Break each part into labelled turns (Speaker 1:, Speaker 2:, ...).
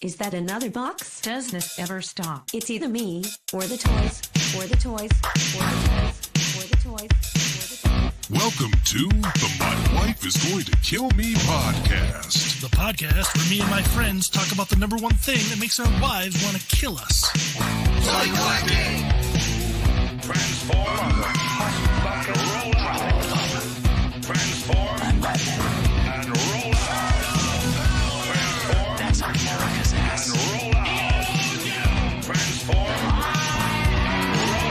Speaker 1: Is that another box?
Speaker 2: Does this ever stop?
Speaker 1: It's either me, or the toys, or the toys, or the toys, or the toys, or the toys.
Speaker 3: Welcome to the My Wife is Going to Kill Me podcast.
Speaker 4: The podcast where me and my friends talk about the number one thing that makes our wives want to kill us.
Speaker 3: Toy collecting! Transform, roll out. Transform and roll out. Transform.
Speaker 4: That's America's ass.
Speaker 3: And roll out. Transform. Roll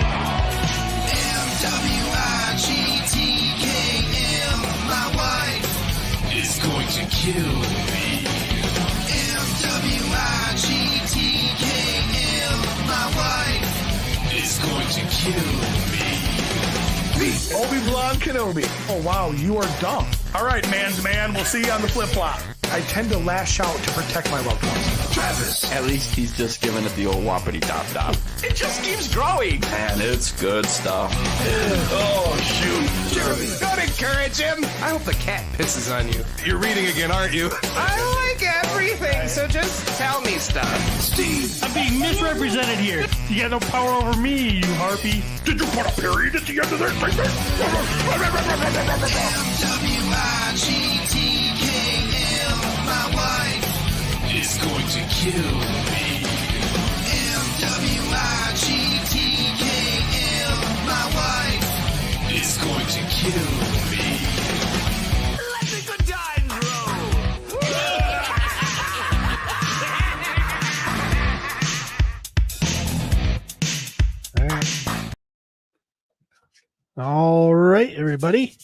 Speaker 3: out.
Speaker 5: MWIGTKM, my wife
Speaker 3: Is going to kill me.
Speaker 5: MWIGTKM, my wife
Speaker 3: Is going to kill me.
Speaker 6: Obi-Wan Kenobi. Oh, wow, you are dumb. All right, man to man, we'll see you on the flip-flop. I tend to lash out to protect my loved ones.
Speaker 3: Travis.
Speaker 7: At least he's just giving it the old whoppity top.
Speaker 6: It just keeps growing.
Speaker 7: Man, it's good stuff.
Speaker 3: Oh, shoot.
Speaker 6: Jeremy, don't encourage him.
Speaker 8: I hope the cat pisses on you.
Speaker 3: You're reading again, aren't you?
Speaker 8: I like everything, so just tell me stuff.
Speaker 3: Steve.
Speaker 4: I'm being misrepresented here. You got no power over me, you harpy.
Speaker 3: Did you put a period at the end of that?
Speaker 5: MWIGTKM, my wife
Speaker 3: Is going to kill me.
Speaker 5: MWIGTKM, my wife
Speaker 3: Is going to kill me.
Speaker 5: Let the good times roll.
Speaker 4: All right, everybody.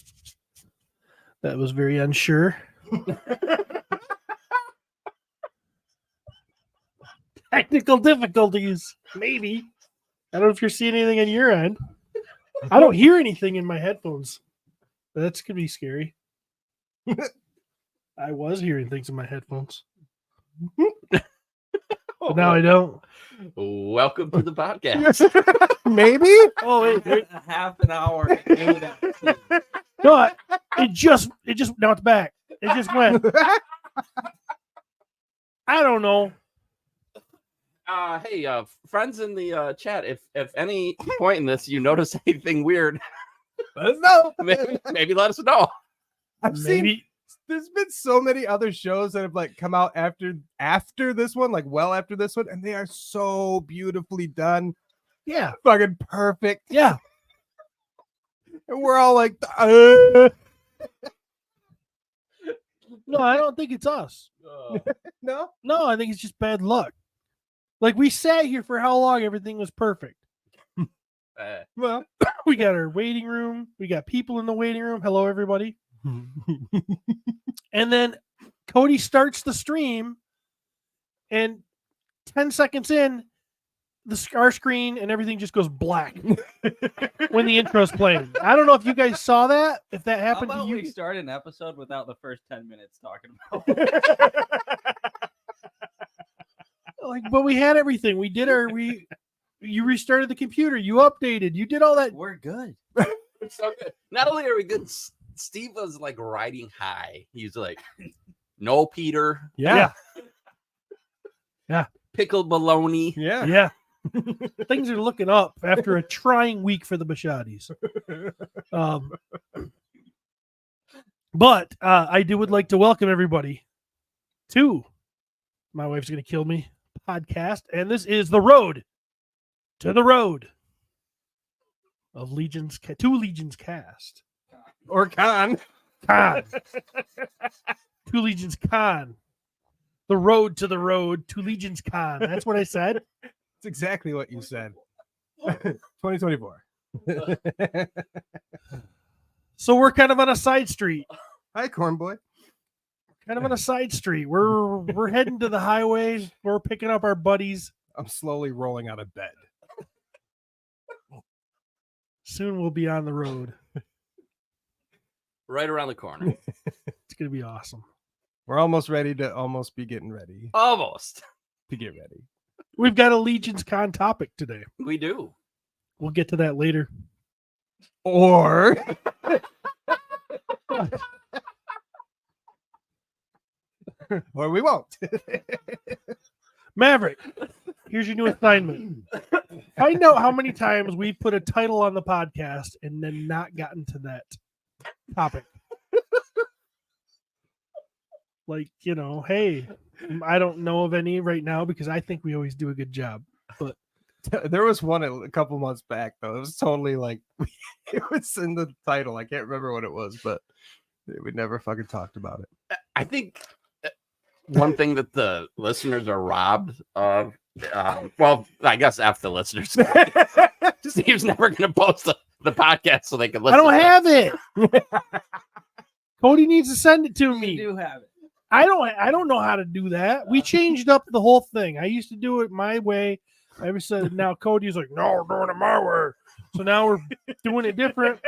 Speaker 4: That was very unsure. Technical difficulties, maybe. I don't know if you're seeing anything on your end. I don't hear anything in my headphones. That's could be scary. I was hearing things in my headphones. But now I don't.
Speaker 7: Welcome to the podcast.
Speaker 8: Maybe?
Speaker 4: Oh, wait.
Speaker 7: Half an hour. into that.
Speaker 4: No, it just now it's back. It just went. I don't know.
Speaker 7: Hey, friends in the chat, if any point in this you notice anything weird,
Speaker 8: Let us know.
Speaker 7: maybe let us know.
Speaker 8: I've seen
Speaker 4: Maybe.
Speaker 8: there's been so many other shows that have like come out after this one, like well after this one, and they are so beautifully done.
Speaker 4: Yeah.
Speaker 8: Fucking perfect.
Speaker 4: Yeah.
Speaker 8: And we're all like,
Speaker 4: No, I don't think it's us.
Speaker 8: no?
Speaker 4: No, I think it's just bad luck. Like we sat here for how long? Everything was perfect.
Speaker 8: Well,
Speaker 4: We got our waiting room. We got people in the waiting room. Hello, everybody. And then Cody starts the stream, and 10 seconds in, our screen and everything just goes black when the intro's playing. I don't know if you guys saw that. If that happened to you,
Speaker 9: we start an episode without the first 10 minutes talking about
Speaker 4: like, but we had everything. We did you restarted the computer. You updated. You did all that.
Speaker 9: We're good.
Speaker 7: It's so good. Not only are we good, Steve was like riding high. He's like, no, Peter.
Speaker 4: Yeah.
Speaker 7: Pickled bologna.
Speaker 8: yeah.
Speaker 4: Yeah. Things are looking up after a trying week for the Bashadis. But I would like to welcome everybody to My Wife's Gonna Kill Me podcast. And this is the road to the road of two Legions cast.
Speaker 8: Or Con.
Speaker 4: Con. Two Legions Con. The road to Legions Con. That's what I said.
Speaker 8: That's exactly what you said. 2024.
Speaker 4: So we're kind of on a side street.
Speaker 8: Hi, Corn Boy.
Speaker 4: Kind of on a side street. We're heading to the highway. We're picking up our buddies.
Speaker 8: I'm slowly rolling out of bed.
Speaker 4: Soon we'll be on the road.
Speaker 7: Right around the corner.
Speaker 4: It's gonna be awesome.
Speaker 8: We're almost ready to almost be getting ready
Speaker 7: Almost.
Speaker 8: to get ready.
Speaker 4: We've got a LegionsCon topic today.
Speaker 7: We do.
Speaker 4: We'll get to that later.
Speaker 8: Or or we won't.
Speaker 4: Maverick, here's your new assignment. Find out how many times we've put a title on the podcast and then not gotten to that topic. Like, hey, I don't know of any right now because I think we always do a good job. But
Speaker 8: There was one a couple months back though. It was totally like it was in the title. I can't remember what it was, but we never fucking talked about it.
Speaker 7: I think one thing that the listeners are robbed of, well, I guess F the listeners. Steve's never going to post the podcast so they can listen.
Speaker 4: I don't have it. Cody needs to send it to
Speaker 9: You
Speaker 4: me.
Speaker 9: do have it.
Speaker 4: I don't know how to do that. We changed up the whole thing. I used to do it my way. I ever said now Cody's like, no, we're doing it my way. So now we're doing it different.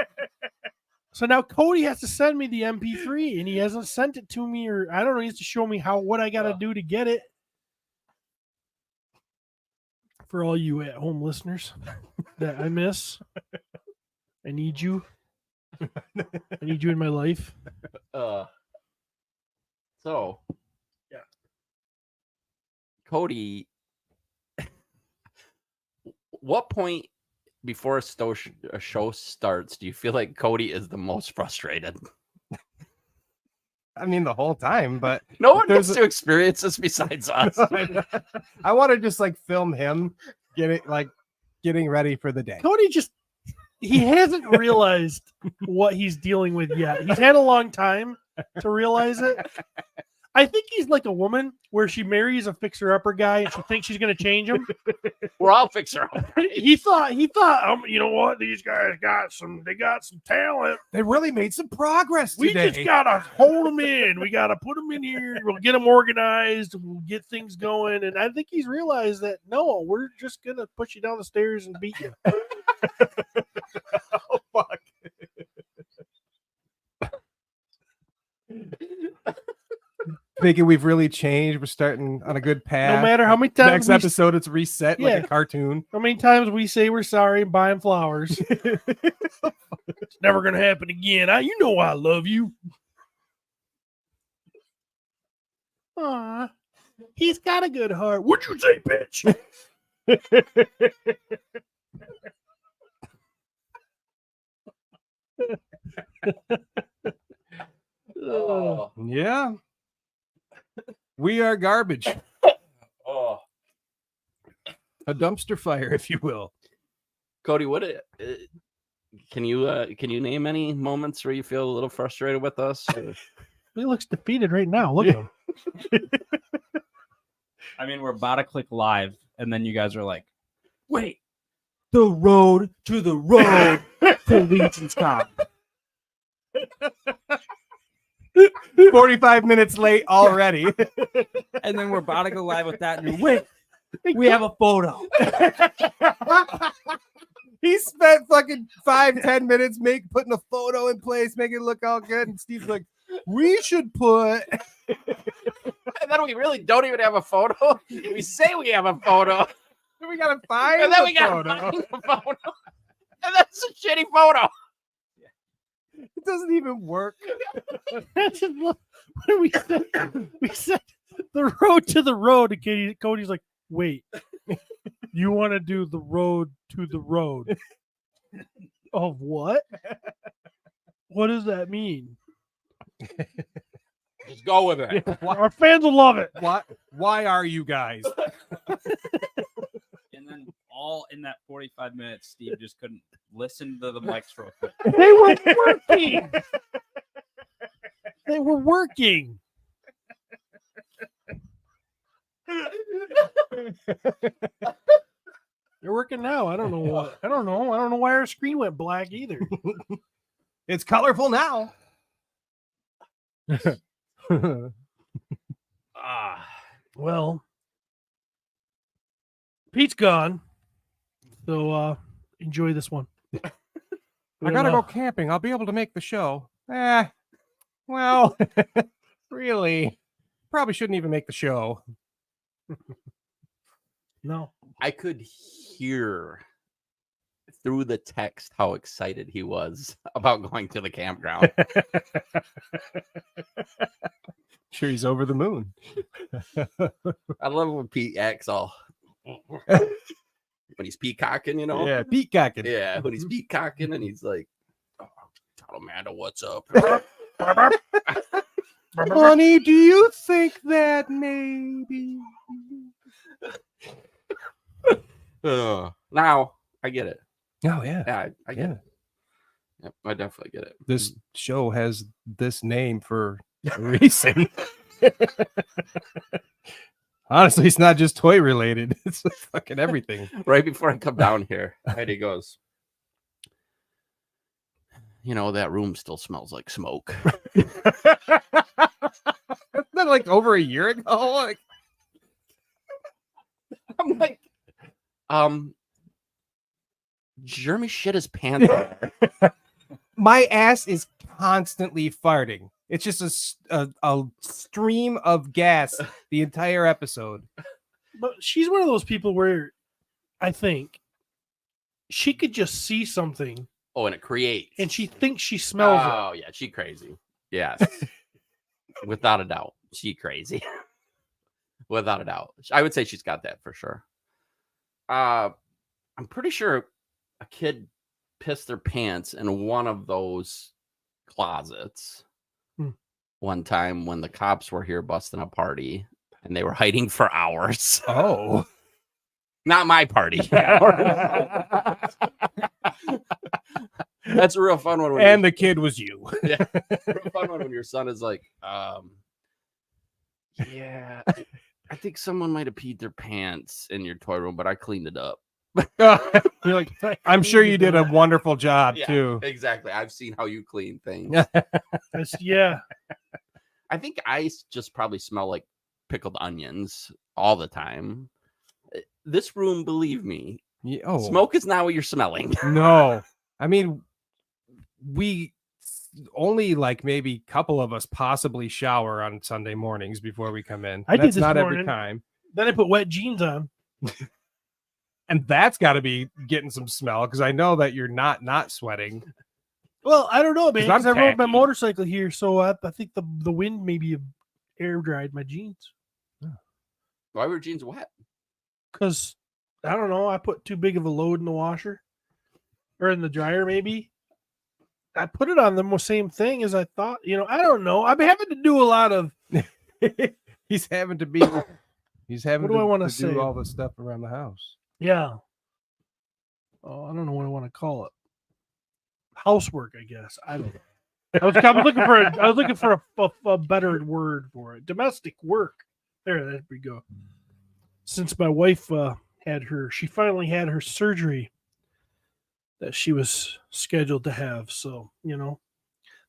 Speaker 4: So now Cody has to send me the MP3 and he hasn't sent it to me, or I don't know, he has to show me what I gotta do to get it. For all you at home listeners that I miss. I need you. I need you in my life.
Speaker 7: So
Speaker 4: yeah.
Speaker 7: Cody, what point before a show starts do you feel like Cody is the most frustrated?
Speaker 8: I mean, the whole time, but
Speaker 7: no one gets to experience this besides us.
Speaker 8: I want to just like film him getting ready for the day.
Speaker 4: Cody he hasn't realized what he's dealing with yet. He's had a long time to realize it. I think he's like a woman where she marries a fixer-upper guy and she thinks she's going to change him.
Speaker 7: We're all fixer.
Speaker 4: He thought, you know what? These guys got some talent.
Speaker 8: They really made some progress
Speaker 4: We
Speaker 8: today.
Speaker 4: just got to hold them in. We got to put them in here. We'll get them organized. We'll get things going. And I think he's realized that, no, we're just going to push you down the stairs and beat you.
Speaker 8: Oh, fuck. Thinking we've really changed. We're starting on a good path.
Speaker 4: No matter how many times
Speaker 8: Next episode, it's reset like
Speaker 4: Yeah.
Speaker 8: a cartoon.
Speaker 4: How many times we say we're sorry and buy him flowers? It's never going to happen again. You know I love you. Aw, he's got a good heart. What'd you say, bitch?
Speaker 7: Oh.
Speaker 8: Yeah. We are garbage.
Speaker 7: Oh.
Speaker 8: A dumpster fire, if you will.
Speaker 7: Cody, can you name any moments where you feel a little frustrated with us?
Speaker 4: He looks defeated right now. Look at him.
Speaker 9: I mean, we're about to click live, and then you guys are like, wait, the road to the road to LegionsCon.
Speaker 8: 45 minutes late already.
Speaker 9: And then we're about to go live with that. And wait, we have a photo.
Speaker 8: He spent fucking 5-10 minutes putting a photo in place, making it look all good. And Steve's like, we should put.
Speaker 7: And then we really don't even have a photo. We say we have a photo.
Speaker 8: We gotta find
Speaker 7: And then
Speaker 8: the
Speaker 7: we got
Speaker 8: photo.
Speaker 7: to find the photo. And that's a shitty photo.
Speaker 8: It doesn't even work.
Speaker 4: That's just what we said the road to the road. And Cody's like, wait, you want to do the road to the road? Of what? What does that mean?
Speaker 7: Just go with it.
Speaker 4: Our fans will love it.
Speaker 8: Why are you guys?
Speaker 9: And then all in that 45 minutes, Steve just couldn't listen to the mics real quick.
Speaker 4: They were working. They were working. They're working now. I don't know what. I don't know. I don't know why our screen went black either.
Speaker 8: It's colorful now.
Speaker 4: Well, Pete's gone. So enjoy this one.
Speaker 8: I gotta go camping. I'll be able to make the show. Well, really, probably shouldn't even make the show.
Speaker 4: No.
Speaker 7: I could hear through the text how excited he was about going to the campground.
Speaker 8: Sure, he's over the moon.
Speaker 7: I love when Pete acts all when he's peacocking, you know.
Speaker 8: Yeah, peacocking.
Speaker 7: Yeah, when he's peacocking and he's like, oh, tell Amanda what's up.
Speaker 8: Honey, do you think that maybe?
Speaker 7: Now I get it.
Speaker 8: Oh yeah.
Speaker 7: Yeah, I get
Speaker 8: Yeah.
Speaker 7: it. Yep, I definitely get it.
Speaker 8: This show has this name for a reason. Honestly, it's not just toy related. It's fucking everything.
Speaker 7: Right before I come down here, Heidi goes, you know, that room still smells like smoke.
Speaker 8: Isn't that like over a year ago? Like,
Speaker 7: I'm like, Jeremy shit his pants.
Speaker 8: my ass is constantly farting. It's just a stream of gas the entire episode.
Speaker 4: But she's one of those people where I think she could just see something
Speaker 7: Oh, and it creates.
Speaker 4: and she thinks she smells it.
Speaker 7: Oh, yeah, she crazy. Yes. Without a doubt. She crazy. Without a doubt. I would say she's got that for sure. I'm pretty sure a kid pissed their pants in one of those closets one time when the cops were here busting a party and they were hiding for hours.
Speaker 8: Oh.
Speaker 7: Not my party. That's a real fun one.
Speaker 8: And the kid was you.
Speaker 7: Yeah, real fun one when your son is like, yeah, I think someone might have peed their pants in your toy room, but I cleaned it up.
Speaker 4: You're like,
Speaker 8: I'm sure you did a wonderful job too.
Speaker 7: Exactly. I've seen how you clean things.
Speaker 4: Yeah.
Speaker 7: I think I just probably smell like pickled onions all the time. This room, believe me, smoke is not what you're smelling.
Speaker 8: No, I mean, we only like maybe a couple of us possibly shower on Sunday mornings before we come in.
Speaker 4: I did
Speaker 8: That's
Speaker 4: this
Speaker 8: not
Speaker 4: morning.
Speaker 8: every time.
Speaker 4: Then I put wet jeans on.
Speaker 8: And that's got to be getting some smell because I know that you're not sweating.
Speaker 4: Well, I don't know, man.
Speaker 8: 'Cause I'm
Speaker 4: 'Cause I rode my
Speaker 8: tacky.
Speaker 4: motorcycle here, so I think the wind maybe air dried my jeans.
Speaker 7: Why were jeans wet?
Speaker 4: Because I don't know, I put too big of a load in the washer or in the dryer. Maybe I put it on the same thing as I thought. You know, I don't know. I'm having to do a lot of.
Speaker 8: He's having to be. He's having
Speaker 4: What do I wanna
Speaker 8: to
Speaker 4: say?
Speaker 8: do all the stuff around the house.
Speaker 4: Yeah. Oh, I don't know what I want to call it. Housework, I guess. I don't know. I was looking for a better word for it. Domestic work. There we go. Since my wife she finally had her surgery that she was scheduled to have. So, you know,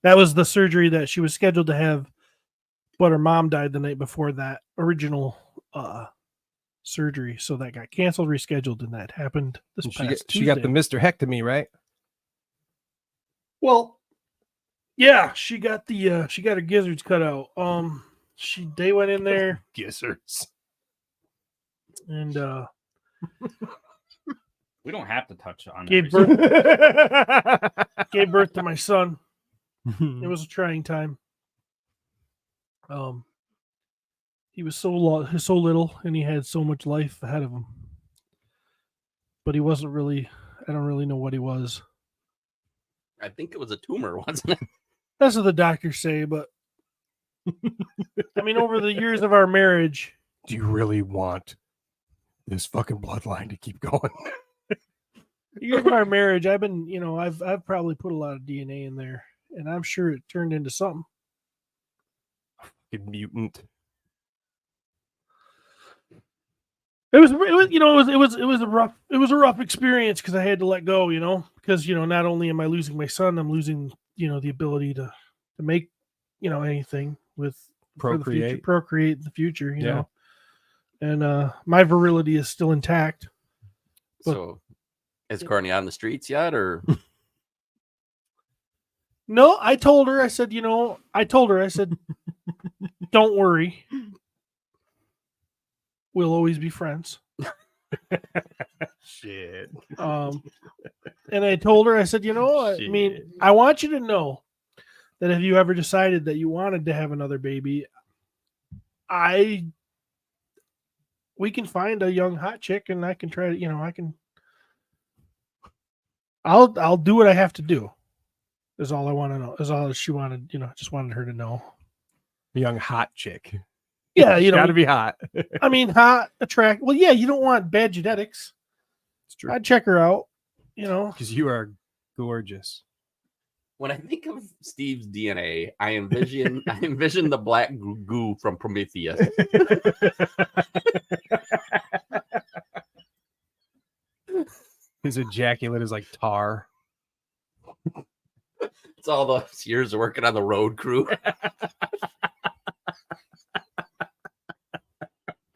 Speaker 4: that was the surgery that she was scheduled to have, but her mom died the night before that original surgery. So that got canceled, rescheduled, and that happened this past
Speaker 8: She got the
Speaker 4: Tuesday.
Speaker 8: Mr. Hectomy, right?
Speaker 4: Well, yeah, she got her gizzards cut out. They went in there
Speaker 8: Gizzards.
Speaker 4: and
Speaker 9: We don't have to touch on
Speaker 4: gave
Speaker 9: every
Speaker 4: birth to my son. It was a trying time. He was so little, and he had so much life ahead of him. But he wasn't really. I don't really know what he was.
Speaker 7: I think it was a tumor, wasn't it?
Speaker 4: That's what the doctors say. But I mean, over the years of our marriage,
Speaker 8: Do you really want this fucking bloodline to keep going?
Speaker 4: the years of our marriage, I've been, you know, I've probably put a lot of DNA in there, and I'm sure it turned into something.
Speaker 8: Fucking mutant.
Speaker 4: It was a rough experience because I had to let go, you know, because, you know, not only am I losing my son, I'm losing, you know, the ability to make, you know, anything with for the future,
Speaker 8: Procreate.
Speaker 4: procreate in the future, you
Speaker 8: Yeah.
Speaker 4: know, and my virility is still intact. But-
Speaker 7: So is Courtney on the streets yet, or
Speaker 4: No, I told her, I said, don't worry. We'll always be friends.
Speaker 8: Shit.
Speaker 4: And I told her, I said, you know, I mean,
Speaker 8: Shit.
Speaker 4: I want you to know that if you ever decided that you wanted to have another baby, we can find a young hot chick, and I can try to, I'll do what I have to do. Is all I want to know. Is all she wanted, just wanted her to know.
Speaker 8: A young hot chick.
Speaker 4: Yeah,
Speaker 8: Gotta be hot.
Speaker 4: I mean, hot, attract. Well, yeah, you don't want bad genetics.
Speaker 8: It's true.
Speaker 4: I'd check her out,
Speaker 8: Because you are gorgeous.
Speaker 7: When I think of Steve's DNA, I envision the black goo from Prometheus.
Speaker 8: His ejaculate is like tar.
Speaker 7: It's all those years of working on the road crew.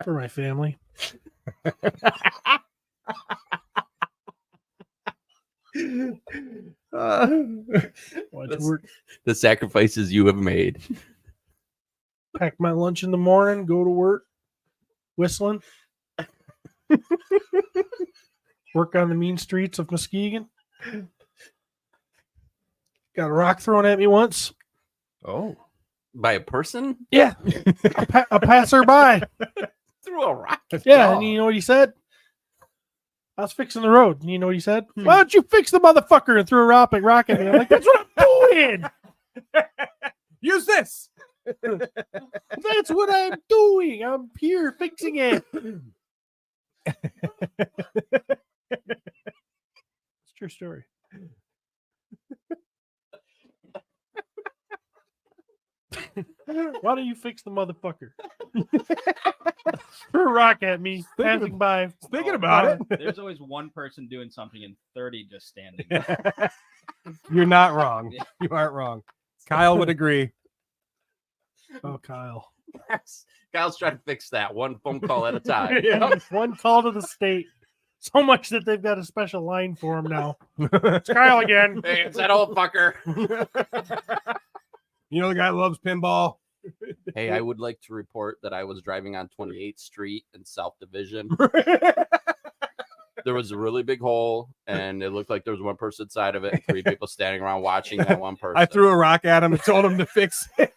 Speaker 4: For my family.
Speaker 7: The sacrifices you have made.
Speaker 4: Pack my lunch in the morning, go to work, whistling. Work on the mean streets of Muskegon. Got a rock thrown at me once.
Speaker 8: Oh.
Speaker 7: By a person?
Speaker 4: Yeah. a passerby.
Speaker 7: Threw a rock.
Speaker 4: Yeah, and you know what he said? I was fixing the road. And you know what he said? Why don't you fix the motherfucker, and threw a rock at me? I'm like, that's what I'm doing.
Speaker 8: Use this.
Speaker 4: That's what I'm doing. I'm here fixing it. It's a true story. Why don't you fix the motherfucker? Threw a rock at me, passing by.
Speaker 8: Thinking about it.
Speaker 9: There's always one person doing something and 30 just standing.
Speaker 8: You're not wrong. You aren't wrong. Kyle would agree.
Speaker 4: Oh, Kyle.
Speaker 7: Kyle's trying to fix that one phone call at a time.
Speaker 4: Yeah, one call to the state. So much that they've got a special line for him now. It's Kyle again.
Speaker 7: Hey, it's that old fucker.
Speaker 8: You know the guy loves pinball.
Speaker 7: Hey, I would like to report that I was driving on 28th Street in South Division. There was a really big hole, and it looked like there was one person inside of it, and 3 people standing around watching that one person.
Speaker 8: I threw a rock at him and told him to fix it.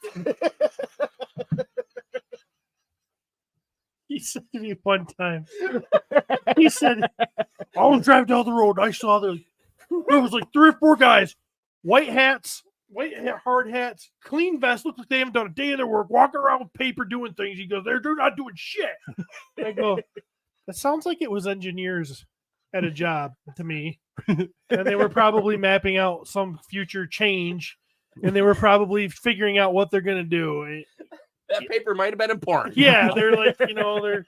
Speaker 4: He said to me one time, he said, I was driving down the road. And I saw there was like 3 or 4 guys, white hats, hard hats, clean vests, look like they haven't done a day of their work, walking around with paper doing things. He goes, they're not doing shit. I go, that sounds like it was engineers at a job to me. And they were probably mapping out some future change, and they were probably figuring out what they're going to do.
Speaker 7: That paper might have been important.
Speaker 4: Yeah, they're like, they're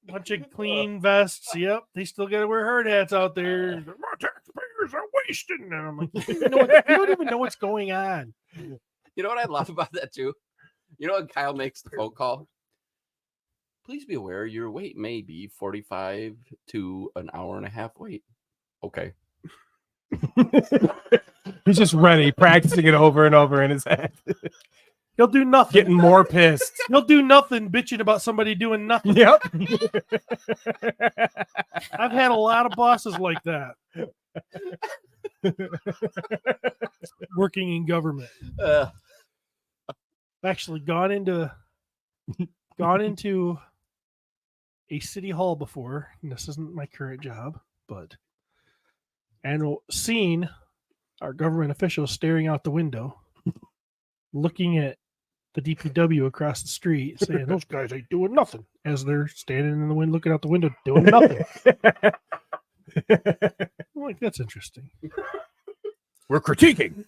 Speaker 4: bunch of clean vests. Yep, they still got to wear hard hats out there. My taxpayers are wasting. And I'm like, you don't even know what's going on.
Speaker 7: You know what I love about that too? You know when Kyle makes the phone call? Please be aware your wait may be 45 to an hour and a half wait. Okay.
Speaker 8: He's just ready, practicing it over and over in his head.
Speaker 4: He'll do nothing.
Speaker 8: Getting more pissed.
Speaker 4: He'll do nothing, bitching about somebody doing nothing.
Speaker 8: Yep.
Speaker 4: I've had a lot of bosses like that. Working in government. I've actually gone into a city hall before, and this isn't my current job, and seen our government officials staring out the window, looking at the DPW across the street, saying, those guys ain't doing nothing, as they're standing in the wind, looking out the window, doing nothing. I'm like, that's interesting.
Speaker 8: We're critiquing.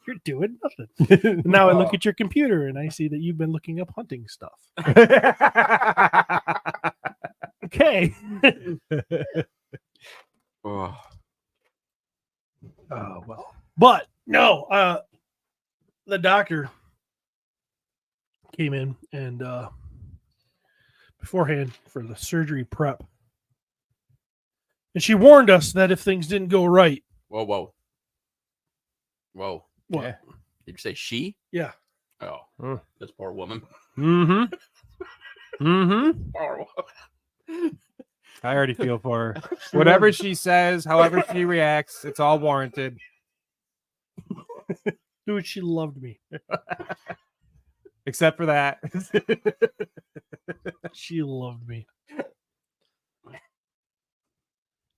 Speaker 4: You're doing nothing. Now I look at your computer and I see that you've been looking up hunting stuff. Okay.
Speaker 7: Oh,
Speaker 4: Well. But no, the doctor came in and beforehand for the surgery prep. And she warned us that if things didn't go right.
Speaker 7: Whoa.
Speaker 4: What?
Speaker 8: Yeah.
Speaker 7: Did you say she?
Speaker 4: Yeah.
Speaker 7: Oh, this poor woman.
Speaker 8: Mm-hmm. Mm-hmm.
Speaker 7: Poor woman.
Speaker 8: I already feel for her. Whatever she says, however she reacts, it's all warranted.
Speaker 4: Dude, she loved me.
Speaker 8: Except for that.
Speaker 4: She loved me.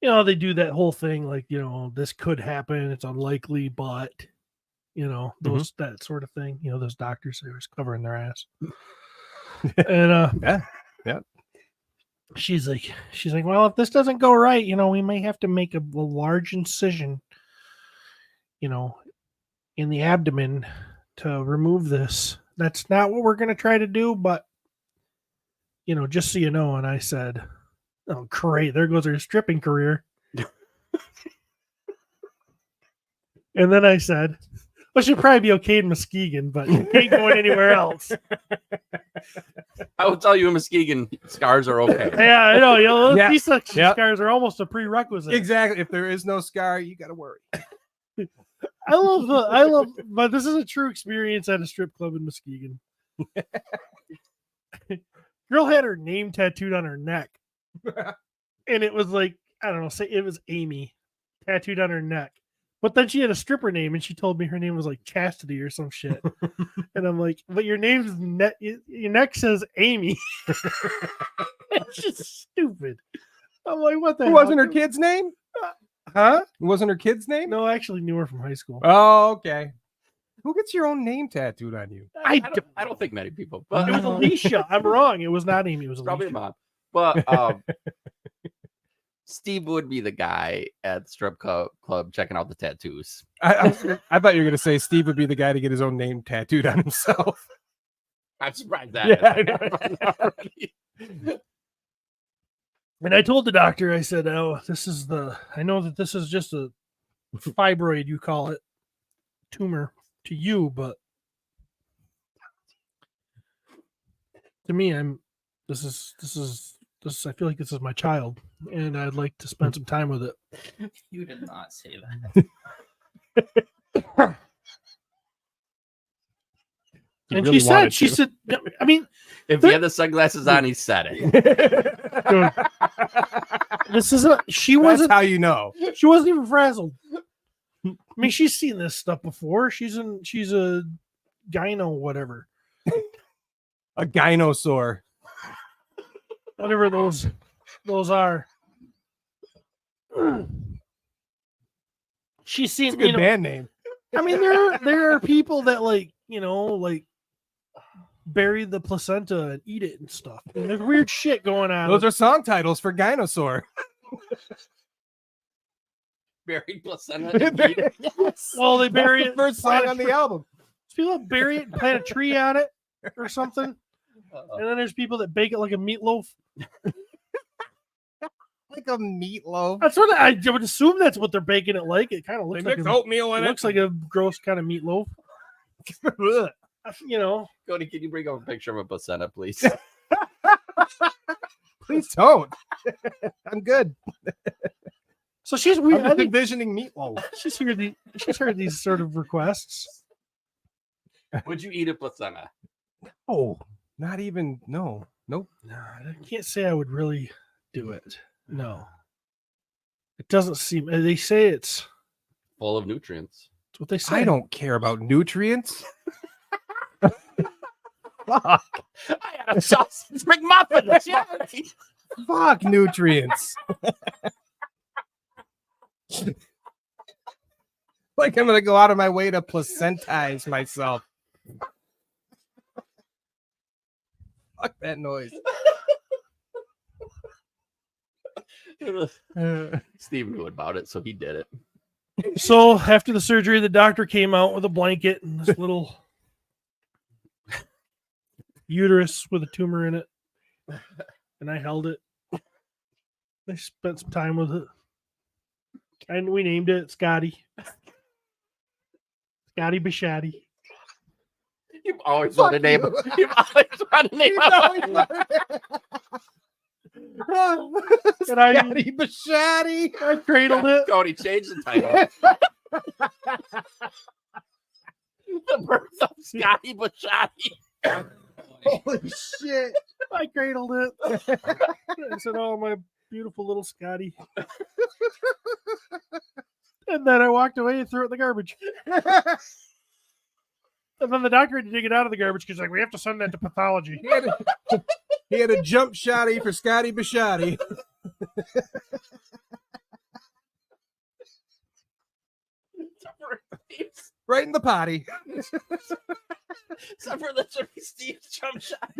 Speaker 4: You know, they do that whole thing like, you know, this could happen. It's unlikely, but, you know, those that sort of thing. You know, those doctors, they was covering their ass. And
Speaker 8: yeah.
Speaker 4: she's like, well, if this doesn't go right, you know, we may have to make a large incision, you know, in the abdomen to remove this. That's not what we're going to try to do, but, you know, just so you know. And I said, oh, great. There goes her stripping career. And then I said, well, she'll probably be okay in Muskegon, but she ain't going anywhere else.
Speaker 7: I will tell you, Muskegon scars are okay.
Speaker 4: Yeah, I know. You know, those
Speaker 8: Yeah.
Speaker 4: C-section
Speaker 8: Yep.
Speaker 4: scars are almost a prerequisite.
Speaker 8: Exactly. If there is no scar, you got to worry.
Speaker 4: I love, but this is a true experience at a strip club in Muskegon. Girl had her name tattooed on her neck, and it was like, I don't know, say it was Amy tattooed on her neck. But then she had a stripper name, and she told me her name was like Chastity or some shit. And I'm like, but your name's your neck says Amy. It's just stupid. I'm like, what the
Speaker 8: It
Speaker 4: hell?
Speaker 8: wasn't her kid's name?
Speaker 4: Huh?
Speaker 8: It wasn't her kid's name?
Speaker 4: No, I actually knew her from high school.
Speaker 8: Oh, okay. Who gets your own name tattooed on you?
Speaker 7: I don't think many people, but
Speaker 4: It was Alicia. I'm wrong. It was not Amy. It was
Speaker 7: probably
Speaker 4: Alicia.
Speaker 7: mom. But Steve would be the guy at the strip club checking out the tattoos.
Speaker 8: I thought you were going to say Steve would be the guy to get his own name tattooed on himself.
Speaker 7: I'm surprised that.
Speaker 8: Yeah,
Speaker 4: And I told the doctor, I said, oh, I know that this is just a fibroid, you call it, tumor to you, but to me, I feel like this is my child, and I'd like to spend some time with it.
Speaker 9: You did not say that.
Speaker 8: He
Speaker 4: And
Speaker 8: really
Speaker 4: she
Speaker 8: wanted
Speaker 4: said,
Speaker 8: to.
Speaker 4: I mean,
Speaker 7: If he had the sunglasses on, he said it.
Speaker 4: dude, this isn't,
Speaker 8: That's how you know.
Speaker 4: she wasn't even frazzled. I mean, she's seen this stuff before. She's a gyno, whatever.
Speaker 8: A gynosaur.
Speaker 4: Whatever those are. She's seen,
Speaker 8: It's a good band name.
Speaker 4: I mean, there are people that like bury the placenta and eat it and stuff. And there's weird shit going on.
Speaker 8: Those are song titles for gynosaur.
Speaker 7: Buried placenta.
Speaker 8: Yes.
Speaker 4: Well, they bury
Speaker 8: That's
Speaker 4: it.
Speaker 8: the first song on the album.
Speaker 4: People that bury it and plant a tree on it or something. And then there's people that bake it like a meatloaf.
Speaker 8: Like a meatloaf.
Speaker 4: That's what I would assume. That's what they're baking it like. It kind of
Speaker 8: They
Speaker 4: looks like
Speaker 8: mix oatmeal in
Speaker 4: it
Speaker 8: it.
Speaker 4: looks like a gross kind of meatloaf. You know,
Speaker 7: Cody, can you bring up a picture of a placenta, please?
Speaker 8: Please don't. I'm good.
Speaker 4: so she's weird.
Speaker 8: I'm
Speaker 4: I
Speaker 8: just
Speaker 4: think
Speaker 8: envisioning meatloaf.
Speaker 4: she's heard these sort of requests.
Speaker 7: Would you eat a placenta?
Speaker 8: Oh, not even. No. Nope.
Speaker 4: No, I can't say I would really do it. No, it doesn't seem. They say it's
Speaker 7: Full of nutrients.
Speaker 4: what they say.
Speaker 8: I don't care about nutrients. Fuck.
Speaker 7: I had a sausage McMuffin. Yeah.
Speaker 8: Fuck nutrients. Like I'm gonna go out of my way to placentize myself. Fuck that noise.
Speaker 7: Steve knew about it, so he did it.
Speaker 4: So after the surgery, the doctor came out with a blanket and this little uterus with a tumor in it, and I held it. I spent some time with it, and we named it Scotty. Scotty Bashadi.
Speaker 7: You've always wanted to name. You've always wanted to name.
Speaker 4: And I
Speaker 8: Scotty Bashadi.
Speaker 4: I cradled it.
Speaker 7: Cody, change the title. The birth of Scotty Bashadi.
Speaker 8: Holy shit.
Speaker 4: I cradled it. I said, "Oh, my beautiful little Scotty." And then I walked away and threw it in the garbage. And then the doctor had to dig it out of the garbage because like we have to send that to pathology.
Speaker 8: He had a jump shotty for Scotty Bishotti. Right in the potty.
Speaker 7: Except for the Steve jump shot.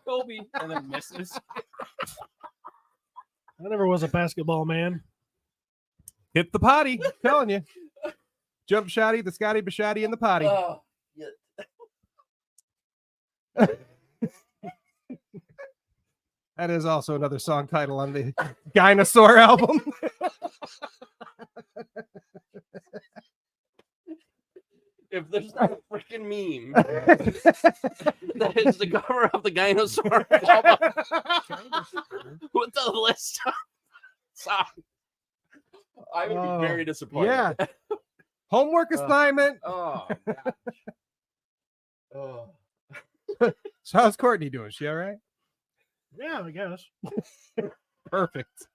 Speaker 9: Kobe and then misses.
Speaker 4: I never was a basketball man.
Speaker 8: Hit the potty. I'm telling you. Jump shotty, the Scotty Bishotti in the potty.
Speaker 7: Oh, yeah.
Speaker 8: That is also another song title on the Gynosaur album.
Speaker 7: If there's not a freaking meme that is the cover of the Gynosaur album with the list of songs, I would be very disappointed.
Speaker 8: Yeah. Homework assignment.
Speaker 7: Oh, gosh. Oh.
Speaker 8: So how's Courtney doing? She all right?
Speaker 4: Yeah, I guess.
Speaker 8: Perfect.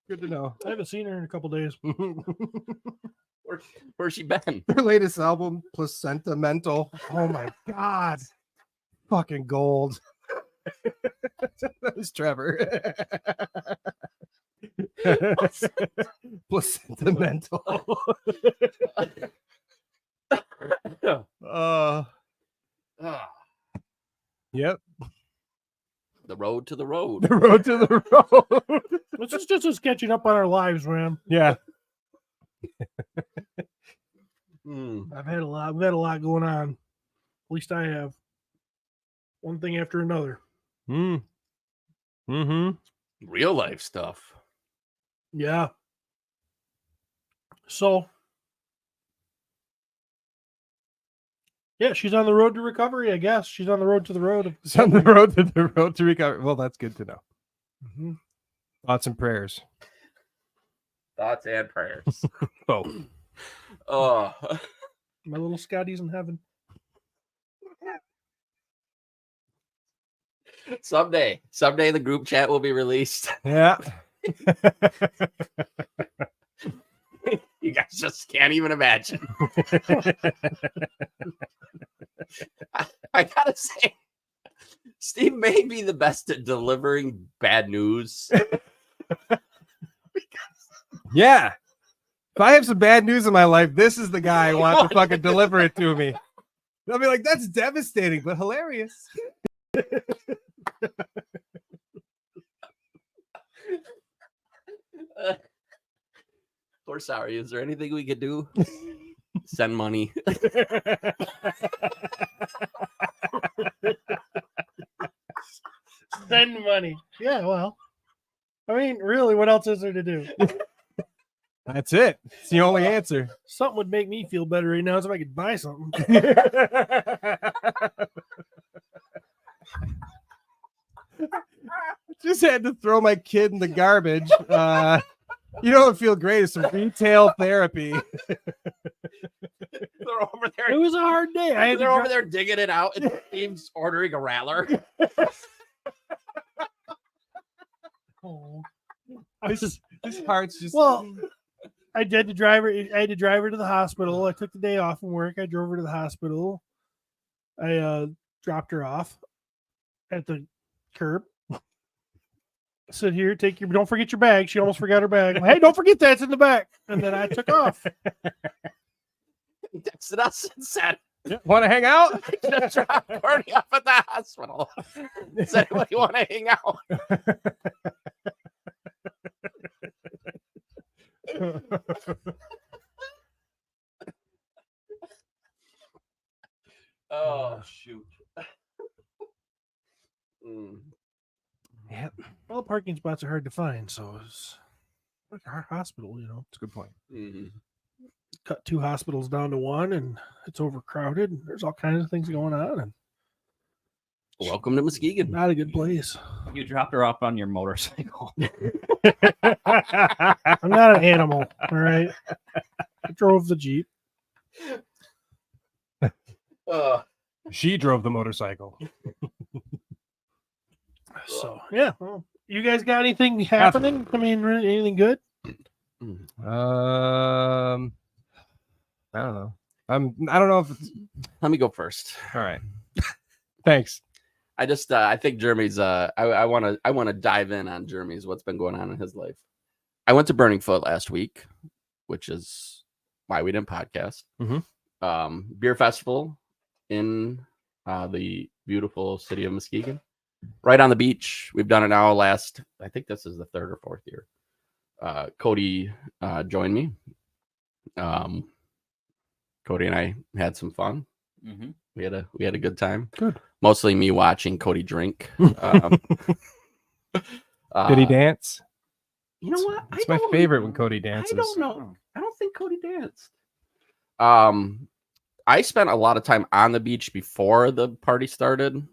Speaker 8: Good to know.
Speaker 4: I haven't seen her in a couple days.
Speaker 7: Where's she been?
Speaker 8: Her latest album, Placentamental. Oh my God. Fucking gold. That was Trevor. Placentamental. Yep.
Speaker 7: The road to the road.
Speaker 8: The road to the road.
Speaker 4: This is just us catching up on our lives, man.
Speaker 8: Yeah.
Speaker 4: I've had a lot going on. At least I have. One thing after another.
Speaker 8: Mm-hmm.
Speaker 7: Real life stuff.
Speaker 4: Yeah. So, yeah, she's on the road to recovery, I guess. She's on the road to the road.
Speaker 8: It's on the road to recovery. Well, that's good to know.
Speaker 4: Mm-hmm.
Speaker 8: Thoughts and prayers.
Speaker 7: Thoughts and prayers.
Speaker 8: Both.
Speaker 7: Oh.
Speaker 4: My little Scotty's in heaven.
Speaker 7: Someday the group chat will be released.
Speaker 8: Yeah.
Speaker 7: You guys just can't even imagine. I gotta say, Steve may be the best at delivering bad news.
Speaker 8: Yeah. If I have some bad news in my life, this is the guy I want to fucking deliver it to me. I'll be like, that's devastating, but hilarious.
Speaker 7: Poor sorry. Is there anything we could do? Send money.
Speaker 4: Send money. Yeah, well. I mean, really, what else is there to do?
Speaker 8: That's it. It's the only answer.
Speaker 4: Something would make me feel better right now is if I could buy something.
Speaker 8: Just had to throw my kid in the garbage. You know what would feel great is some retail therapy.
Speaker 7: They're over there.
Speaker 4: It was a hard day.
Speaker 7: They're over there digging it out, and Steve's ordering a rattler.
Speaker 4: Oh.
Speaker 8: This part's just
Speaker 4: I had to drive her. I had to drive her to the hospital. I took the day off from work. I drove her to the hospital. I dropped her off at the curb. Sit here, don't forget your bag. She almost forgot her bag. Hey, don't forget that, it's in the back. And then I took off.
Speaker 7: He texted us and said,
Speaker 8: want to hang out?
Speaker 7: "Gonna drop Courtney off at the hospital. Does anybody want to hang out?" Oh shoot.
Speaker 8: Yep.
Speaker 4: Well, parking spots are hard to find, so it's like our hospital, you know.
Speaker 8: That's a good point.
Speaker 4: Cut 2 hospitals down to 1, and it's overcrowded. There's all kinds of things going on, and
Speaker 7: Welcome to Muskegon.
Speaker 4: not a good place.
Speaker 9: You dropped her off on your motorcycle.
Speaker 4: I'm not an animal, all right? I drove the Jeep.
Speaker 8: She drove the motorcycle.
Speaker 4: So, yeah. Well, you guys got anything happening? I mean, anything good?
Speaker 8: I don't know if it's
Speaker 7: Let me go first.
Speaker 8: all right. Thanks.
Speaker 7: I just I think Jeremy's I want to dive in on Jeremy's what's been going on in his life. I went to Burning Foot last week, which is why we didn't podcast. Beer festival in the beautiful city of Muskegon, right on the beach. We've done it now I think this is the 3rd or 4th year. Cody joined me. Cody and I had some fun. We had a good time.
Speaker 8: Good.
Speaker 7: Mostly me watching Cody drink.
Speaker 8: Did he dance?
Speaker 7: You know what?
Speaker 8: It's my favorite when Cody dances.
Speaker 7: I don't know. I don't think Cody danced. I spent a lot of time on the beach before the party started.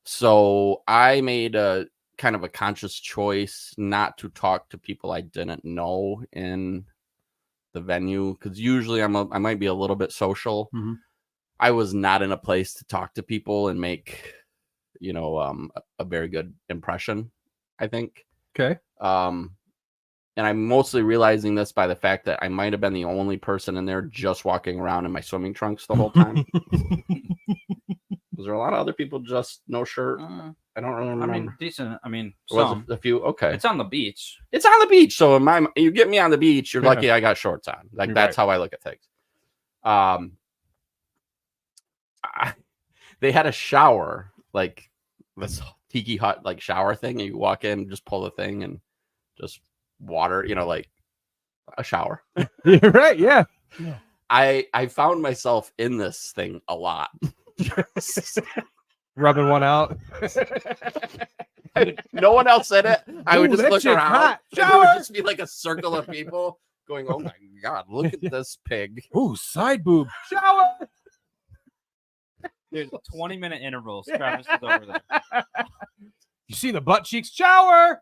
Speaker 7: So I made a kind of a conscious choice not to talk to people I didn't know in the venue, because usually I might be a little bit social. I was not in a place to talk to people and make, a very good impression, I think.
Speaker 8: Okay.
Speaker 7: And I'm mostly realizing this by the fact that I might have been the only person in there just walking around in my swimming trunks the whole time. Was there a lot of other people just no shirt? I don't really remember.
Speaker 9: I mean, decent. I mean,
Speaker 7: Was
Speaker 9: some.
Speaker 7: it a few? Okay.
Speaker 9: It's on the beach.
Speaker 7: It's on the beach. So you get me on the beach, you're lucky I got shorts on. Like, that's how I look at things. They had a shower, like this tiki hut like shower thing, and you walk in, just pull the thing, and just water, like a shower.
Speaker 8: You're right. Yeah.
Speaker 7: I found myself in this thing a lot.
Speaker 8: Rubbing one out.
Speaker 7: No one else said it. I would
Speaker 8: Ooh,
Speaker 7: just
Speaker 8: that
Speaker 7: look
Speaker 8: shit's
Speaker 7: around.
Speaker 8: hot.
Speaker 7: And there would just be like a circle of people going, "Oh my god, look at this pig!"
Speaker 8: Ooh, side boob. Shower.
Speaker 9: Dude, 20-minute intervals. Travis is over there.
Speaker 8: You see the butt cheeks? Shower.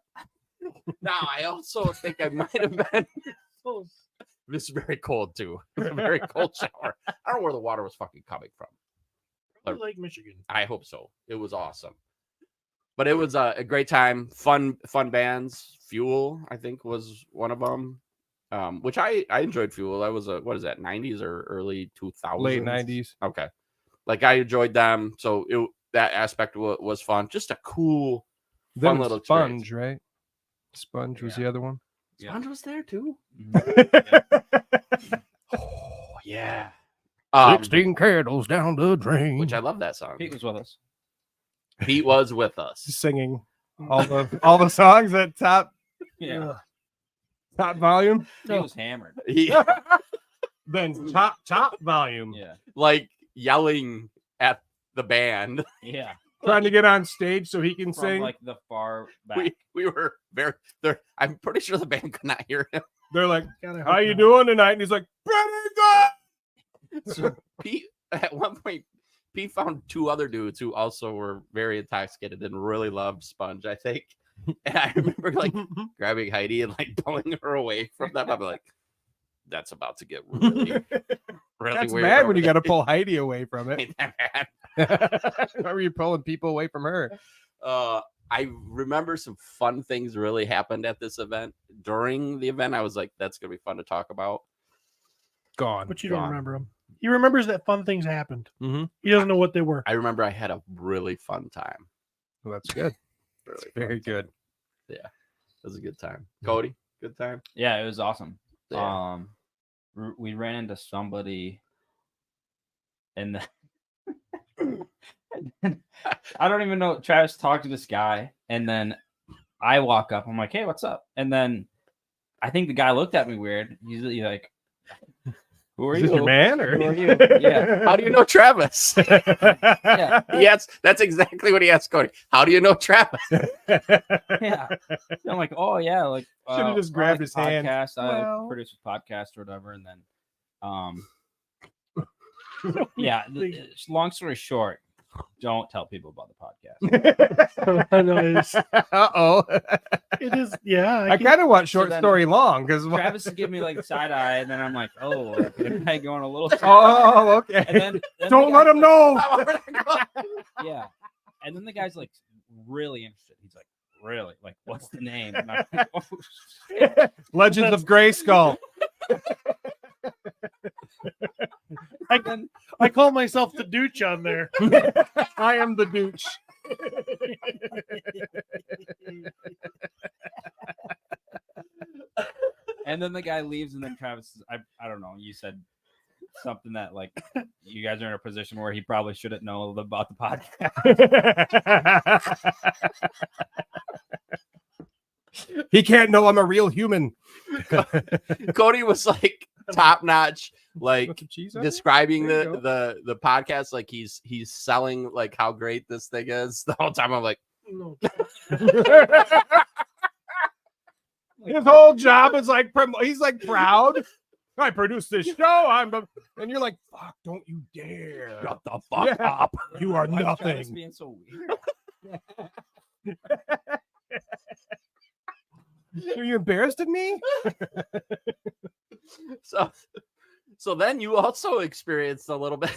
Speaker 7: Now, I also think I might have been. This is very cold too. It's a very cold shower. I don't know where the water was fucking coming from.
Speaker 4: Lake Michigan.
Speaker 7: I hope so. It was awesome. But it was a great time. Fun bands. Fuel, I think, was one of them. Which I enjoyed Fuel. That was what is that, 90s or early 2000s?
Speaker 8: Late 90s.
Speaker 7: Okay. Like, I enjoyed them. So that aspect was fun. Just a cool, fun little
Speaker 8: Sponge,
Speaker 7: experience.
Speaker 8: right? Sponge was the other one.
Speaker 7: Sponge was there too.
Speaker 8: Oh,
Speaker 7: Yeah.
Speaker 8: 16 candles down the drain.
Speaker 7: Which I love that song.
Speaker 9: Pete was with us.
Speaker 7: Pete was with us.
Speaker 8: Singing all the songs at top volume.
Speaker 9: He was hammered.
Speaker 8: Then top volume.
Speaker 9: Yeah.
Speaker 7: Like yelling at the band.
Speaker 9: Yeah.
Speaker 8: Trying to get on stage so he can
Speaker 9: From
Speaker 8: sing.
Speaker 9: like the far back.
Speaker 7: We were very there. I'm pretty sure the band could not hear him.
Speaker 8: They're like,
Speaker 4: Gotta
Speaker 8: "How
Speaker 4: hope
Speaker 8: you
Speaker 4: not.
Speaker 8: doing tonight?" And he's like, "Pretty good."
Speaker 7: So Pete, at one point, Pete found two other dudes who also were very intoxicated and really loved Sponge, I think. And I remember like grabbing Heidi and like pulling her away from them. I'm like, that's about to get really
Speaker 8: That's
Speaker 7: weird.
Speaker 8: bad when you got to
Speaker 7: over
Speaker 8: pull Heidi away from it.
Speaker 7: there. Ain't that bad?
Speaker 8: Why were you pulling people away from her?
Speaker 7: I remember some fun things really happened at this event. During the event, I was like, that's gonna be fun to talk about.
Speaker 8: Gone.
Speaker 4: But you don't remember them. He remembers that fun things happened.
Speaker 8: Mm-hmm.
Speaker 4: He doesn't know what they were.
Speaker 7: I remember I had a really fun time.
Speaker 8: Well, that's good.
Speaker 7: Really fun
Speaker 8: Very
Speaker 7: time.
Speaker 8: good.
Speaker 7: It was a good time. Cody, good time.
Speaker 9: Yeah, it was awesome.
Speaker 7: Yeah.
Speaker 9: We ran into somebody and then I don't even know. Travis talked to this guy, and then I walk up. I'm like, "Hey, what's up?" And then I think the guy looked at me weird. He's like, "Who are
Speaker 8: Is
Speaker 9: you,
Speaker 8: this your man? Or
Speaker 9: Who are you?" Yeah.
Speaker 7: How do you know Travis?
Speaker 9: Yeah.
Speaker 7: Yes, that's exactly what he asked Cody. How do you know Travis?
Speaker 9: Yeah. I'm like, "Oh yeah, like
Speaker 8: Should've just
Speaker 9: I
Speaker 8: grabbed
Speaker 9: like
Speaker 8: his hand.
Speaker 9: podcast. I
Speaker 8: Well.
Speaker 9: produce a podcast or whatever." And then, yeah. Long story short, don't tell people about the podcast.
Speaker 4: I know it is.
Speaker 8: Uh-oh.
Speaker 4: It is. Yeah.
Speaker 8: I kind of want short
Speaker 9: then
Speaker 8: story long because
Speaker 9: Travis is giving me like side eye, and then I'm like, "Oh, am I going a little?"
Speaker 8: oh, okay.
Speaker 9: And then
Speaker 8: Don't
Speaker 9: the
Speaker 8: let
Speaker 9: guy's
Speaker 8: him know.
Speaker 9: like, yeah. And then the guy's like really interested. He's like, "Really? Like, what's the name?" And I'm like, "Oh, shit."
Speaker 8: Legends of Grayskull.
Speaker 4: I call myself the douche on there.
Speaker 8: I am the douche.
Speaker 9: And then the guy leaves, and then Travis, I don't know. You said something that like you guys are in a position where he probably shouldn't know about the podcast.
Speaker 8: He can't know I'm a real human.
Speaker 7: Cody was like top notch, like
Speaker 8: With the cheese on it?
Speaker 7: describing
Speaker 8: There you
Speaker 7: the podcast like he's selling like how great this thing is. The whole time I'm like,
Speaker 8: His whole job is like he's like proud. I produced this show. And you're like, fuck, don't you dare.
Speaker 7: shut the fuck up.
Speaker 8: You are
Speaker 9: Why is Travis
Speaker 8: nothing.
Speaker 9: being so weird?
Speaker 8: Are you embarrassed of me?
Speaker 7: So then you also experienced a little bit.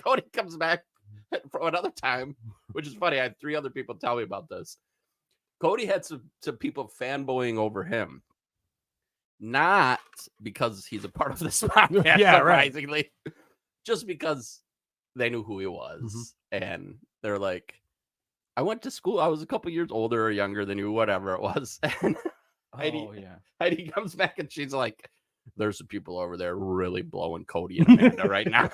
Speaker 7: Cody comes back from another time, which is funny. I had 3 other people tell me about this. Cody had some people fanboying over him, not because he's a part of this podcast,
Speaker 8: Yeah, right.
Speaker 7: surprisingly, just because they knew who he was, and they're like, "I went to school. I was a couple years older or younger than you, whatever it was." And Heidi comes back and she's like, "There's some people over there really blowing Cody and Amanda right now."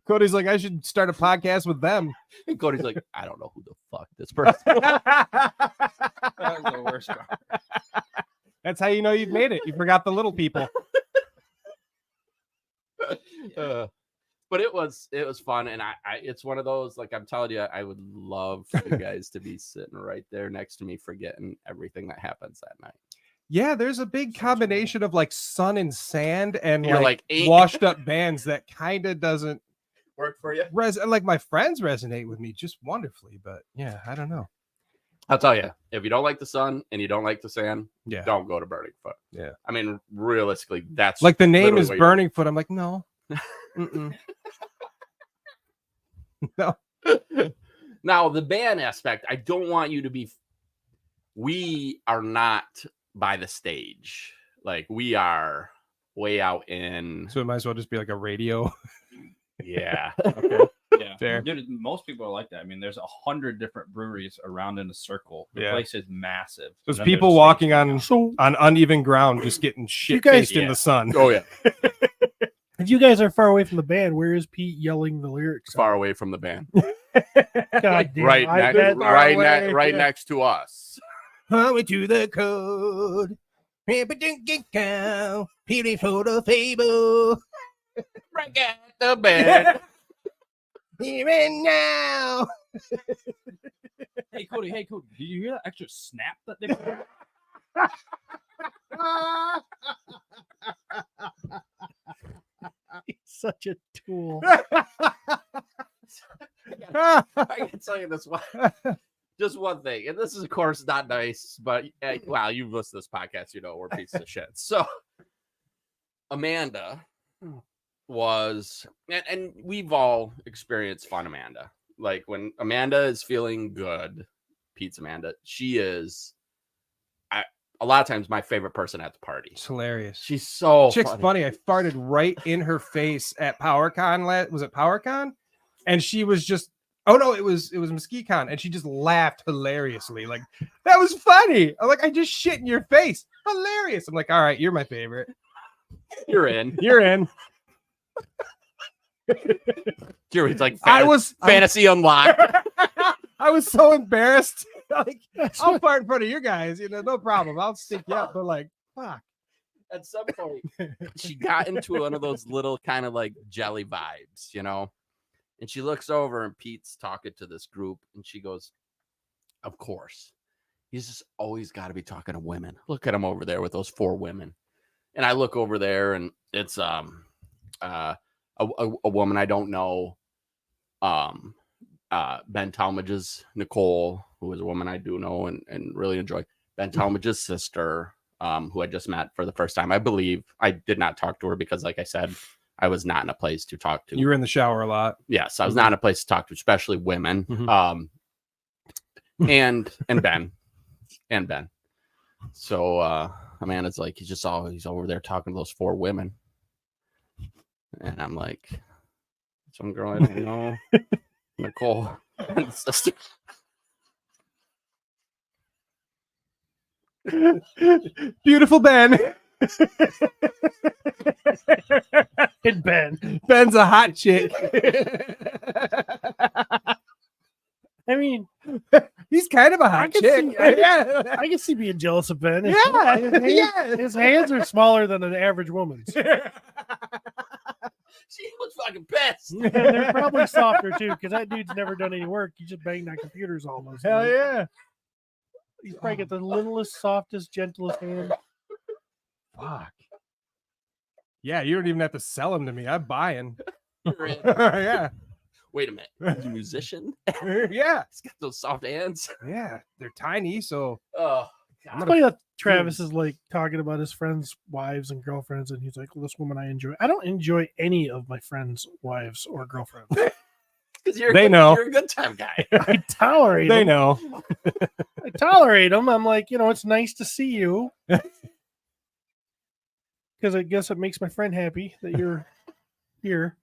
Speaker 8: Cody's like, I should start a podcast with them.
Speaker 7: And Cody's like, "I don't know who the fuck this person is."
Speaker 9: That was the worst part.
Speaker 8: That's how you know you've made it. You forgot the little people.
Speaker 7: But it was fun, and I it's one of those, like, I'm telling you, I would love for you guys to be sitting right there next to me, forgetting everything that happens that night.
Speaker 8: Yeah, there's a big combination of like sun and sand and
Speaker 7: You're
Speaker 8: like
Speaker 7: like,
Speaker 8: washed up bands that kind of doesn't
Speaker 7: Work for you?
Speaker 8: like my friends resonate with me just wonderfully, but yeah, I don't know.
Speaker 7: I'll tell you, if you don't like the sun and you don't like the sand,
Speaker 8: Yeah.
Speaker 7: don't go to Burning Foot.
Speaker 8: Yeah.
Speaker 7: I mean, realistically, that's
Speaker 8: Like the name
Speaker 7: literally
Speaker 8: is
Speaker 7: what
Speaker 8: Burning Foot. I'm like, no. Mm-mm. No.
Speaker 7: Now, the band aspect, I don't want you to be. We are not by the stage. Like, we are way out in.
Speaker 8: So it might as well just be like a radio.
Speaker 7: Yeah.
Speaker 9: Yeah,
Speaker 8: Fair.
Speaker 9: Dude, most people are like that. I mean, there's 100 different breweries around in a circle. The
Speaker 8: Yeah.
Speaker 9: place is massive.
Speaker 8: There's
Speaker 9: And then
Speaker 8: people
Speaker 9: there's
Speaker 8: walking
Speaker 9: stages.
Speaker 8: on uneven ground, just getting shit
Speaker 4: guys-
Speaker 8: faced in the sun.
Speaker 7: Oh, yeah.
Speaker 4: If you guys are far away from the band, where is Pete yelling the lyrics?
Speaker 7: Far away from the band.
Speaker 4: God damn,
Speaker 7: Right,
Speaker 4: I
Speaker 7: next,
Speaker 4: bet-
Speaker 7: right
Speaker 8: yeah.
Speaker 7: next to us.
Speaker 8: Highway to the code. Peely for the fable.
Speaker 7: Right at the band.
Speaker 8: Here and now.
Speaker 9: Hey Cody, did you hear that extra snap that they put?
Speaker 4: He's such a tool.
Speaker 7: I can tell you this one. Just one thing, and this is, of course, not nice, but wow, you've listened to this podcast, you know we're pieces of shit. So, Amanda was, and we've all experienced fun Amanda. Like, when Amanda is feeling good, Pete's Amanda, she is, a lot of times, my favorite person at the party.
Speaker 8: It's hilarious.
Speaker 7: She's so
Speaker 8: Chick's funny. I farted right in her face at PowerCon. Was it PowerCon? And she was just, oh no, it was MesquiCon, and she just laughed hilariously. Like, that was funny. I'm like, I just shit in your face. Hilarious. I'm like, all right, you're my favorite.
Speaker 7: You're in.
Speaker 8: You're in.
Speaker 7: It's like
Speaker 8: I was
Speaker 7: fantasy unlocked.
Speaker 8: I was so embarrassed. Like, I'll fart in front of you guys, no problem. I'll stick you up, but like, fuck.
Speaker 7: At some point, she got into one of those little kind of like jelly vibes, and she looks over and Pete's talking to this group and she goes, "Of course, he's just always got to be talking to women. Look at him over there with those 4 women." And I look over there and it's a woman I don't know, Ben Talmadge's Nicole, who is a woman I do know and really enjoy. Ben Talmadge's sister, who I just met for the first time. I believe I did not talk to her because, like I said, I was not in a place to talk to.
Speaker 8: You were in the shower a lot.
Speaker 7: Yes, I was not in a place to talk to, especially women. And Ben. So Amanda's like, he's over there talking to those 4 women. And I'm like, some girl I don't know, Nicole, and sister.
Speaker 8: Beautiful Ben.
Speaker 4: And Ben.
Speaker 8: Ben's a hot chick.
Speaker 4: I mean,
Speaker 8: He's kind of a hot
Speaker 4: can
Speaker 8: chick.
Speaker 4: see- I-
Speaker 8: Yeah.
Speaker 4: I can see being jealous of Ben.
Speaker 8: Yeah,
Speaker 4: His hands,
Speaker 8: yeah.
Speaker 4: his hands are smaller than an average woman's.
Speaker 7: She was fucking pissed.
Speaker 4: And they're probably softer too, because that dude's never done any work. He just banged on computers almost.
Speaker 8: Hell yeah.
Speaker 4: He's probably got the littlest, softest, gentlest hand.
Speaker 8: Fuck. Yeah, you don't even have to sell him to me. I'm buying.
Speaker 7: You're in.
Speaker 8: Yeah.
Speaker 7: Wait a minute. He's a musician.
Speaker 8: Yeah.
Speaker 7: He's got those soft hands.
Speaker 8: Yeah. They're tiny, so
Speaker 7: Oh,
Speaker 4: It's funny that Travis is like talking about his friends' wives and girlfriends, and he's like, well, this woman I enjoy. I don't enjoy any of my friends' wives or girlfriends.
Speaker 7: because you're
Speaker 8: They
Speaker 7: good,
Speaker 8: know.
Speaker 7: you're a good time guy.
Speaker 4: I tolerate
Speaker 8: they
Speaker 4: them.
Speaker 8: know.
Speaker 4: I tolerate them. I'm like, it's nice to see you. Because I guess it makes my friend happy that you're here.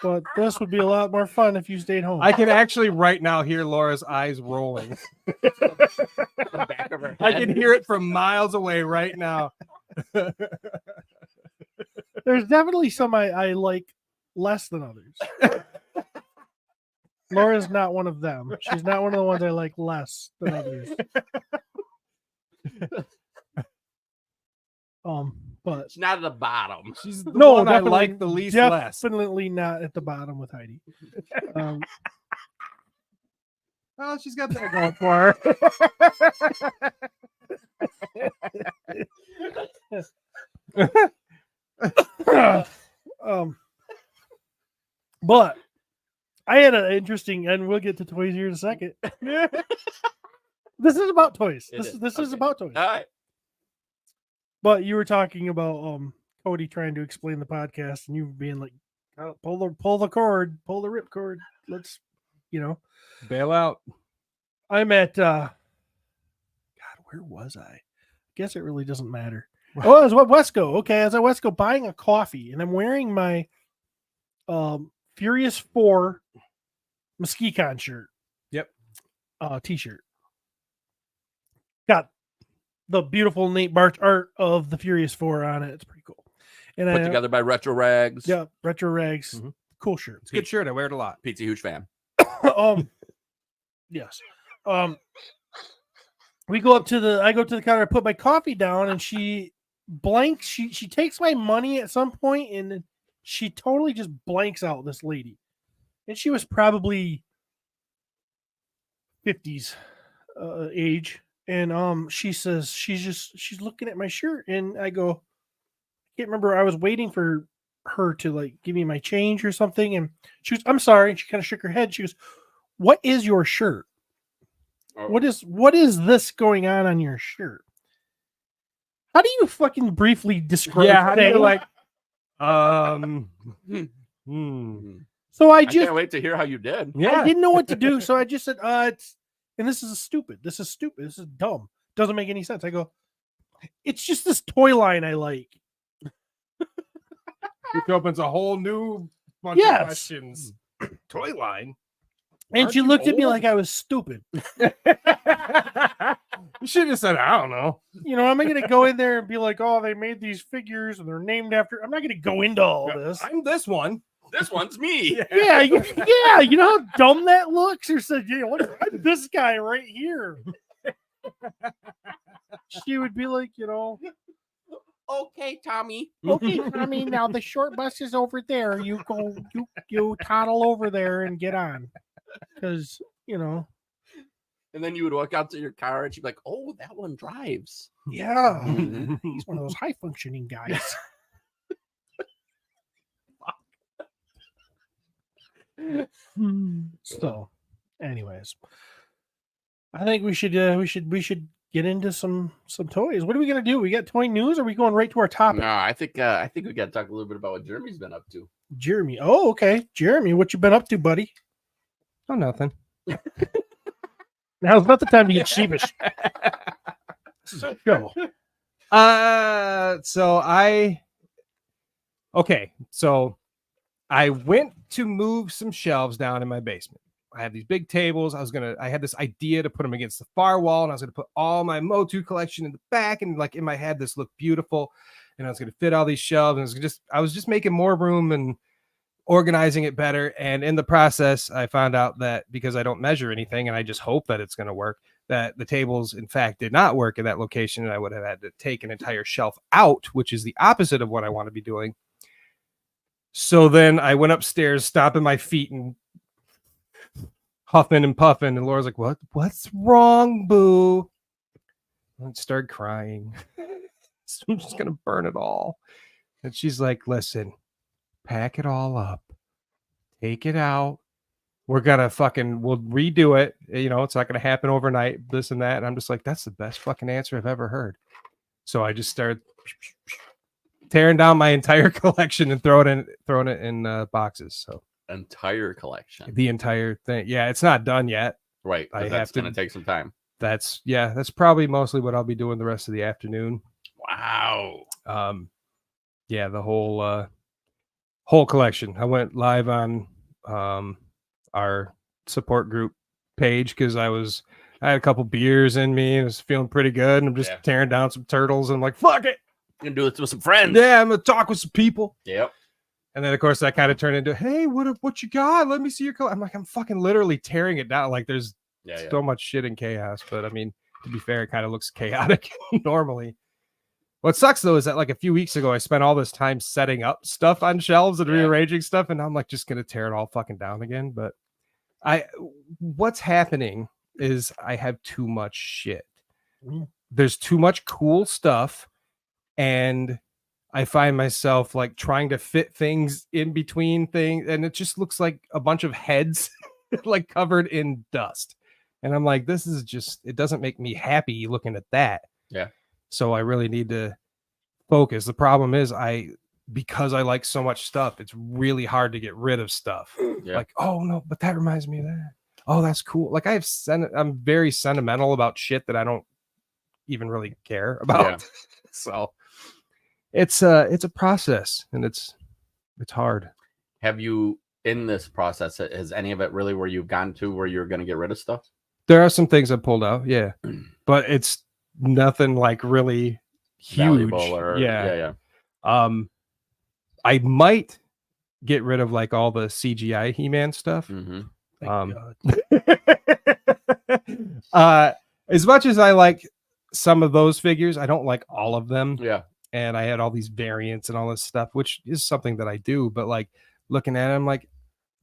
Speaker 4: But this would be a lot more fun if you stayed home.
Speaker 8: I can actually right now hear Laura's eyes rolling.
Speaker 7: The back of her
Speaker 8: I
Speaker 7: head.
Speaker 8: can hear it from miles away right now.
Speaker 4: There's definitely some I like less than others. Laura's not one of them. She's not one of the ones I like less than others. But
Speaker 7: It's not at the bottom.
Speaker 8: She's the
Speaker 4: no,
Speaker 8: one I
Speaker 4: definitely,
Speaker 8: like the least less.
Speaker 4: definitely not at the bottom with Heidi.
Speaker 8: Well, she's got that going for her.
Speaker 4: But I had an interesting, and we'll get to toys here in a second. This is about toys.
Speaker 7: It
Speaker 4: This
Speaker 7: is.
Speaker 4: is
Speaker 7: Okay.
Speaker 4: about toys.
Speaker 7: All right.
Speaker 4: But you were talking about Cody trying to explain the podcast, and you being like, pull the cord, pull the rip cord. Let's,
Speaker 8: Bail out.
Speaker 4: I'm at God, where was I? Guess it really doesn't matter. Oh, I was at Wesco. Okay, I was at Wesco buying a coffee, and I'm wearing my Furious 4 MWIGTKM shirt.
Speaker 8: Yep.
Speaker 4: T-shirt. Got the beautiful Nate Bartz art of the Furious 4 on it. It's pretty cool. And
Speaker 7: Put together by Retro Rags.
Speaker 4: Yeah, retro rags.
Speaker 8: Mhm.
Speaker 4: Cool shirt.
Speaker 8: It's a good shirt. I wear it a lot.
Speaker 7: Pete's a huge fan.
Speaker 4: Yes. We go up to I go to the counter, I put my coffee down, and she blanks. She takes my money at some point, and she totally just blanks out, this lady. And she was probably 50s age. And she says she's looking at my shirt, and I go, I can't remember. I was waiting for her to like give me my change or something, and she was, I'm sorry. And she kind of shook her head. She goes, "What is your shirt?
Speaker 7: Oh.
Speaker 4: What is this going on your shirt?" How do you fucking briefly describe?
Speaker 8: Yeah, how do you
Speaker 4: say-
Speaker 8: like?
Speaker 4: So I
Speaker 7: I
Speaker 4: just
Speaker 7: can't wait to hear how you did.
Speaker 8: Yeah.
Speaker 4: I didn't know what to do, so I just said, it's, and this is stupid. This is stupid. This is dumb. Doesn't make any sense. I go, it's just this toy line I like.
Speaker 8: Which opens a whole new bunch
Speaker 4: Yes.
Speaker 8: of questions. Toy line.
Speaker 4: And
Speaker 8: Aren't
Speaker 4: she
Speaker 8: you
Speaker 4: looked at me
Speaker 8: old?
Speaker 4: like I was stupid.
Speaker 8: You should have said, I don't know.
Speaker 4: Am I going to go in there and be like, oh, they made these figures and they're named after? I'm not going to go into all this.
Speaker 8: I'm this one.
Speaker 7: This one's me.
Speaker 4: Yeah, yeah. You know how dumb that looks? Or said, yeah, look at this guy right here. She would be like,
Speaker 7: Okay, Tommy.
Speaker 4: okay, Tommy, now the short bus is over there. You go, you toddle over there and get on. Because,
Speaker 7: And then you would walk out to your car and she'd be like, oh, that one drives.
Speaker 4: yeah, he's one of those high functioning guys. So, anyways, I think we should get into some toys. What are we gonna do? We got toy news, or are we going right to our topic?
Speaker 7: No, I think we got to talk a little bit about what Jeremy's been up to.
Speaker 4: Jeremy. Oh, okay. Jeremy, what you been up to, buddy?
Speaker 8: Oh, nothing.
Speaker 4: Now's not the time to get sheepish. This is a show.
Speaker 8: So Okay, so I went to move some shelves down in my basement. I had these big tables. I had this idea to put them against the far wall, and I was gonna put all my Motu collection in the back, and like in my head, this looked beautiful, and I was gonna fit all these shelves, and I was just making more room and organizing it better. And in the process, I found out that because I don't measure anything, and I just hope that it's gonna work, that the tables in fact did not work in that location, and I would have had to take an entire shelf out, which is the opposite of what I want to be doing. So then I went upstairs, stomping my feet and huffing and puffing. And Laura's like, what's wrong, boo? I started crying. So I'm just going to burn it all. And she's like, listen, pack it all up. Take it out. We'll redo it. You know, it's not going to happen overnight, this and that. And I'm just like, that's the best fucking answer I've ever heard. So I just started tearing down my entire collection and throwing it in boxes. So
Speaker 7: Entire collection.
Speaker 8: the entire thing. Yeah, it's not done yet.
Speaker 7: Right.
Speaker 8: I
Speaker 7: That's
Speaker 8: have to-
Speaker 7: going to take some time.
Speaker 8: That's probably mostly what I'll be doing the rest of the afternoon.
Speaker 7: Wow.
Speaker 8: Yeah, the whole collection. I went live on our support group page because I had a couple beers in me and I was feeling pretty good, and I'm just tearing down some turtles, and I'm like, fuck it.
Speaker 7: You're gonna do it with some friends.
Speaker 8: Yeah, I'm gonna talk with some people.
Speaker 7: Yep.
Speaker 8: And then of course that kind of turned into, hey, what you got? Let me see your color. I'm like, I'm fucking literally tearing it down. Like there's so much shit in chaos. But I mean, to be fair, it kind of looks chaotic normally. What sucks though is that like a few weeks ago I spent all this time setting up stuff on shelves and rearranging stuff, and I'm like just gonna tear it all fucking down again. But what's happening is I have too much shit. There's too much cool stuff. And I find myself like trying to fit things in between things, and it just looks like a bunch of heads like covered in dust. And I'm like, this is just, it doesn't make me happy looking at that.
Speaker 7: Yeah.
Speaker 8: So I really need to focus. The problem is because I like so much stuff, it's really hard to get rid of stuff.
Speaker 7: Yeah.
Speaker 8: Like, oh no, but that reminds me of that. Oh, that's cool. Like I'm very sentimental about shit that I don't even really care about.
Speaker 7: Yeah.
Speaker 8: So it's a process, and it's hard.
Speaker 7: Have you, in this process, has any of it really where you've gone to where you're going to get rid of stuff?
Speaker 8: There are some things I pulled out, yeah, but it's nothing like really huge.
Speaker 7: Valuable
Speaker 8: Yeah. I might get rid of like all the CGI He-Man stuff. As much as I like some of those figures, I don't like all of them.
Speaker 7: Yeah.
Speaker 8: And I had all these variants and all this stuff, which is something that I do. But like looking at it, I'm like,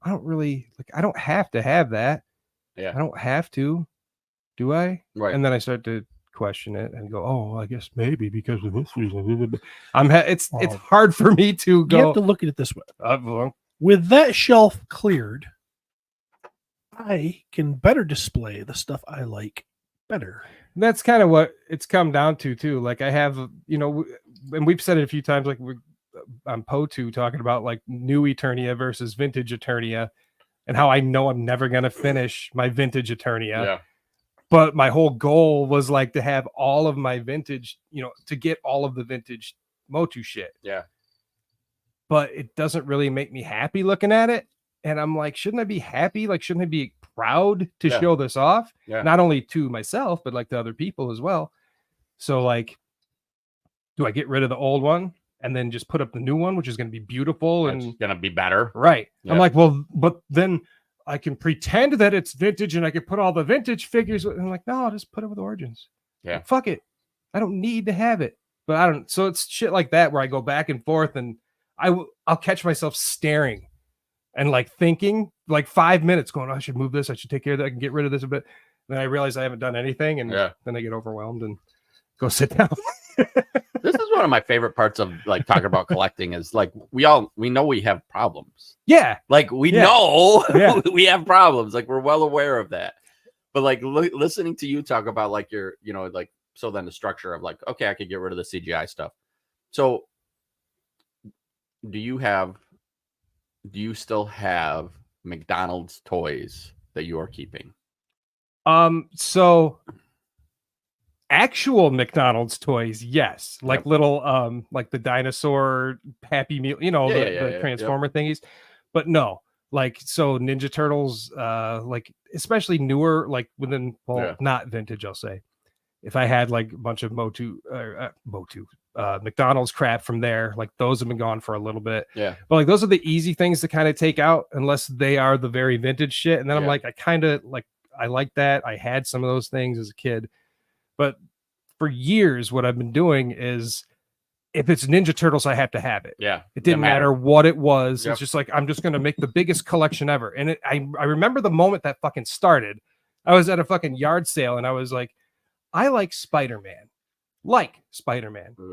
Speaker 8: I don't have to have that.
Speaker 7: Yeah.
Speaker 8: I don't have to. Do I?
Speaker 7: Right.
Speaker 8: And then I start to question it and go, oh, I guess maybe because of this reason. It's hard for me to go.
Speaker 4: You have to look at it this way. With that shelf cleared, I can better display the stuff I like better.
Speaker 8: That's kind of what it's come down to too. Like I have, and we've said it a few times, like we're on PO2 talking about like new Eternia versus vintage Eternia, and how I know I'm never going to finish my vintage Eternia.
Speaker 7: Yeah.
Speaker 8: But my whole goal was like to have all of my vintage, to get all of the vintage Motu shit.
Speaker 7: Yeah.
Speaker 8: But it doesn't really make me happy looking at it. And I'm like, shouldn't I be happy? Like, shouldn't I be proud to show this off?
Speaker 7: Yeah.
Speaker 8: Not only to myself, but like to other people as well. So like, do I get rid of the old one and then just put up the new one, which is going to be beautiful and
Speaker 7: it's going to be better?
Speaker 8: Right.
Speaker 7: Yeah.
Speaker 8: I'm like, well, but then I can pretend that it's vintage and I can put all the vintage figures. And I'm like, no, I'll just put it with Origins.
Speaker 7: Yeah.
Speaker 8: Like, fuck it. I don't need to have it. But I don't. So it's shit like that where I go back and forth, and I'll catch myself staring and like thinking like 5 minutes going, oh, I should move this. I should take care of that. I can get rid of this a bit. Then I realize I haven't done anything. And then I get overwhelmed and go sit down.
Speaker 7: This is one of my favorite parts of like talking about collecting is like we know we have problems.
Speaker 8: Yeah.
Speaker 7: Like we know we have problems. Like we're well aware of that. But like listening to you talk about like your, like, so then the structure of like, okay, I could get rid of the CGI stuff. So do you still have McDonald's toys that you are keeping?
Speaker 8: So actual McDonald's toys, yes, like little like the dinosaur Happy Meal, you know, the Transformer thingies. But no, like so Ninja Turtles, like especially newer, like within not vintage, I'll say. If I had like a bunch of McDonald's crap from there, like those have been gone for a little bit.
Speaker 7: Yeah.
Speaker 8: But like those are the easy things to kind of take out unless they are the very vintage shit. And then I'm like, I kind of like, I like that. I had some of those things as a kid. But for years, what I've been doing is if it's Ninja Turtles, I have to have it.
Speaker 7: Yeah.
Speaker 8: It didn't matter what it was. It's just like, I'm just going to make the biggest collection ever. And I remember the moment that fucking started. I was at a fucking yard sale and I was like, I like Spider-Man.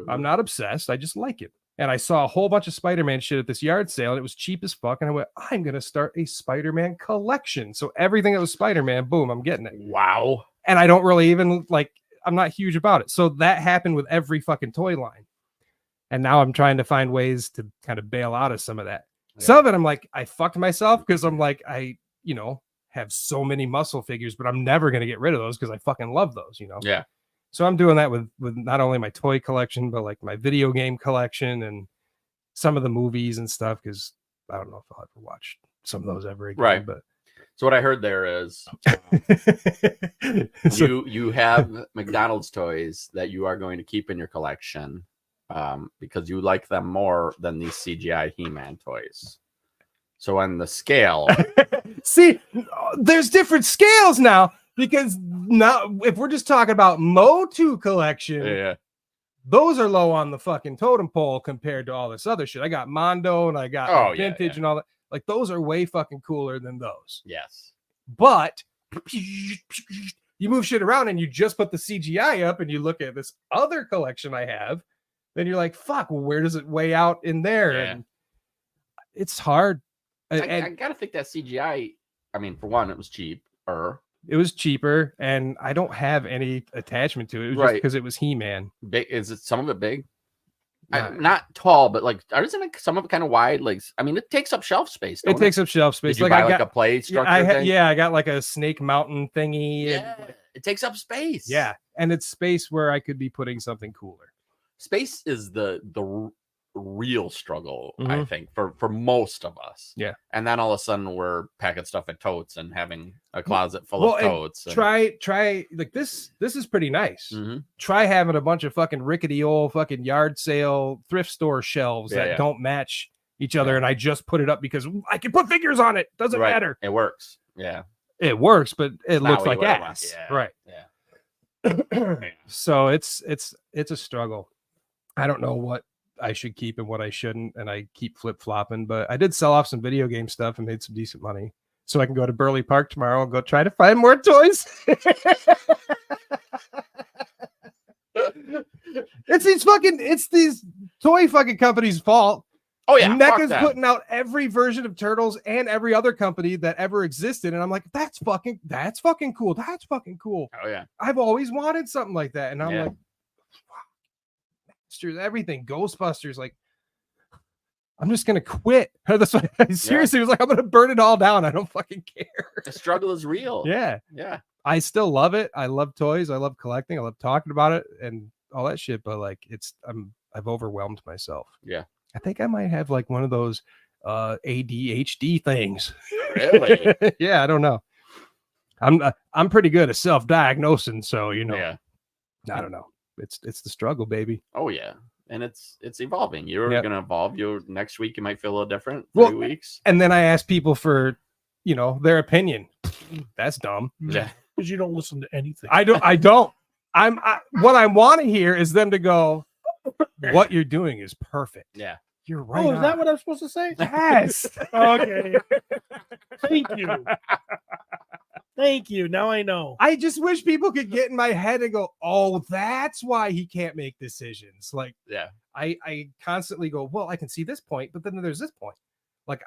Speaker 8: I'm not obsessed. I just like it. And I saw a whole bunch of Spider-Man shit at this yard sale and it was cheap as fuck. And I went, I'm going to start a Spider-Man collection. So everything that was Spider-Man, boom, I'm getting it.
Speaker 7: Wow.
Speaker 8: And I don't really even like, I'm not huge about it. So that happened with every fucking toy line. And now I'm trying to find ways to kind of bail out of some of that. Yeah. Some of it, I'm like, I fucked myself because I'm like, I have so many muscle figures, but I'm never going to get rid of those because I fucking love those,
Speaker 7: Yeah.
Speaker 8: So I'm doing that with not only my toy collection, but like my video game collection and some of the movies and stuff. Because I don't know if I'll ever watch some of those ever again.
Speaker 7: Right.
Speaker 8: But
Speaker 7: so what I heard there is you have McDonald's toys that you are going to keep in your collection because you like them more than these CGI He-Man toys. So on the scale,
Speaker 8: see, there's different scales now. Because now, if we're just talking about Motu collection, those are low on the fucking totem pole compared to all this other shit. I got Mondo and I got vintage and all that. Like those are way fucking cooler than those.
Speaker 7: Yes.
Speaker 8: But you move shit around and you just put the CGI up and you look at this other collection I have, then you're like, fuck, well, where does it weigh out in there?
Speaker 7: Yeah.
Speaker 8: And it's hard.
Speaker 7: I gotta think that CGI, I mean, for one, it was cheap.
Speaker 8: It was cheaper, and I don't have any attachment to it. It was just because it was He-Man.
Speaker 7: Big? Is it some of it big? Not tall, but like, isn't it some of it kind of wide? Like, I mean, it takes up shelf space.
Speaker 8: It takes up shelf space.
Speaker 7: Did you buy like a play structure thing?
Speaker 8: I got like a Snake Mountain thingy.
Speaker 7: Yeah, it takes up space.
Speaker 8: Yeah, and it's space where I could be putting something cooler.
Speaker 7: Space is the real struggle, I think, for most of us.
Speaker 8: Yeah.
Speaker 7: And then all of a sudden we're packing stuff in totes and having a closet full of totes.
Speaker 8: Try like this is pretty nice. Try having a bunch of fucking rickety old fucking yard sale thrift store shelves that don't match each other, and I just put it up because I can put figures on it. Doesn't matter.
Speaker 7: It works. Yeah.
Speaker 8: It works, but it looks like ass.
Speaker 7: Yeah.
Speaker 8: Right.
Speaker 7: Yeah.
Speaker 8: So it's a struggle. I don't know what I should keep and what I shouldn't, and I keep flip-flopping, but I did sell off some video game stuff and made some decent money, so I can go to Burley Park tomorrow and go try to find more toys. It's these toy fucking companies' fault.
Speaker 7: Oh yeah,
Speaker 8: NECA's putting out every version of Turtles and every other company that ever existed, and I'm like, that's fucking cool. That's fucking cool.
Speaker 7: Oh yeah,
Speaker 8: I've always wanted something like that, and I'm like, everything, Ghostbusters, like I'm just gonna quit. That's what I seriously was like, I'm gonna burn it all down. I don't fucking care.
Speaker 7: The struggle is real.
Speaker 8: Yeah. I still love it. I love toys. I love collecting. I love talking about it and all that shit. But like, I've overwhelmed myself.
Speaker 7: Yeah.
Speaker 8: I think I might have like one of those ADHD things.
Speaker 7: Really?
Speaker 8: Yeah. I don't know. I'm pretty good at self-diagnosing, so I don't know. It's the struggle, baby.
Speaker 7: Oh yeah, and it's evolving. You're gonna evolve. Next week you might feel a little different. 3 weeks,
Speaker 8: and then I ask people for their opinion. That's dumb.
Speaker 7: Yeah,
Speaker 4: because you don't listen to anything.
Speaker 8: I don't. What I want to hear is them to go, "What you're doing is perfect."
Speaker 7: Yeah,
Speaker 8: you're right.
Speaker 4: Oh, is that what I'm supposed to say?
Speaker 8: Yes.
Speaker 4: Okay. Thank you. Thank you. Now I know.
Speaker 8: I just wish people could get in my head and go, oh, that's why he can't make decisions. Like,
Speaker 7: yeah,
Speaker 8: I constantly go, well, I can see this point, but then there's this point. Like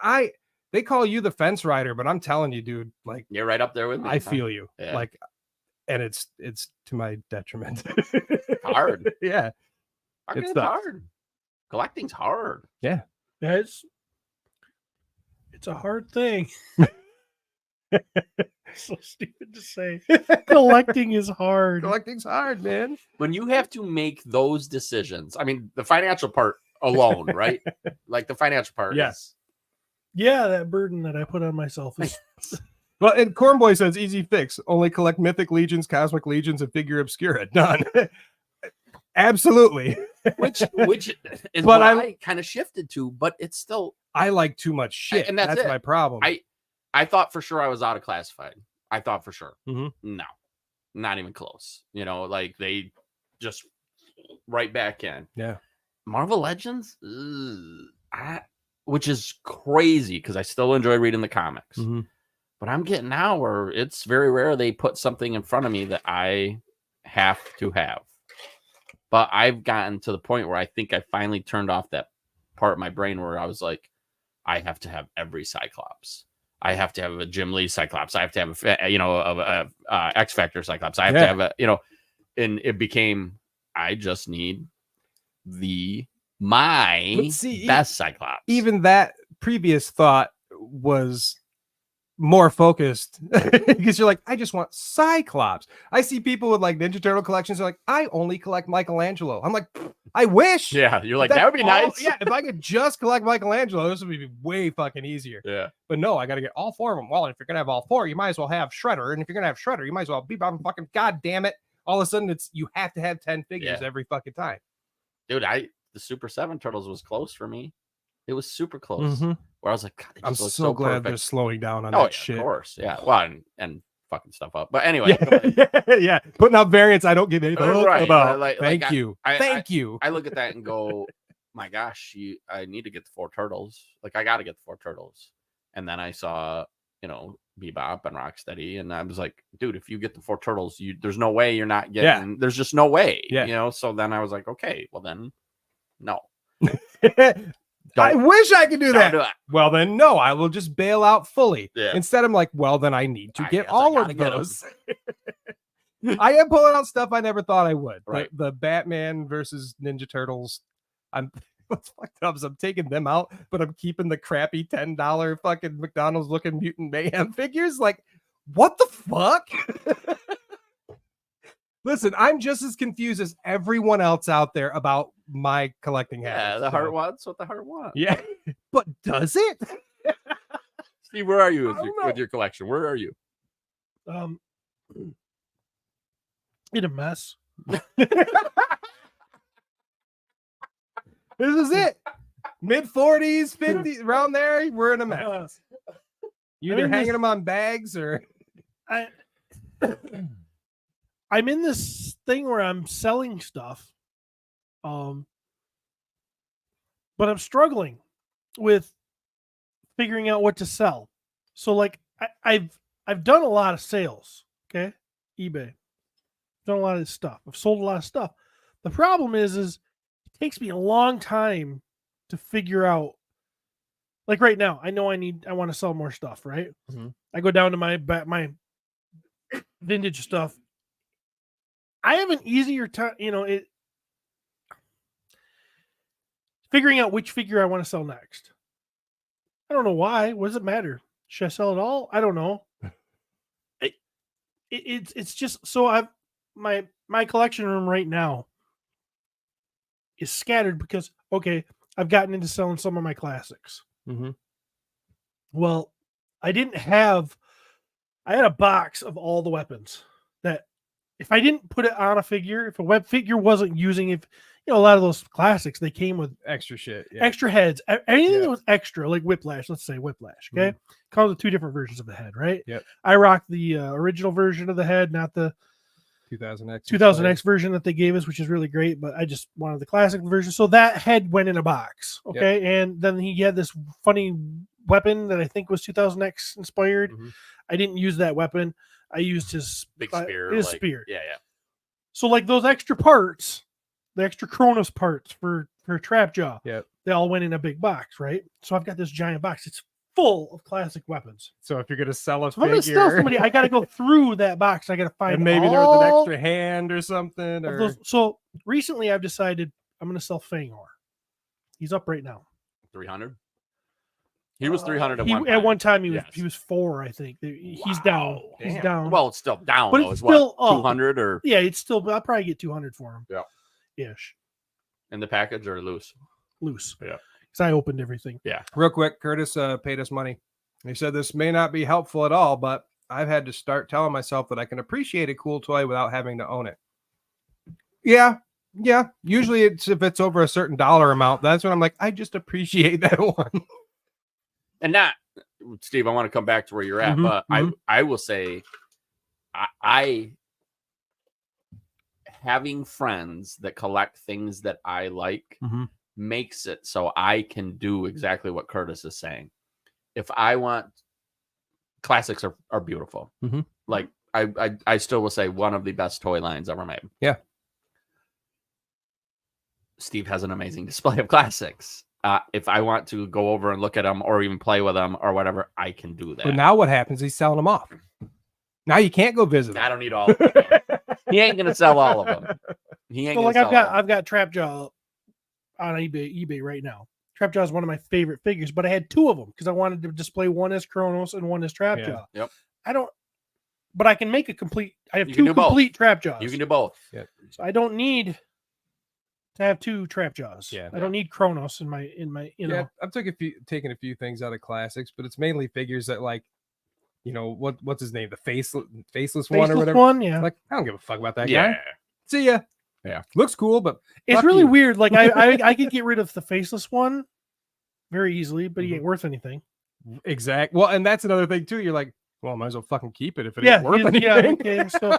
Speaker 8: they call you the fence rider, but I'm telling you, dude, like
Speaker 7: you're right up there with me.
Speaker 8: I feel you.
Speaker 7: Yeah.
Speaker 8: Like, and it's to my detriment.
Speaker 7: Hard.
Speaker 8: Yeah.
Speaker 7: It's hard. Collecting's hard.
Speaker 8: Yeah.
Speaker 4: It's a hard thing. So stupid to say. Collecting is hard.
Speaker 8: Collecting's hard, man.
Speaker 7: When you have to make those decisions, I mean, the financial part alone, right? Like the financial part.
Speaker 8: Yes.
Speaker 4: Yeah, that burden that I put on myself is
Speaker 8: Well, and Cornboy says easy fix. Only collect mythic legions, cosmic legions, and figure obscura. Done. Absolutely.
Speaker 7: which is
Speaker 8: But
Speaker 7: what
Speaker 8: I-
Speaker 7: I kind of shifted to, but it's still.
Speaker 8: I like too much shit.
Speaker 7: And that's it.
Speaker 8: my problem.
Speaker 7: I thought for sure I was out of classified. I thought for sure.
Speaker 8: Mhm.
Speaker 7: No, not even close. You know, like they just right back in.
Speaker 8: Yeah.
Speaker 7: Marvel Legends, which is crazy because I still enjoy reading the comics.
Speaker 8: Mhm.
Speaker 7: But I'm getting now where it's very rare they put something in front of me that I have to have. But I've gotten to the point where I think I finally turned off that part of my brain where I was like, I have to have every Cyclops. I have to have a Jim Lee Cyclops. I have to have a X Factor Cyclops. I have to have and it became, I just need my
Speaker 8: But see,
Speaker 7: best Cyclops.
Speaker 8: Even that previous thought was more focused because you're like, I just want Cyclops. I see people with like Ninja Turtle collections. They're like, I only collect Michelangelo. I'm like, I wish.
Speaker 7: Yeah, you're like,
Speaker 8: That's
Speaker 7: that would be
Speaker 8: all-
Speaker 7: nice.
Speaker 8: Yeah, if I could just collect Michelangelo, this would be way fucking easier.
Speaker 7: Yeah.
Speaker 8: But no, I got to get all four of them. Well, if you're gonna have all four, you might as well have Shredder. And if you're gonna have Shredder, you might as well be fucking. God damn it! All of a sudden, it's you have to have 10 figures
Speaker 7: Yeah.
Speaker 8: every fucking time.
Speaker 7: Dude, the Super 7 Turtles was close for me. It was super close. Where I was like, God, they
Speaker 8: I'm
Speaker 7: just look
Speaker 8: so glad
Speaker 7: perfect.
Speaker 8: they're slowing down on
Speaker 7: Oh,
Speaker 8: that
Speaker 7: yeah,
Speaker 8: shit.
Speaker 7: of course. Yeah. Well, and fucking stuff up. But anyway,
Speaker 8: Yeah, putting out variants I don't give a fuck
Speaker 7: Right,
Speaker 8: about.
Speaker 7: like
Speaker 8: Thank you. Thank you.
Speaker 7: I look at that and go, my gosh, I need to get the 4 turtles. Like, I got to get the 4 turtles. And then I saw, Bebop and Rocksteady, and I was like, dude, if you get the 4 turtles, there's no way you're not getting. There's just no way.
Speaker 8: Yeah.
Speaker 7: So then I was like, okay, well then, no.
Speaker 8: I wish I could do
Speaker 7: Don't
Speaker 8: that.
Speaker 7: do it.
Speaker 8: Well, then no, I will just bail out fully.
Speaker 7: Yeah.
Speaker 8: Instead, I'm like, well, then I need to
Speaker 7: I
Speaker 8: get
Speaker 7: guess I
Speaker 8: all
Speaker 7: gotta
Speaker 8: of
Speaker 7: get 'em.
Speaker 8: those. I am pulling out stuff I never thought I would.
Speaker 7: Right.
Speaker 8: The Batman versus Ninja Turtles. What's fucked up is I'm taking them out, but I'm keeping the crappy $10 fucking McDonald's looking Mutant Mayhem figures. Like, what the fuck? Listen, I'm just as confused as everyone else out there about my collecting habits.
Speaker 7: Yeah, the
Speaker 8: so-
Speaker 7: heart wants what the heart wants.
Speaker 8: Yeah, but does it?
Speaker 7: Steve, where are you
Speaker 8: I don't know.
Speaker 7: with your collection? Where are you?
Speaker 4: in a mess.
Speaker 8: This is it. Mid 40s, 50s, around there. We're in a mess. You either
Speaker 4: mean,
Speaker 8: hanging
Speaker 4: this-
Speaker 8: them on bags or
Speaker 4: I'm in this thing where I'm selling stuff, but I'm struggling with figuring out what to sell. So like I've done a lot of sales, okay, eBay, done a lot of stuff. I've sold a lot of stuff. The problem is it takes me a long time to figure out. Like right now, I know I want to sell more stuff, right?
Speaker 8: Mhm.
Speaker 4: I go down to my vintage stuff. I have an easier time, figuring out which figure I want to sell next. I don't know why. What does it matter? Should I sell it all? I don't know. It's just so my collection room right now is scattered because I've gotten into selling some of my classics.
Speaker 8: Mhm.
Speaker 4: Well, I had a box of all the weapons that if I didn't put it on a figure, if a web figure wasn't using it, a lot of those classics, they came with
Speaker 8: extra shit. Yeah.
Speaker 4: extra heads. Anything
Speaker 8: Yeah.
Speaker 4: that was extra, like Whiplash, let's say Whiplash, okay? Comes with 2 different versions of the head, right?
Speaker 8: Yep.
Speaker 4: I rock the original version of the head, not the
Speaker 8: 2000X.
Speaker 4: 2000X version that they gave us, which is really great, but I just wanted the classic version. So that head went in a box, okay? And then he had this funny weapon that I think was 2000X inspired.
Speaker 8: Mhm.
Speaker 4: I didn't use that weapon. I used his
Speaker 7: Big spear.
Speaker 4: His
Speaker 7: like-
Speaker 4: spear.
Speaker 7: Yeah.
Speaker 4: So like those extra parts, the extra Kronos parts for Trapjaw,
Speaker 8: Yep.
Speaker 4: they all went in a big box, right? So I've got this giant box. It's full of classic weapons.
Speaker 8: So if you're gonna sell a
Speaker 4: So if I'm gonna sell
Speaker 8: figure,
Speaker 4: somebody, I got to go through that box. I got to find
Speaker 8: and maybe there was an
Speaker 4: all
Speaker 8: extra hand or something,
Speaker 4: of
Speaker 8: or
Speaker 4: those. So recently, I've decided I'm going to sell Fangor. He's up right now.
Speaker 7: 300. He was 300 at
Speaker 4: He,
Speaker 7: one
Speaker 4: at
Speaker 7: time.
Speaker 4: one time
Speaker 7: Yes.
Speaker 4: he was 4, I think. He's down. He's
Speaker 8: Damn.
Speaker 4: down.
Speaker 7: Well, it's still down,
Speaker 4: But
Speaker 7: though.
Speaker 4: it's
Speaker 7: It's what,
Speaker 4: still up.
Speaker 7: 200 or
Speaker 4: yeah, it's still. I'll probably get 200 for him.
Speaker 7: Yeah.
Speaker 4: Ish.
Speaker 7: in the package or loose?
Speaker 4: Loose.
Speaker 7: Yeah.
Speaker 4: Because I opened everything.
Speaker 8: Real quick, Curtis paid us money. He said this may not be helpful at all, but I've had to start telling myself that I can appreciate a cool toy without having to own it. Yeah. Usually it's if it's over a certain dollar amount. That's when I'm like, I just appreciate that one.
Speaker 7: And not, Steve, I want to come back to where you're at, but I will say I having friends that collect things that I like makes it so I can do exactly what Curtis is saying. If I want, classics are beautiful. Like I still will say one of the best toy lines ever made.
Speaker 8: Yeah.
Speaker 7: Steve has an amazing display of classics. If I want to go over and look at them or even play with them or whatever, I can do that.
Speaker 8: But now what happens? He's selling them off. Now you can't go visit
Speaker 7: I
Speaker 8: him.
Speaker 7: don't need all of them. He ain't gonna sell all of them. He ain't
Speaker 4: So
Speaker 7: gonna
Speaker 4: like
Speaker 7: sell all of them.
Speaker 4: I've got Trapjaw on eBay right now. Trapjaw is one of my favorite figures, but I had 2 of them because I wanted to display one as Kronos and one as Trapjaw.
Speaker 7: Yep.
Speaker 4: But I can make a complete. I have
Speaker 7: You can
Speaker 4: 2
Speaker 7: do both.
Speaker 4: complete Trapjaws.
Speaker 7: You can do both.
Speaker 4: So I don't need to have 2 Trapjaws.
Speaker 8: Yeah.
Speaker 4: I don't need Kronos in my you know.
Speaker 8: I'm taking a few things out of classics, but it's mainly figures that like, you know, what's his name? The faceless one or
Speaker 4: Faceless
Speaker 8: whatever.
Speaker 4: one, yeah.
Speaker 8: Like, I don't give a fuck about that
Speaker 7: Yeah.
Speaker 8: guy. See ya.
Speaker 7: Yeah.
Speaker 8: Looks cool, but
Speaker 4: It's
Speaker 8: fuck
Speaker 4: really
Speaker 8: you.
Speaker 4: weird. Like I could get rid of the faceless one very easily, but he ain't worth anything.
Speaker 8: Exact. Well, and that's another thing too. You're like, well, might as well fucking keep it if it
Speaker 4: Yeah,
Speaker 8: ain't worth
Speaker 4: yeah,
Speaker 8: anything.
Speaker 4: okay, so,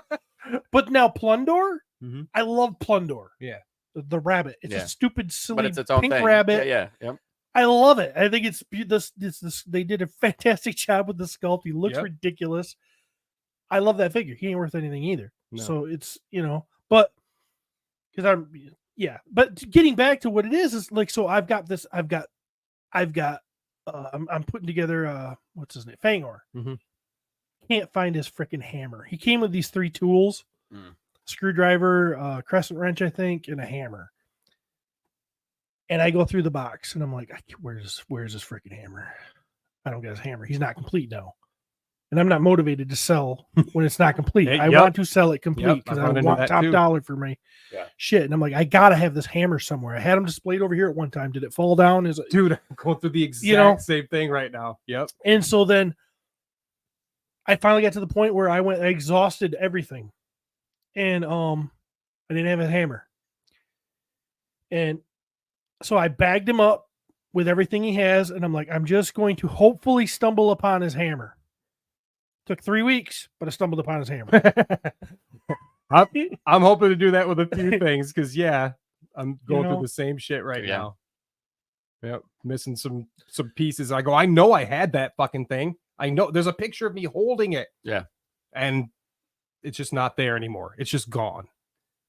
Speaker 4: but now Plundor,
Speaker 8: Mhm.
Speaker 4: I love Plundor.
Speaker 8: Yeah.
Speaker 4: The rabbit. It's
Speaker 7: Yeah.
Speaker 4: a stupid, silly
Speaker 7: But it's its own
Speaker 4: pink
Speaker 7: thing.
Speaker 4: rabbit.
Speaker 7: Yeah. Yep.
Speaker 4: I love it. I think it's this. They did a fantastic job with the sculpt. He looks
Speaker 8: Yep.
Speaker 4: ridiculous. I love that figure. He ain't worth anything either.
Speaker 8: No.
Speaker 4: So it's but because But getting back to what it is like. So I've got this. I'm putting together what's his name, Fangor.
Speaker 8: Mhm.
Speaker 4: Can't find his freaking hammer. He came with these 3 tools: screwdriver, crescent wrench, I think, and a hammer. And I go through the box and I'm like, where's his freaking hammer? I don't get his hammer. He's not complete now. And I'm not motivated to sell when it's not complete. I
Speaker 8: Yep.
Speaker 4: want to sell it complete because
Speaker 8: I've
Speaker 4: I
Speaker 8: run into
Speaker 4: want
Speaker 8: that
Speaker 4: top
Speaker 8: too.
Speaker 4: dollar for my shit. And I'm like, I gotta have this hammer somewhere. I had him displayed over here at one time. Did it fall down? Is it?
Speaker 8: Dude, I'm going through the exact same thing right now. Yep.
Speaker 4: And so then I finally got to the point where I exhausted everything. And I didn't have a hammer. And so I bagged him up with everything he has, and I'm like, I'm just going to hopefully stumble upon his hammer. Took 3 weeks, but I stumbled upon his hammer.
Speaker 8: I'm hoping to do that with a few things because I'm going
Speaker 4: know?
Speaker 8: through the same shit right
Speaker 7: Yeah.
Speaker 8: now. Yep, missing some pieces. I go, I know I had that fucking thing. I know there's a picture of me holding it.
Speaker 7: Yeah.
Speaker 8: And it's just not there anymore. It's just gone.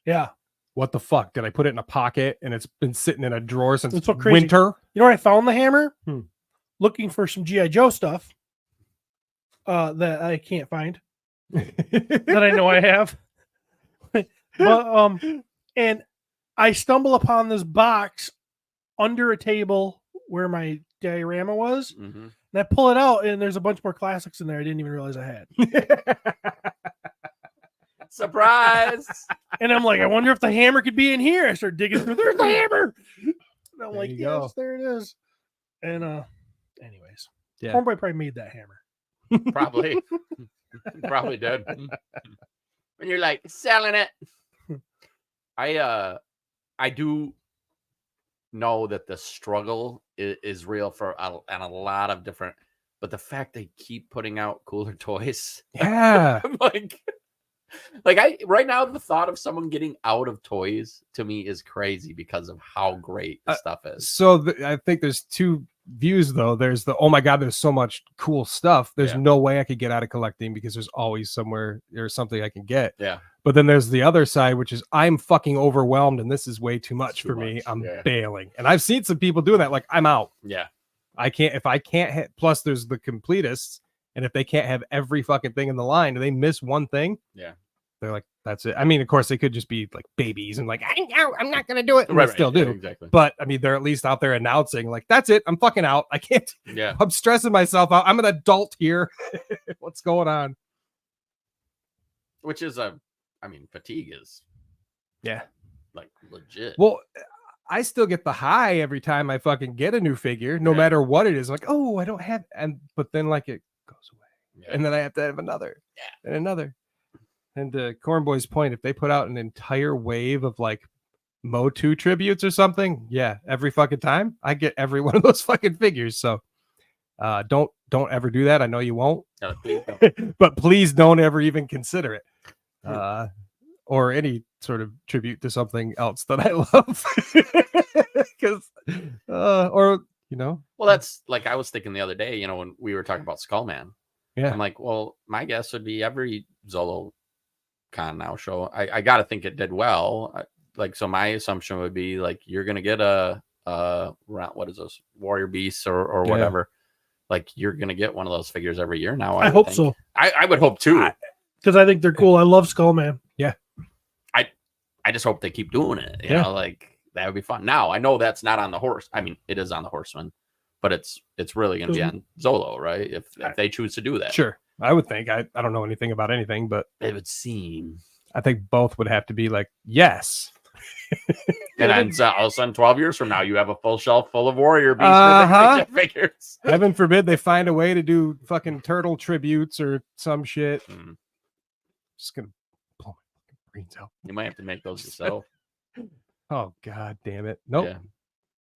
Speaker 4: Yeah.
Speaker 8: What the fuck? Did I put it in a pocket and it's been sitting in a drawer since
Speaker 4: That's so crazy.
Speaker 8: winter?
Speaker 4: You know where I found the hammer?
Speaker 8: Hmm.
Speaker 4: Looking for some G.I. Joe stuff that I can't find. That I know I have. But and I stumble upon this box under a table where my diorama was, and I pull it out, and there's a bunch more classics in there I didn't even realize I had.
Speaker 7: Surprise!
Speaker 4: And I'm like, I wonder if the hammer could be in here. I start digging through. There's the hammer. And I'm
Speaker 8: There
Speaker 4: like,
Speaker 8: you
Speaker 4: yes,
Speaker 8: go.
Speaker 4: there it is. And anyways,
Speaker 8: Yeah.
Speaker 4: Homeboy probably made that hammer.
Speaker 7: Probably. Probably did. And you're like selling it. I do know that the struggle is real for and a lot of different, but the fact they keep putting out cooler toys.
Speaker 8: Yeah.
Speaker 7: I'm like I right now the thought of someone getting out of toys to me is crazy because of how great the stuff is.
Speaker 8: So I think there's 2 views though. There's the, oh my God, there's so much cool stuff. There's no way I could get out of collecting because there's always somewhere there's something I can get.
Speaker 7: Yeah.
Speaker 8: But then there's the other side, which is I'm fucking overwhelmed and this is way too much
Speaker 7: Too
Speaker 8: for me.
Speaker 7: much,
Speaker 8: I'm
Speaker 7: yeah.
Speaker 8: bailing. And I've seen some people doing that. Like, I'm out.
Speaker 7: Yeah.
Speaker 8: I can't, if I can't hit, plus there's the completists. And if they can't have every fucking thing in the line and they miss one thing,
Speaker 7: Yeah.
Speaker 8: they're like, That's it. I mean, of course, they could just be like babies and like, I'm not gonna do it. And
Speaker 7: Right,
Speaker 8: they still
Speaker 7: yeah,
Speaker 8: do.
Speaker 7: exactly.
Speaker 8: But I mean, they're at least out there announcing, like, that's it. I'm fucking out. I can't.
Speaker 7: Yeah.
Speaker 8: I'm stressing myself out. I'm an adult here. What's going on?
Speaker 7: Which is fatigue is
Speaker 8: Yeah.
Speaker 7: like legit.
Speaker 8: Well, I still get the high every time I fucking get a new figure, no
Speaker 7: Yeah.
Speaker 8: matter what it is. Like, oh, I don't have, but then like it goes away,
Speaker 7: Yeah.
Speaker 8: and then I have to have another,
Speaker 7: Yeah.
Speaker 8: and another. And to Cornboy's point, if they put out an entire wave of like Mo2 tributes or something, yeah, every fucking time I get every one of those fucking figures. So don't ever do that. I know you won't,
Speaker 7: Please don't.
Speaker 8: but please don't ever even consider it. Or any sort of tribute to something else that I love. Because or
Speaker 7: Well, that's like I was thinking the other day, when we were talking about Skullman.
Speaker 8: yeah.
Speaker 7: I'm like, well, my guess would be every Zolo Con now show. I got to think it did well. So my assumption would be like you're gonna get a what is this, Warrior Beasts or whatever. Like you're gonna get one of those figures every year now.
Speaker 4: I hope so.
Speaker 7: I would hope too.
Speaker 4: Because I think they're cool. I love Skullman.
Speaker 7: I just hope they keep doing it. You know, like that would be fun. Now I know that's not on the horse. I mean, it is on the Horseman, but it's really going to be on Zolo, right? If they choose to do that,
Speaker 8: Sure. I would think. I don't know anything about anything, but
Speaker 7: it would seem.
Speaker 8: I think both would have to be like, yes.
Speaker 7: And then all of a sudden, 12 years from now, you have a full shelf full of Warrior Beast figures.
Speaker 8: Heaven forbid they find a way to do fucking turtle tributes or some shit. Just gonna blow my fucking brains out.
Speaker 7: You might have to make those yourself.
Speaker 8: Oh god damn it. Nope.
Speaker 7: Yeah.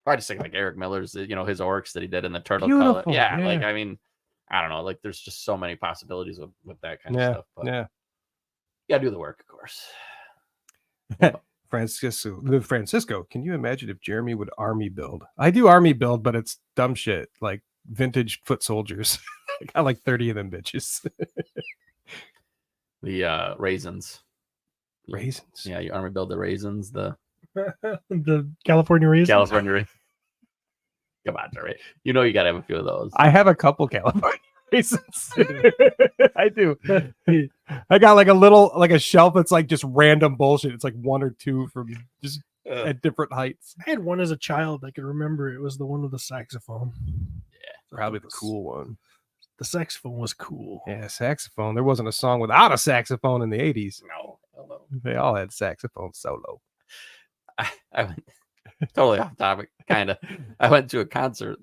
Speaker 7: I just think like Eric Miller's, his orcs that he did in the turtle
Speaker 8: Beautiful,
Speaker 7: color. Yeah,
Speaker 8: yeah.
Speaker 7: like I mean, I don't know. Like there's just so many possibilities with that kind of stuff. But
Speaker 8: Yeah.
Speaker 7: you gotta do the work, of course.
Speaker 8: Francisco, can you imagine if Jeremy would army build? I do army build, but it's dumb shit like vintage foot soldiers. I got like 30 of them bitches.
Speaker 7: The raisins.
Speaker 8: Raisins.
Speaker 7: Yeah, you army build the raisins, the
Speaker 4: California raisins.
Speaker 7: California. Come on, Jerry. You gotta have a few of those.
Speaker 8: I have a couple California raisins. I do. I got like a shelf that's like just random bullshit. It's like one or two from just at different heights.
Speaker 4: I had one as a child. I could remember it was the one with the saxophone.
Speaker 7: Yeah,
Speaker 8: probably the cool one.
Speaker 4: The saxophone was cool.
Speaker 8: Yeah, saxophone. There wasn't a song without a saxophone in the 80s.
Speaker 7: No.
Speaker 8: They all had saxophone solo.
Speaker 7: I went totally off topic, kind of. I went to a concert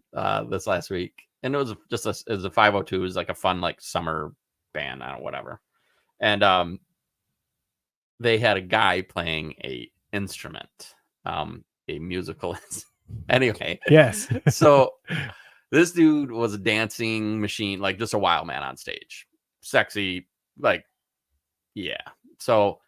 Speaker 7: this last week, and it was just it was a 502. It was like a fun like summer band, I don't know, whatever. And they had a guy playing a instrument, a musical. Anyway,
Speaker 8: yes.
Speaker 7: So this dude was a dancing machine, like just a wild man on stage, sexy, like yeah. So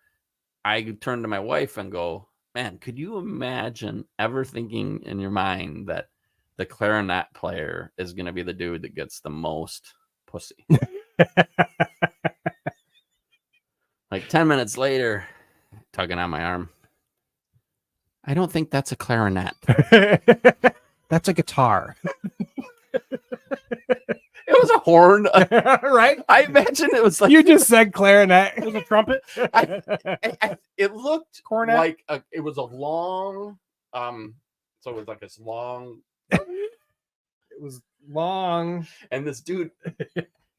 Speaker 7: I turned to my wife and go, man, could you imagine ever thinking in your mind that the clarinet player is going to be the dude that gets the most pussy? Like 10 minutes later, tugging on my arm. I don't think that's a clarinet.
Speaker 8: That's a guitar.
Speaker 7: It was a horn.
Speaker 8: Right?
Speaker 7: I imagine it was like
Speaker 8: You just said clarinet.
Speaker 4: It was a trumpet.
Speaker 7: it looked
Speaker 4: Cornet?
Speaker 7: like it was a long so it was like this long
Speaker 8: It was long.
Speaker 7: and this dude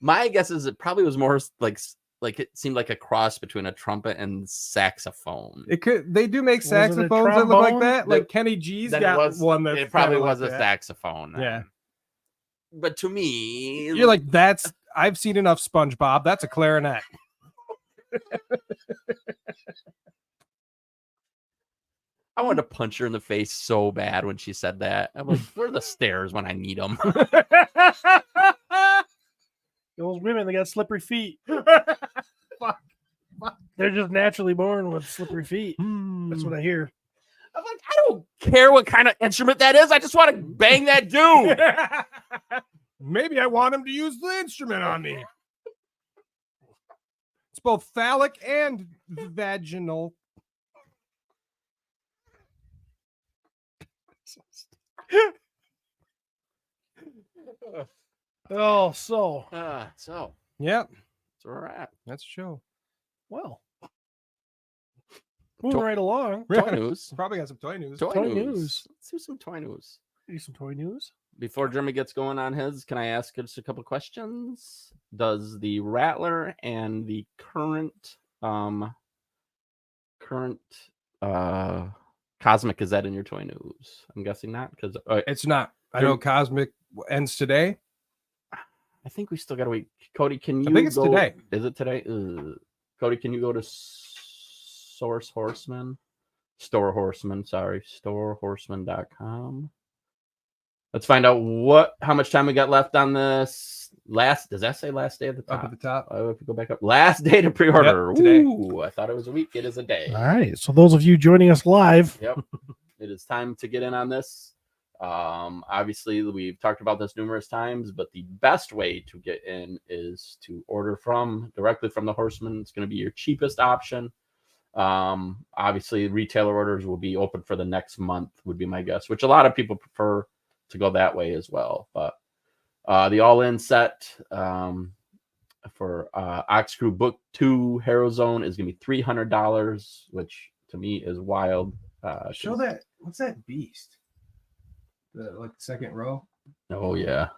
Speaker 7: my guess is it probably was more like it seemed like a cross between a trumpet and saxophone.
Speaker 8: It could. They do make
Speaker 4: Was it a
Speaker 8: saxophones that look like
Speaker 4: trombone?
Speaker 8: that. Like Kenny G's
Speaker 7: Then
Speaker 8: got one that
Speaker 7: it probably was a saxophone then.
Speaker 8: Yeah.
Speaker 7: But to me,
Speaker 8: You're like, that's. I've seen enough SpongeBob. That's a clarinet.
Speaker 7: I wanted to punch her in the face so bad when she said that. I'm like, where are the stairs when I need them?
Speaker 4: Those women, they got slippery feet. They're just naturally born with slippery feet. That's what I hear.
Speaker 7: I'm like, I don't care what kind of instrument that is. I just want to bang that dude.
Speaker 8: Maybe I want him to use the instrument on me. It's both phallic and vaginal.
Speaker 4: Oh, so
Speaker 7: So
Speaker 8: Yep,
Speaker 7: that's where we're at.
Speaker 8: that's true.
Speaker 4: well. Moving right along.
Speaker 7: Toy news.
Speaker 8: Probably got some toy news.
Speaker 7: Toy
Speaker 4: Toy
Speaker 7: news.
Speaker 4: news.
Speaker 7: Let's do some toy news.
Speaker 4: Do some toy news.
Speaker 7: Before Jeremy gets going on his, can I ask just a couple questions? Does the Rattler and the current Cosmic, is that in your toy news? I'm guessing not, because
Speaker 8: It's not. I know Cosmic ends today.
Speaker 7: I think we still gotta wait. Cody, can you?
Speaker 8: I think it's today.
Speaker 7: Is it today? Cody, can you go to storehorseman.com? Let's find out how much time we got left on this. Does that say last day at the top?
Speaker 8: Up at the top.
Speaker 7: If we go back up, last day to pre-order.
Speaker 8: Yep, today.
Speaker 7: Ooh, I thought it was a week. It is a day.
Speaker 4: All right. So those of you joining us live,
Speaker 7: Yep. It is time to get in on this. Obviously, we've talked about this numerous times, but the best way to get in is to order directly from the Horseman. It's going to be your cheapest option. Obviously, retailer orders will be open for the next month, would be my guess, which a lot of people prefer to go that way as well. But the all-in set for Ox Crew Book 2 Hero Zone is going to be $300, which to me is wild.
Speaker 8: Show that. What's that beast? The second row.
Speaker 7: Oh yeah,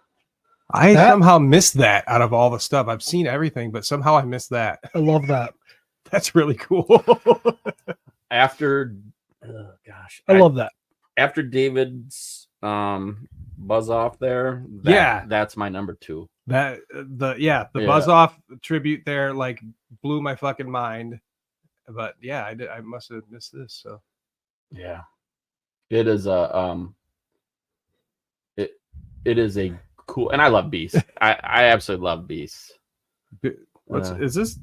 Speaker 8: I somehow missed that out of all the stuff. I've seen everything, but somehow I missed that.
Speaker 4: I love that.
Speaker 8: That's really cool.
Speaker 7: after
Speaker 4: I love that.
Speaker 7: after David's buzz off there, that's my number 2.
Speaker 8: The buzz off tribute there like blew my fucking mind. But yeah, I must have missed this. So
Speaker 7: yeah, it is it is a cool, and I love Beast. I absolutely love Beast.
Speaker 8: is this?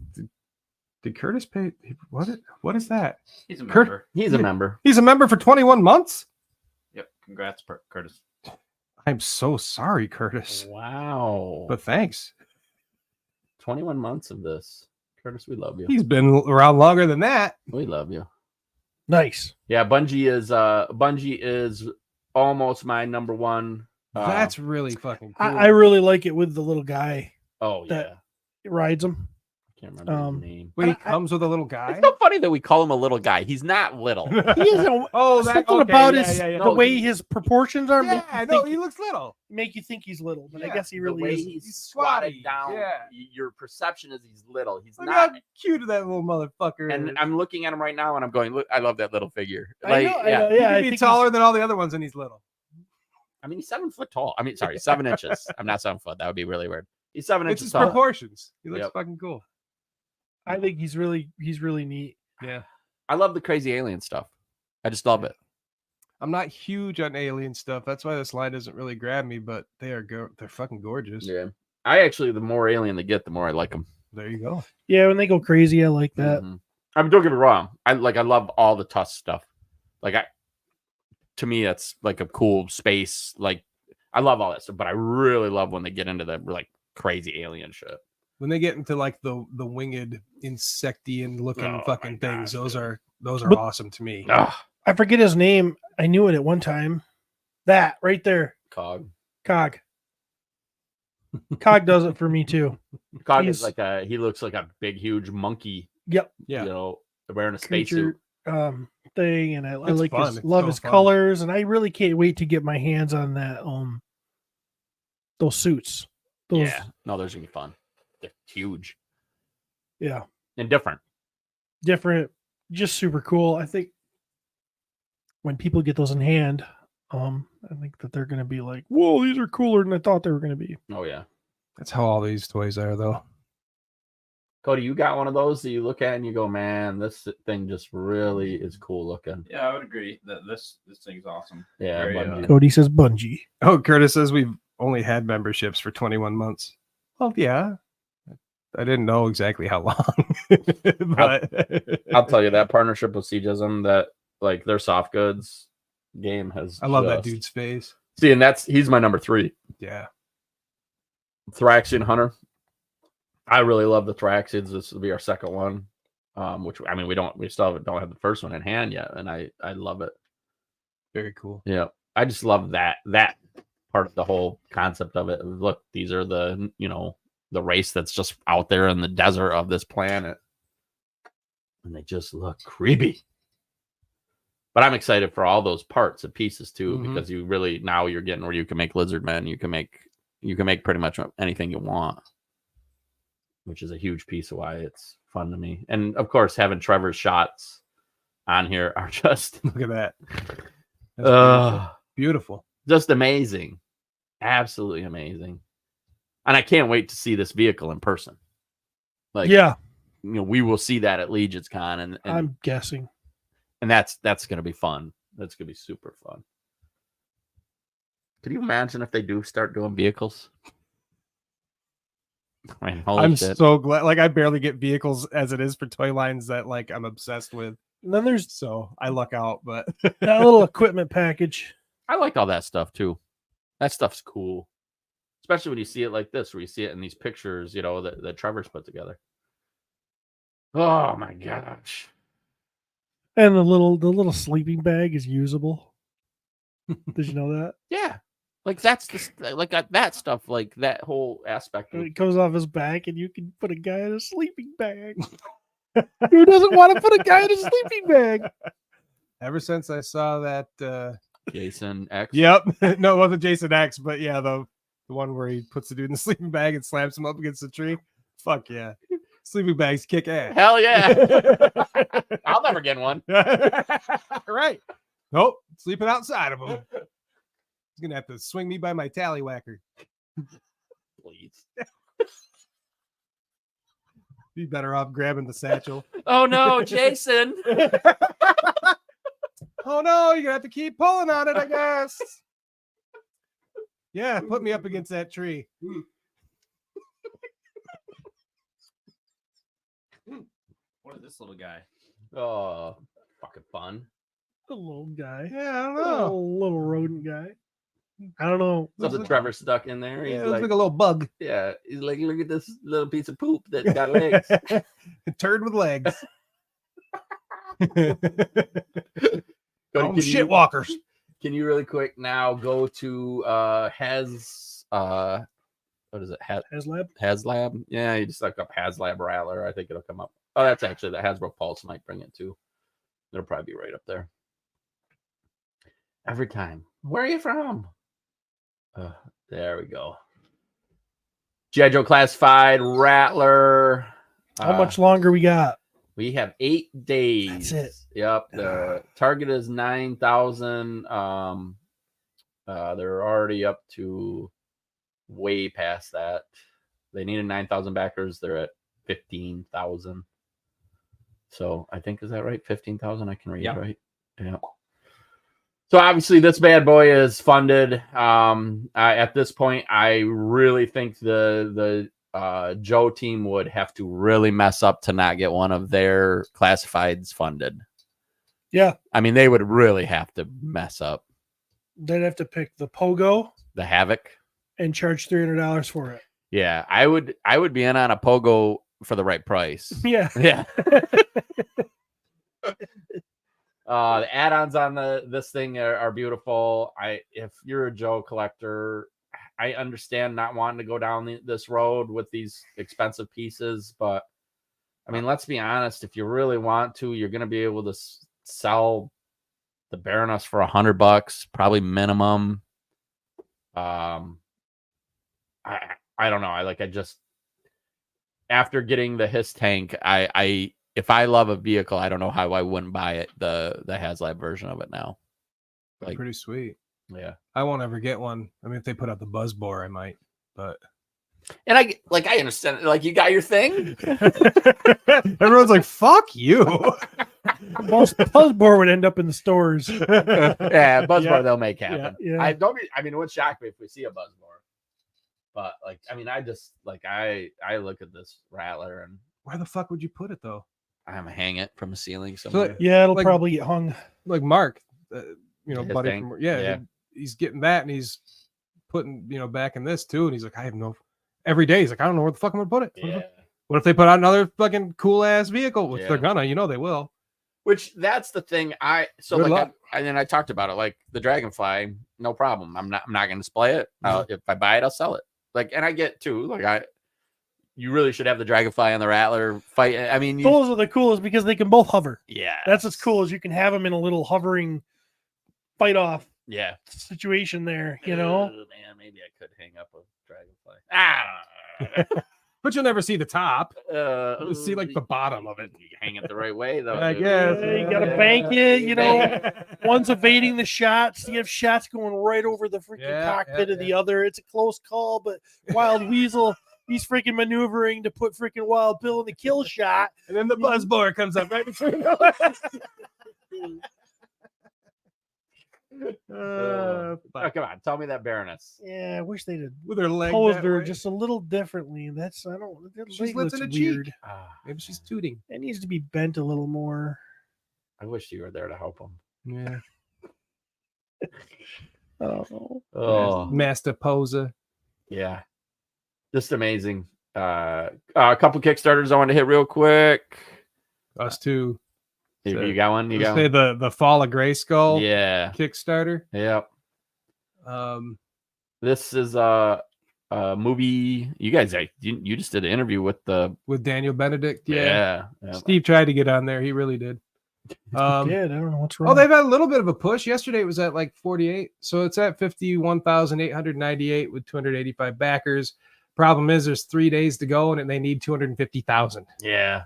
Speaker 8: Did Curtis pay? What is that?
Speaker 9: He's a member.
Speaker 7: He's a member.
Speaker 8: He's a member for 21 months.
Speaker 9: Yep. Congrats, Curtis.
Speaker 8: I'm so sorry, Curtis.
Speaker 7: Wow.
Speaker 8: But thanks.
Speaker 7: 21 months of this. Curtis, we love you.
Speaker 8: He's been around longer than that.
Speaker 7: We love you.
Speaker 4: Nice.
Speaker 7: Yeah, Bungie is almost my number 1.
Speaker 8: That's really fucking cool.
Speaker 4: I really like it with the little guy
Speaker 7: Oh yeah.
Speaker 4: that rides him.
Speaker 7: I can't remember his name.
Speaker 8: When he comes with a little guy.
Speaker 7: It's so funny that we call him a little guy. He's not little.
Speaker 4: He is something about the way his proportions are.
Speaker 8: Yeah, no, he looks little.
Speaker 4: Make you think he's little, but I
Speaker 8: Yeah,
Speaker 4: guess he
Speaker 7: The
Speaker 4: really
Speaker 7: way
Speaker 4: is.
Speaker 7: he's
Speaker 8: squatted
Speaker 7: squatted down.
Speaker 8: yeah.
Speaker 7: Your perception is he's little. He's
Speaker 8: Look
Speaker 7: not.
Speaker 8: how cute that little motherfucker
Speaker 7: And
Speaker 8: is.
Speaker 7: I'm looking at him right now, and I'm going, "Look, I love that little figure."
Speaker 4: I know,
Speaker 7: yeah.
Speaker 8: He
Speaker 4: yeah. I
Speaker 8: could be
Speaker 4: think
Speaker 8: taller than all the other ones, and he's little.
Speaker 7: I mean, he's 7 foot tall. I mean, sorry, 7 inches. I'm not 7 foot. That would be really weird. He's 7
Speaker 8: It's
Speaker 7: inches
Speaker 8: his
Speaker 7: tall.
Speaker 8: proportions. He looks
Speaker 7: Yep.
Speaker 8: fucking cool.
Speaker 4: I think he's really neat.
Speaker 8: Yeah.
Speaker 7: I love the crazy alien stuff. I just love it.
Speaker 8: I'm not huge on alien stuff. That's why this line doesn't really grab me, but they're fucking gorgeous.
Speaker 7: Yeah. I actually, the more alien they get, the more I like them.
Speaker 8: There you go.
Speaker 4: Yeah, when they go crazy, I like that.
Speaker 7: Mhm. I mean, don't get me wrong. I love all the Tusk stuff. To me, that's like a cool space. Like, I love all that stuff, but I really love when they get into the like crazy alien shit.
Speaker 8: When they get into like the winged insectian looking fucking things,
Speaker 7: God,
Speaker 8: those are
Speaker 4: But-
Speaker 8: awesome to me.
Speaker 7: Ugh,
Speaker 4: I forget his name. I knew it at one time. That right there,
Speaker 7: Cog.
Speaker 4: Cog. Cog does it for me too.
Speaker 7: Cog
Speaker 4: He's-
Speaker 7: is he looks like a big, huge monkey.
Speaker 4: Yep.
Speaker 8: Yeah.
Speaker 7: You know, wearing a spacesuit.
Speaker 4: Creature thing, and I
Speaker 8: It's
Speaker 4: like
Speaker 8: fun.
Speaker 4: his
Speaker 8: It's
Speaker 4: love
Speaker 8: so
Speaker 4: his
Speaker 8: fun.
Speaker 4: colors, and I really can't wait to get my hands on that those suits. Those
Speaker 7: Yeah. No, those are gonna be fun. They're huge
Speaker 4: yeah,
Speaker 7: and different.
Speaker 4: different, just super cool. I think when people get those in hand, I think that they're gonna be like, whoa, these are cooler than I thought they were gonna be.
Speaker 7: Oh yeah.
Speaker 8: That's how all these toys are, though.
Speaker 7: Cody, you got one of those that you look at and you go, man, this thing just really is cool looking.
Speaker 9: Yeah, I would agree that this thing's awesome.
Speaker 7: Yeah.
Speaker 9: Very,
Speaker 7: Bungie.
Speaker 4: Cody says Bungie.
Speaker 8: Oh, Curtis says we've only had memberships for 21 months. Well, yeah. I didn't know exactly how long. But
Speaker 7: I'll tell you that partnership with Siegism, that like their soft goods game has.
Speaker 8: I love that
Speaker 7: just-
Speaker 8: dude's face.
Speaker 7: See, and he's my number 3.
Speaker 8: Yeah.
Speaker 7: Thraxian Hunter. I really love the Thraxians. This will be our second one. Which I mean, we still don't have the first one in hand yet, and I love it.
Speaker 8: Very cool.
Speaker 7: Yeah, I just love that part of the whole concept of it. Look, these are the the race that's just out there in the desert of this planet, and they just look creepy. But I'm excited for all those parts and pieces too,
Speaker 8: Mhm.
Speaker 7: because you really now you're getting where you can make Lizardmen, you can make pretty much anything you want, which is a huge piece of why it's fun to me. And of course, having Trevor's shots on here are just
Speaker 8: Look at that. That's beautiful. Beautiful.
Speaker 7: just amazing, absolutely amazing. And I can't wait to see this vehicle in person. Like,
Speaker 4: Yeah,
Speaker 7: we will see that at LegionsCon, and
Speaker 4: I'm guessing.
Speaker 7: and that's going to be fun. That's going to be super fun. Could you imagine if they do start doing vehicles? I mean, holy
Speaker 8: I'm
Speaker 7: shit.
Speaker 8: so glad. Like, I barely get vehicles as it is for toy lines that like I'm obsessed with.
Speaker 4: And then there's
Speaker 8: So I luck out, but
Speaker 4: that little equipment package.
Speaker 7: I like all that stuff too. That stuff's cool, especially when you see it like this, where you see it in these pictures, that Trevor's put together. Oh my gosh!
Speaker 4: And the little sleeping bag is usable. Did you know that?
Speaker 7: Yeah, like that's that stuff, like that whole aspect. Of,
Speaker 4: It comes off his back, and you can put a guy in a sleeping bag. Who doesn't want to put a guy in a sleeping bag?
Speaker 8: ever since I saw that,
Speaker 7: Jason X.
Speaker 8: yep, no, it wasn't Jason X, but yeah, the one where he puts the dude in the sleeping bag and slams him up against the tree. Fuck yeah, sleeping bags kick ass.
Speaker 7: Hell yeah! I'll never get one.
Speaker 8: Right. Nope. Sleeping outside of him. He's gonna have to swing me by my tallywhacker.
Speaker 7: Please.
Speaker 8: Be better off grabbing the satchel.
Speaker 7: Oh no, Jason!
Speaker 8: Oh no, you're gonna have to keep pulling on it, I guess. Yeah, put me up against that tree.
Speaker 9: What is this little guy?
Speaker 7: Oh, fucking fun.
Speaker 4: The little guy.
Speaker 8: Yeah, I don't
Speaker 4: The
Speaker 8: know.
Speaker 4: little rodent guy. I don't know.
Speaker 7: Something Trevor stuck in there.
Speaker 8: Yeah,
Speaker 7: He's
Speaker 8: it looks
Speaker 7: like,
Speaker 8: like a little bug.
Speaker 7: yeah, he's like, look at this little piece of poop that got legs.
Speaker 8: A turd with legs.
Speaker 7: Cody,
Speaker 8: Oh, shit walkers.
Speaker 7: Can you really quick now go to what is it?
Speaker 4: HasLab.
Speaker 7: HasLab? Yeah, you just look up HasLab Rattler. I think it'll come up. Oh, that's actually the Hasbro Pulse might bring it too. It'll probably be right up there. Every time. Where are you from? There we go. G.I. Joe Classified Rattler.
Speaker 4: How much longer we got?
Speaker 7: We have 8 days.
Speaker 4: That's it.
Speaker 7: Yep. The target is 9,000. They're already up to way past that. They needed 9,000 backers. They're at 15,000. So I think, is that right? 15,000. I can read right. Yeah. So obviously this bad boy is funded. At this point, I really think the Joe team would have to really mess up to not get one of their classifieds funded.
Speaker 4: Yeah.
Speaker 7: I mean, they would really have to mess up.
Speaker 4: They'd have to pick the Pogo
Speaker 7: The Havoc.
Speaker 4: and charge $300 for it.
Speaker 7: Yeah, I would be in on a Pogo for the right price.
Speaker 4: Yeah.
Speaker 7: Yeah. The add-ons on this thing are beautiful. If you're a Joe collector, I understand not wanting to go down this road with these expensive pieces, but I mean, let's be honest. If you really want to, you're going to be able to sell the Baroness for $100, probably minimum. I don't know. I just after getting the Hiss tank, if I love a vehicle, I don't know how I wouldn't buy it. The HasLab version of it now. Like,
Speaker 8: Pretty sweet.
Speaker 7: yeah.
Speaker 8: I won't ever get one. I mean, if they put out the Buzz Bore, I might. But
Speaker 7: And I understand. Like, you got your thing.
Speaker 8: everyone's like, "Fuck you."
Speaker 4: Most Buzzbore would end up in the stores.
Speaker 7: Yeah, Buzzbore
Speaker 4: Yeah.
Speaker 7: they'll make happen.
Speaker 4: Yeah.
Speaker 7: I mean, it would shock me if we see a Buzzbore. But like, I mean, I just like I look at this Rattler and
Speaker 8: Where the fuck would you put it though?
Speaker 7: I'm gonna hang it from the ceiling somewhere.
Speaker 4: Yeah, it'll
Speaker 8: Like-
Speaker 4: probably get hung.
Speaker 8: Like Mark,
Speaker 7: His
Speaker 8: buddy
Speaker 7: thing?
Speaker 8: from
Speaker 7: Yeah.
Speaker 8: he's getting that and he's putting back in this too, and he's like, I have no. Every day he's like, I don't know where the fuck I'm gonna put it.
Speaker 7: Yeah.
Speaker 8: What if they put out another fucking cool ass vehicle? Which
Speaker 7: Yeah.
Speaker 8: they're gonna, they will.
Speaker 7: Which that's the thing.
Speaker 8: Good
Speaker 7: Like
Speaker 8: luck.
Speaker 7: and then I talked about it. Like the Dragonfly, no problem. I'm not gonna display it. If I buy it, I'll sell it. Like, and I get too. Like you really should have the dragonfly and the rattler fight. I mean,
Speaker 4: Those are the coolest because they can both hover.
Speaker 7: yeah,
Speaker 4: That's what's cool is you can have them in a little hovering fight off
Speaker 7: Yeah,
Speaker 4: situation there, you know.
Speaker 7: man, maybe I could hang up a dragonfly. Ah,
Speaker 8: But you'll never see the top.
Speaker 7: uh,
Speaker 8: You'll see like the bottom of it.
Speaker 7: You hang it the right way, though.
Speaker 8: I
Speaker 7: dude.
Speaker 8: guess.
Speaker 4: Yeah, you gotta bank it, you know. One's evading the shots. You have shots going right over the freaking
Speaker 8: Yeah,
Speaker 4: cockpit
Speaker 8: yeah,
Speaker 4: of the other. It's a close call, but Wild Weasel, he's freaking maneuvering to put freaking Wild Bill in the kill shot.
Speaker 8: And then the buzzboard comes up right between them.
Speaker 7: Oh, come on, tell me that Baroness.
Speaker 4: Yeah, I wish they'd have
Speaker 8: with her leg
Speaker 4: posed
Speaker 8: that
Speaker 4: her
Speaker 8: way.
Speaker 4: just a little differently. That's I don't. That
Speaker 8: She's
Speaker 4: leg
Speaker 8: lifting
Speaker 4: looks
Speaker 8: a cheek.
Speaker 4: weird.
Speaker 7: Ah,
Speaker 8: Maybe she's tooting.
Speaker 4: It needs to be bent a little more.
Speaker 7: I wish you were there to help him.
Speaker 8: Yeah.
Speaker 4: Oh,
Speaker 7: Oh,
Speaker 8: Master poser.
Speaker 7: yeah, just amazing. A couple Kickstarters I want to hit real quick.
Speaker 8: Us too.
Speaker 7: You got one? You
Speaker 8: Let's
Speaker 7: got
Speaker 8: say
Speaker 7: one?
Speaker 8: the Fall of Grayskull
Speaker 7: Yeah.
Speaker 8: Kickstarter.
Speaker 7: Yep.
Speaker 8: This
Speaker 7: is a movie. You guys, you just did an interview with the.
Speaker 8: with Daniel Benedict.
Speaker 7: Yeah.
Speaker 8: Steve tried to get on there. He really did.
Speaker 4: yeah, I don't know what's wrong.
Speaker 8: Oh, they've had a little bit of a push. Yesterday it was at like 48. So it's at 51,898 with 285 backers. Problem is there's 3 days to go and they need 250,000.
Speaker 7: Yeah.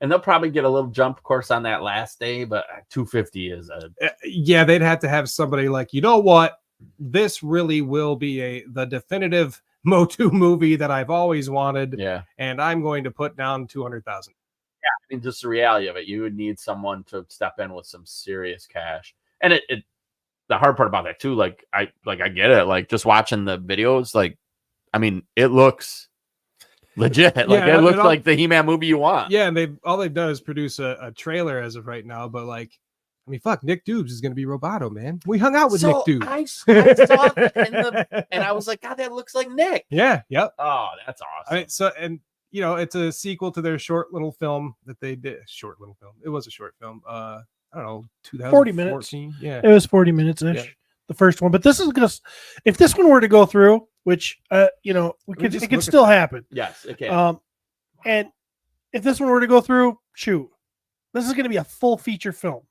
Speaker 7: And they'll probably get a little jump, of course, on that last day, but 250 is a.
Speaker 8: Yeah, they'd have to have somebody like, you know what? This really will be the definitive Motu movie that I've always wanted.
Speaker 7: Yeah.
Speaker 8: And I'm going to put down 200,000.
Speaker 7: I mean, just the reality of it, you would need someone to step in with some serious cash. And the hard part about that too, like I get it. Like just watching the videos, like, I mean, it looks legit. Like
Speaker 8: Yeah,
Speaker 7: it looks
Speaker 8: all-
Speaker 7: like the He-Man movie you want.
Speaker 8: Yeah, and all they've done is produce a trailer as of right now. But like, I mean, fuck, Nick Dubes is going to be Roboto, man. We hung out with
Speaker 7: So
Speaker 8: Nick Dubes.
Speaker 7: I saw it and I was like, God, that looks like Nick.
Speaker 8: Yeah, yep.
Speaker 7: Oh, that's awesome.
Speaker 8: I mean, so and you know, it's a sequel to their short little film that they did. Short little film. It was a short film. I don't know,
Speaker 4: 40 minutes.
Speaker 8: 2014. Yeah.
Speaker 4: It was 40 minutes ish,
Speaker 8: Yeah.
Speaker 4: the first one. But this is just if this one were to go through, which you know,
Speaker 8: just
Speaker 4: it
Speaker 8: look
Speaker 4: could
Speaker 8: at
Speaker 4: still happen.
Speaker 7: Yes, it can.
Speaker 4: And if this one were to go through, shoot, this is going to be a full feature film.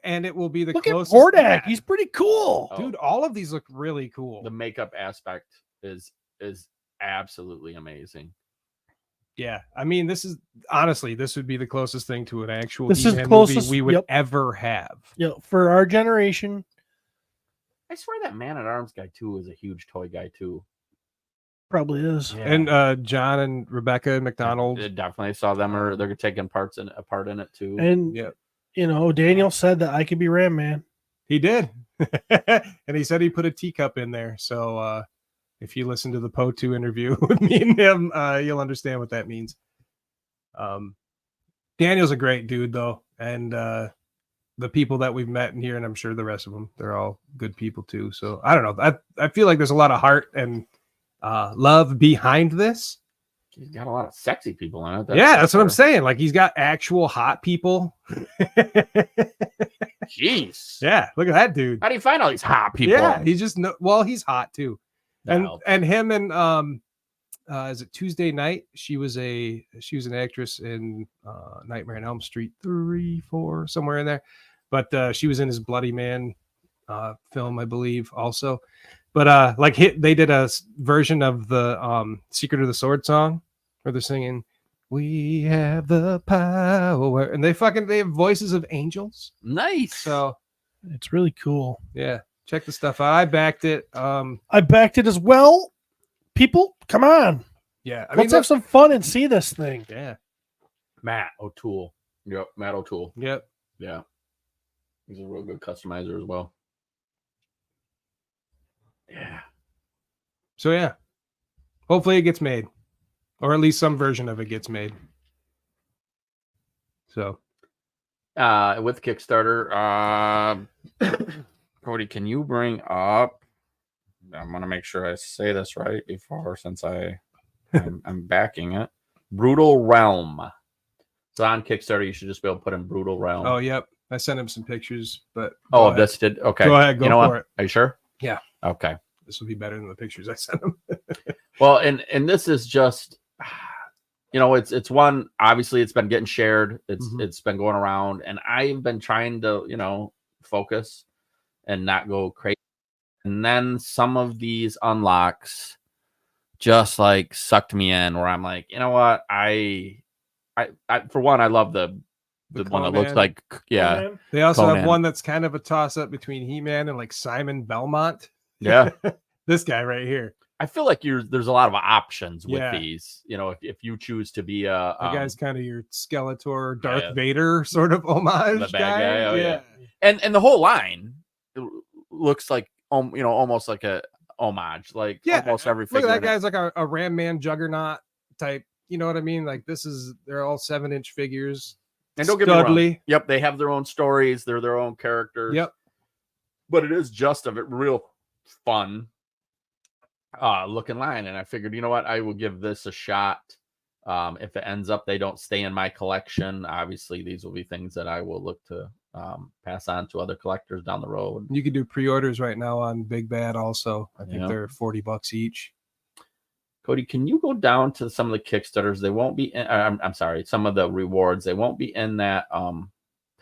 Speaker 8: And it will be the
Speaker 4: Look at
Speaker 8: closest.
Speaker 4: Hordak.
Speaker 8: Yeah.
Speaker 4: He's pretty cool.
Speaker 7: Oh.
Speaker 8: Dude, all of these look really cool.
Speaker 7: The makeup aspect is absolutely amazing.
Speaker 8: Yeah, I mean, this is honestly, this would be the closest thing to an actual
Speaker 4: This is
Speaker 8: He-Man
Speaker 4: closest-
Speaker 8: movie we would
Speaker 4: yep.
Speaker 8: ever have.
Speaker 4: You know, for our generation,
Speaker 7: I swear that Man at Arms guy too is a huge toy guy too.
Speaker 4: probably is.
Speaker 8: And John and Rebecca McDonald.
Speaker 7: I definitely saw them, or they're taking a part in it too.
Speaker 4: And
Speaker 8: Yeah,
Speaker 4: you know, Daniel said that I could be Ram Man.
Speaker 8: he did, and he said he put a teacup in there. So if you listen to the Po2 interview with me and him, you'll understand what that means. Daniel's a great dude, though, and the people that we've met in here, and I'm sure the rest of them, they're all good people too. So I don't know. I feel like there's a lot of heart and love behind this.
Speaker 7: He's got a lot of sexy people in it.
Speaker 8: Yeah, that's what I'm
Speaker 7: for sure.
Speaker 8: saying. Like he's got actual hot people.
Speaker 7: Jeez.
Speaker 8: Yeah, look at that dude.
Speaker 7: How do you find all these hot people?
Speaker 8: Yeah, he's just well, he's hot too.
Speaker 7: That helps.
Speaker 8: And him and is it Tuesday Night? She was an actress in Nightmare on Elm Street 3, 4, somewhere in there. But she was in his Bloody Man film, I believe, also. But they did a version of the Secret of the Sword song where they're singing, "We have the power," and they have voices of angels.
Speaker 7: Nice.
Speaker 8: So
Speaker 4: It's really cool.
Speaker 8: yeah, check the stuff out. I backed it.
Speaker 4: I backed it as well. People, come on.
Speaker 8: Yeah,
Speaker 4: Let's have some fun and see this thing.
Speaker 8: Yeah,
Speaker 7: Matt O'Toole. Yep, Matt O'Toole.
Speaker 8: yep.
Speaker 7: Yeah. He's a real good customizer as well. Yeah.
Speaker 8: So yeah, hopefully it gets made, or at least some version of it gets made. So
Speaker 7: With Kickstarter, Cody, can you bring up? I'm gonna make sure I say this right before, since I'm backing it. Brutal Realm. So on Kickstarter, you should just be able to put in Brutal Realm.
Speaker 8: oh yep, I sent him some pictures, but
Speaker 7: Oh,
Speaker 8: go ahead.
Speaker 7: this did okay.
Speaker 8: Go ahead, go
Speaker 7: you know
Speaker 8: for
Speaker 7: what?
Speaker 8: it.
Speaker 7: Are you sure?
Speaker 8: Yeah.
Speaker 7: Okay.
Speaker 8: This will be better than the pictures I sent him.
Speaker 7: Well, and this is just you know, it's one, obviously it's been getting shared.
Speaker 8: Mhm.
Speaker 7: It's been going around, and I've been trying to, you know, focus and not go crazy. And then some of these unlocks just like sucked me in, where I'm like, you know what? I for one, I love the one that looks
Speaker 8: Conan.
Speaker 7: like, yeah,
Speaker 4: Man.
Speaker 8: They also have
Speaker 7: Conan.
Speaker 8: one that's kind of a toss up between He-Man and like Simon Belmont.
Speaker 7: yeah.
Speaker 8: This guy right here.
Speaker 7: I feel like there's a lot of options with
Speaker 8: Yeah.
Speaker 7: these. You know, if you choose to be
Speaker 8: That guy's kind of your Skeletor, Darth
Speaker 7: yeah.
Speaker 8: Vader sort of homage
Speaker 7: The bad
Speaker 8: guy.
Speaker 7: guy, oh, yeah. and the whole line looks like you know, almost like a homage, like almost every
Speaker 8: Look
Speaker 7: figure.
Speaker 8: at that
Speaker 7: in it.
Speaker 8: guy's like a Ram Man Juggernaut type. You know what I mean? Like they're all 7-inch figures.
Speaker 7: And don't get me wrong.
Speaker 8: Studley.
Speaker 7: Yep, they have their own stories. They're their own characters.
Speaker 8: Yep.
Speaker 7: But it is just a real fun looking line. And I figured, you know what? I will give this a shot. If it ends up they don't stay in my collection, obviously these will be things that I will look to pass on to other collectors down the road.
Speaker 8: You can do pre-orders right now on Big Bad also. I think
Speaker 7: Yeah.
Speaker 8: they're $40 each.
Speaker 7: Cody, can you go down to some of the Kickstarters? They won't be in, I'm sorry, some of the rewards. They won't be in that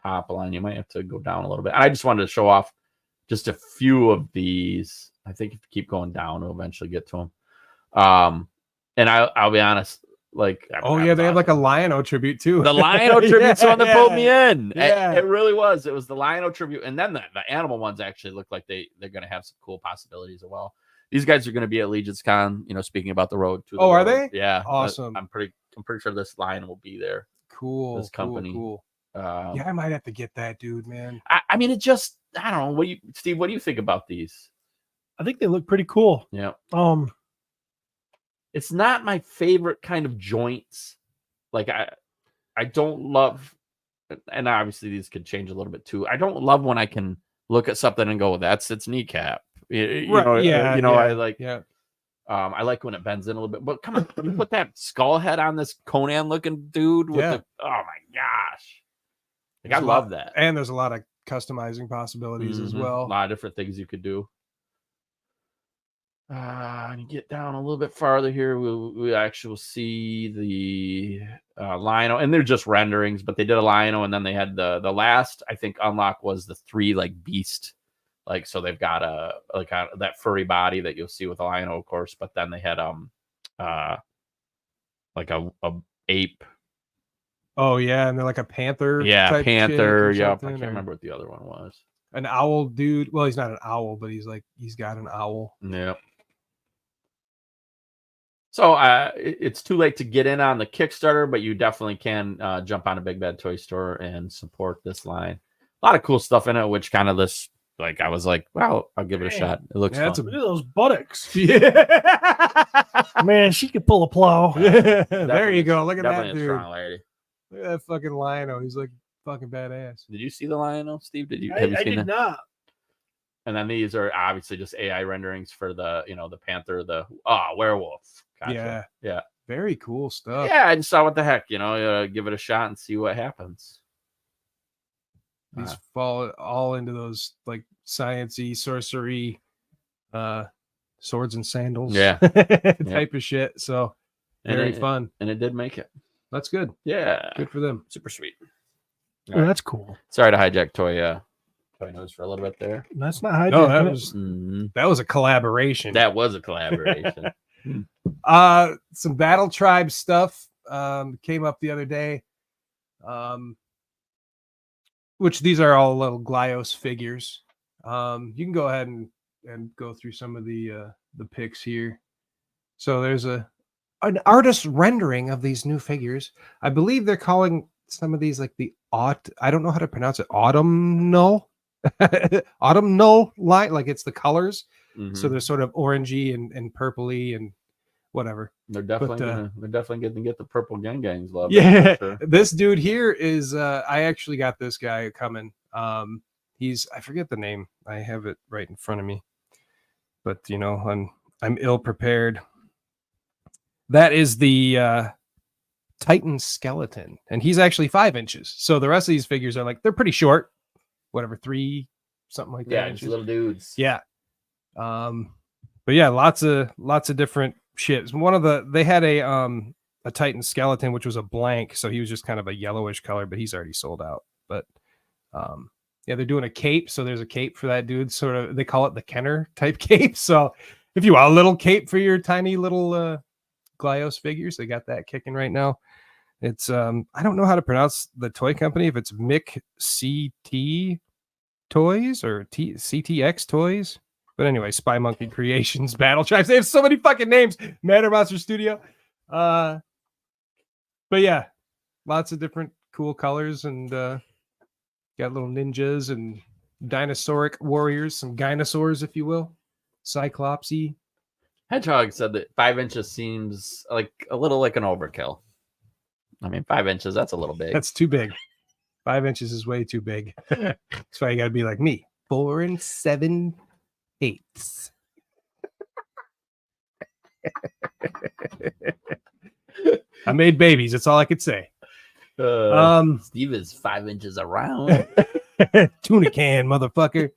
Speaker 7: top line. You might have to go down a little bit. I just wanted to show off just a few of these. I think if you keep going down, we'll eventually get to them. And I'll be honest, like,
Speaker 8: Oh yeah, they have like a Lion-O tribute too.
Speaker 7: the Lion-O tribute's the one that pulled me in.
Speaker 8: Yeah.
Speaker 7: It really was. It was the Lion-O tribute, and then the animal ones actually look like they're going to have some cool possibilities as well. These guys are going to be at LegionsCon. You know, speaking about the road to. The
Speaker 8: Are
Speaker 7: road.
Speaker 8: they?
Speaker 7: Yeah,
Speaker 8: Awesome.
Speaker 7: I'm pretty sure this Lion will be there.
Speaker 8: Cool.
Speaker 7: This company.
Speaker 8: Cool.
Speaker 7: Yeah,
Speaker 8: Yeah, I might have to get that, dude, man.
Speaker 7: I mean, it just, I don't know. Steve? What do you think about these?
Speaker 4: I think they look pretty cool.
Speaker 7: Yeah,
Speaker 4: It's
Speaker 7: it's not my favorite kind of joints. Like I don't love, and obviously these could change a little bit too. I don't love when I can look at something and go, "That's its kneecap." You know,
Speaker 8: Yeah.
Speaker 7: I like.
Speaker 8: Yeah.
Speaker 7: I like when it bends in a little bit. But come on, you put that skull head on this Conan looking dude with
Speaker 8: Yeah.
Speaker 7: oh my gosh, like
Speaker 8: There's
Speaker 7: I
Speaker 8: a
Speaker 7: love
Speaker 8: lot-
Speaker 7: that.
Speaker 8: And there's a lot of customizing possibilities as
Speaker 7: Mhm.
Speaker 8: well.
Speaker 7: A lot of different things you could do. And you get down a little bit farther here, we actually will see the Lion-O, and they're just renderings, but they did a Lion-O, and then they had the last, I think, unlock was the 3 like beast, like, so they've got that furry body that you'll see with the Lion-O, of course, but then they had like a ape,
Speaker 8: Oh yeah, and they're like a panther.
Speaker 7: yeah,
Speaker 8: type chick
Speaker 7: panther,
Speaker 8: or
Speaker 7: yeah, I
Speaker 8: something,
Speaker 7: can't
Speaker 8: or
Speaker 7: remember what the other one was.
Speaker 8: An owl dude. Well, he's not an owl, but he's got an owl.
Speaker 7: Yep. So it's too late to get in on the Kickstarter, but you definitely can jump on a Big Bad Toy Store and support this line. A lot of cool stuff in it, which kind of this, like, I was like, wow, I'll give it a
Speaker 4: Man.
Speaker 7: shot. It looks
Speaker 8: Yeah,
Speaker 7: fun.
Speaker 4: look at those buttocks.
Speaker 8: Yeah.
Speaker 4: Man, she could pull a plow.
Speaker 8: There you go. Look at that
Speaker 7: Definitely a
Speaker 8: dude.
Speaker 7: strong lady.
Speaker 8: Look at that fucking Lion-O. He's like fucking badass.
Speaker 7: Did you see the Lion-O, Steve? Have you
Speaker 4: I
Speaker 7: seen
Speaker 4: did
Speaker 7: that?
Speaker 4: not.
Speaker 7: And then these are obviously just AI renderings for the, the panther, the werewolf. Gotcha.
Speaker 8: Yeah.
Speaker 7: Yeah.
Speaker 8: Very cool stuff.
Speaker 7: Yeah, I just saw what the heck, give it a shot and see what happens.
Speaker 8: These fall all into those like sciencey, sorcery, swords and sandals,
Speaker 7: Yeah.
Speaker 8: type of shit. So
Speaker 7: And
Speaker 8: very
Speaker 7: it-
Speaker 8: fun.
Speaker 7: And it did make it.
Speaker 8: That's good.
Speaker 7: Yeah.
Speaker 8: Good for them.
Speaker 7: Super sweet.
Speaker 4: Oh, that's cool.
Speaker 7: Sorry to hijack toy news for a little bit there.
Speaker 4: That's not hijacking
Speaker 8: No, that
Speaker 4: it.
Speaker 8: was
Speaker 7: Mhm.
Speaker 8: that was a collaboration.
Speaker 7: That was a collaboration.
Speaker 8: Some Battle Tribe stuff came up the other day. Which these are all little Glyos figures. You can go ahead and go through some of the pics here. So there's an artist rendering of these new figures. I believe they're calling some of these like the I don't know how to pronounce it. Autumnal light, like it's the colors.
Speaker 7: Mhm.
Speaker 8: So they're sort of orangey and purpley and whatever.
Speaker 7: they're definitely
Speaker 8: but,
Speaker 7: they're definitely going to get the purple gangs love.
Speaker 8: Yeah,
Speaker 7: that's for sure.
Speaker 8: this dude here is I actually got this guy coming. He's I forget the name. I have it right in front of me. But I'm ill prepared. That is the Titan skeleton, and he's actually 5 inches. So the rest of these figures are like they're pretty short, whatever, 3 something like that.
Speaker 7: Yeah, just
Speaker 8: inches.
Speaker 7: little dudes.
Speaker 8: Yeah. But yeah, lots of different shit. One of they had a a Titan skeleton, which was a blank, so he was just kind of a yellowish color, but he's already sold out. But yeah, they're doing a cape, so there's a cape for that dude. Sort of, they call it the Kenner type cape. So if you want a little cape for your tiny little Glyos figures, they got that kicking right now. It's I don't know how to pronounce the toy company, if it's MWIGTKM Toys or CTX Toys. But anyway, Spy Monkey Creations, Battle Tribes. They have so many fucking names. Matter Monster Studio. But yeah, lots of different cool colors, and got little ninjas and dinosauric warriors, some dinosaurs, if you will. Cyclopsy.
Speaker 7: Hedgehog said that 5 inches seems like a little like an overkill. I mean, 5 inches, that's a little big.
Speaker 8: That's too big. 5 inches is way too big. That's why you got to be like me. 4 7/8. I made babies. That's all I could say.
Speaker 7: Steve is 5 inches around.
Speaker 8: Tuna can, motherfucker.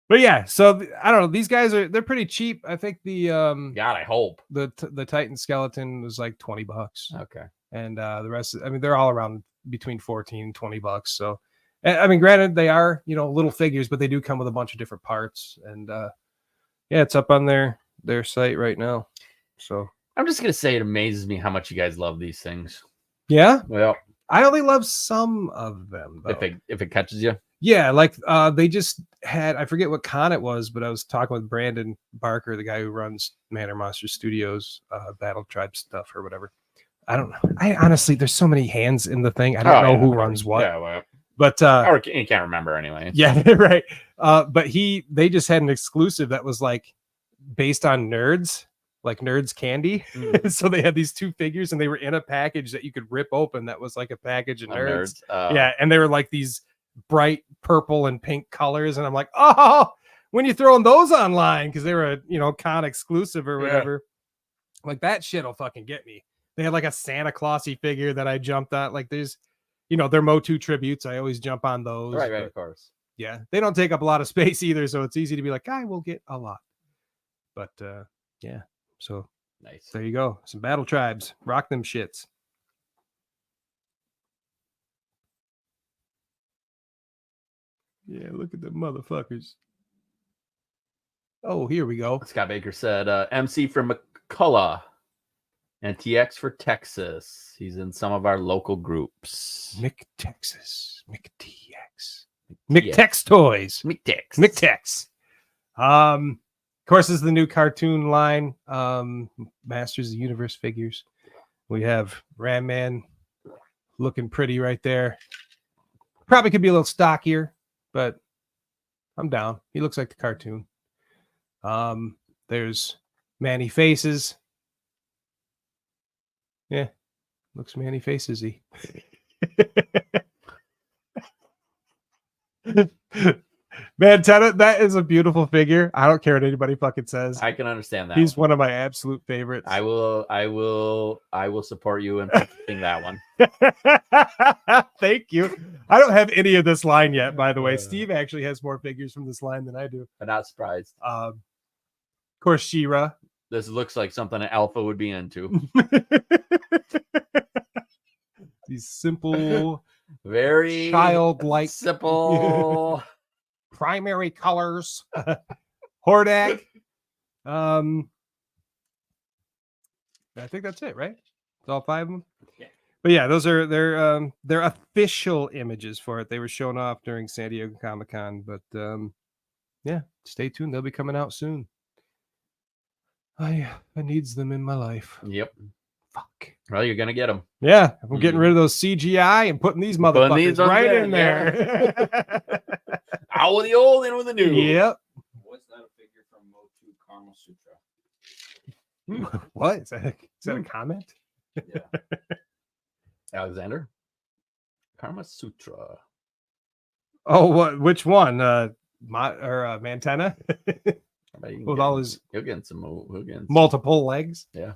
Speaker 8: But yeah, so I don't know. These guys they're pretty cheap. I think the
Speaker 7: God, I hope.
Speaker 8: the Titan skeleton was like $20.
Speaker 7: Okay.
Speaker 8: And the rest, I mean, they're all around between 14 and $20. So, I mean, granted, they are, little figures, but they do come with a bunch of different parts. And yeah, it's up on their site right now. So
Speaker 7: I'm just gonna say it amazes me how much you guys love these things.
Speaker 8: yeah,
Speaker 7: Well,
Speaker 8: I only love some of them, though.
Speaker 7: if it catches you.
Speaker 8: Yeah, like they just had, I forget what con it was, but I was talking with Brandon Barker, the guy who runs Manor Monster Studios, Battle Tribe stuff or whatever. I don't know. I honestly, there's so many hands in the thing. I don't know who runs what.
Speaker 7: Yeah, well,
Speaker 8: but
Speaker 7: or you can't remember anyway.
Speaker 8: yeah, right. But they just had an exclusive that was like based on Nerds, like Nerds candy. So they had these two figures, and they were in a package that you could rip open. That was like a package of Nerds. Yeah, and they were like these bright purple and pink colors, and I'm like, oh, when you're throwing those online because they were a con exclusive or whatever, like that shit'll fucking get me. They had like a Santa Clausy figure that I jumped on. Like there's, they're Motu tributes. I always jump on those.
Speaker 7: Right, of course.
Speaker 8: Yeah, they don't take up a lot of space either, so it's easy to be like, I will get a lot. But yeah, so
Speaker 7: Nice.
Speaker 8: there you go. Some Battle Tribes. Rock them shits. Yeah, look at the motherfuckers. Oh, here we go.
Speaker 7: Scott Baker said, MC from McCullough and TX for Texas. He's in some of our local groups.
Speaker 8: Texas. TX. Tex Toys.
Speaker 7: Tex.
Speaker 8: Tex. Of course, this is the new cartoon line. Masters of the Universe figures. We have Ram Man looking pretty right there. Probably could be a little stockier, but I'm down. He looks like the cartoon. There's Manny Faces. Yeah, looks Manny Faces-y. Man, that is a beautiful figure. I don't care what anybody fucking says.
Speaker 7: I can understand that.
Speaker 8: He's one of my absolute favorites.
Speaker 7: I will support you in purchasing that one.
Speaker 8: Thank you. I don't have any of this line yet, by the way. Steve actually has more figures from this line than I do.
Speaker 7: I'm not surprised.
Speaker 8: Of course, She-Ra.
Speaker 7: This looks like something an alpha would be into.
Speaker 8: These simple,
Speaker 7: very
Speaker 8: childlike,
Speaker 7: simple
Speaker 8: primary colors. Hordak. I think that's it, right? It's all 5 of them.
Speaker 9: Yeah.
Speaker 8: But yeah, those are their official images for it. They were shown off during San Diego Comic-Con, but yeah, stay tuned. They'll be coming out soon. I needs them in my life.
Speaker 7: Yep.
Speaker 8: Fuck.
Speaker 7: Well, you're gonna get them.
Speaker 8: Yeah, I'm getting rid of those CGI and putting these motherfuckers right in there.
Speaker 7: Out with the old, in with the new.
Speaker 8: Yep.
Speaker 9: What's that a figure from Motu Karma Sutra?
Speaker 8: What is that a comment?
Speaker 9: Yeah.
Speaker 7: Alexander. Karma Sutra.
Speaker 8: Oh, what? Which one? Mantana with all his
Speaker 7: he'll get some
Speaker 8: multiple legs.
Speaker 7: Yeah.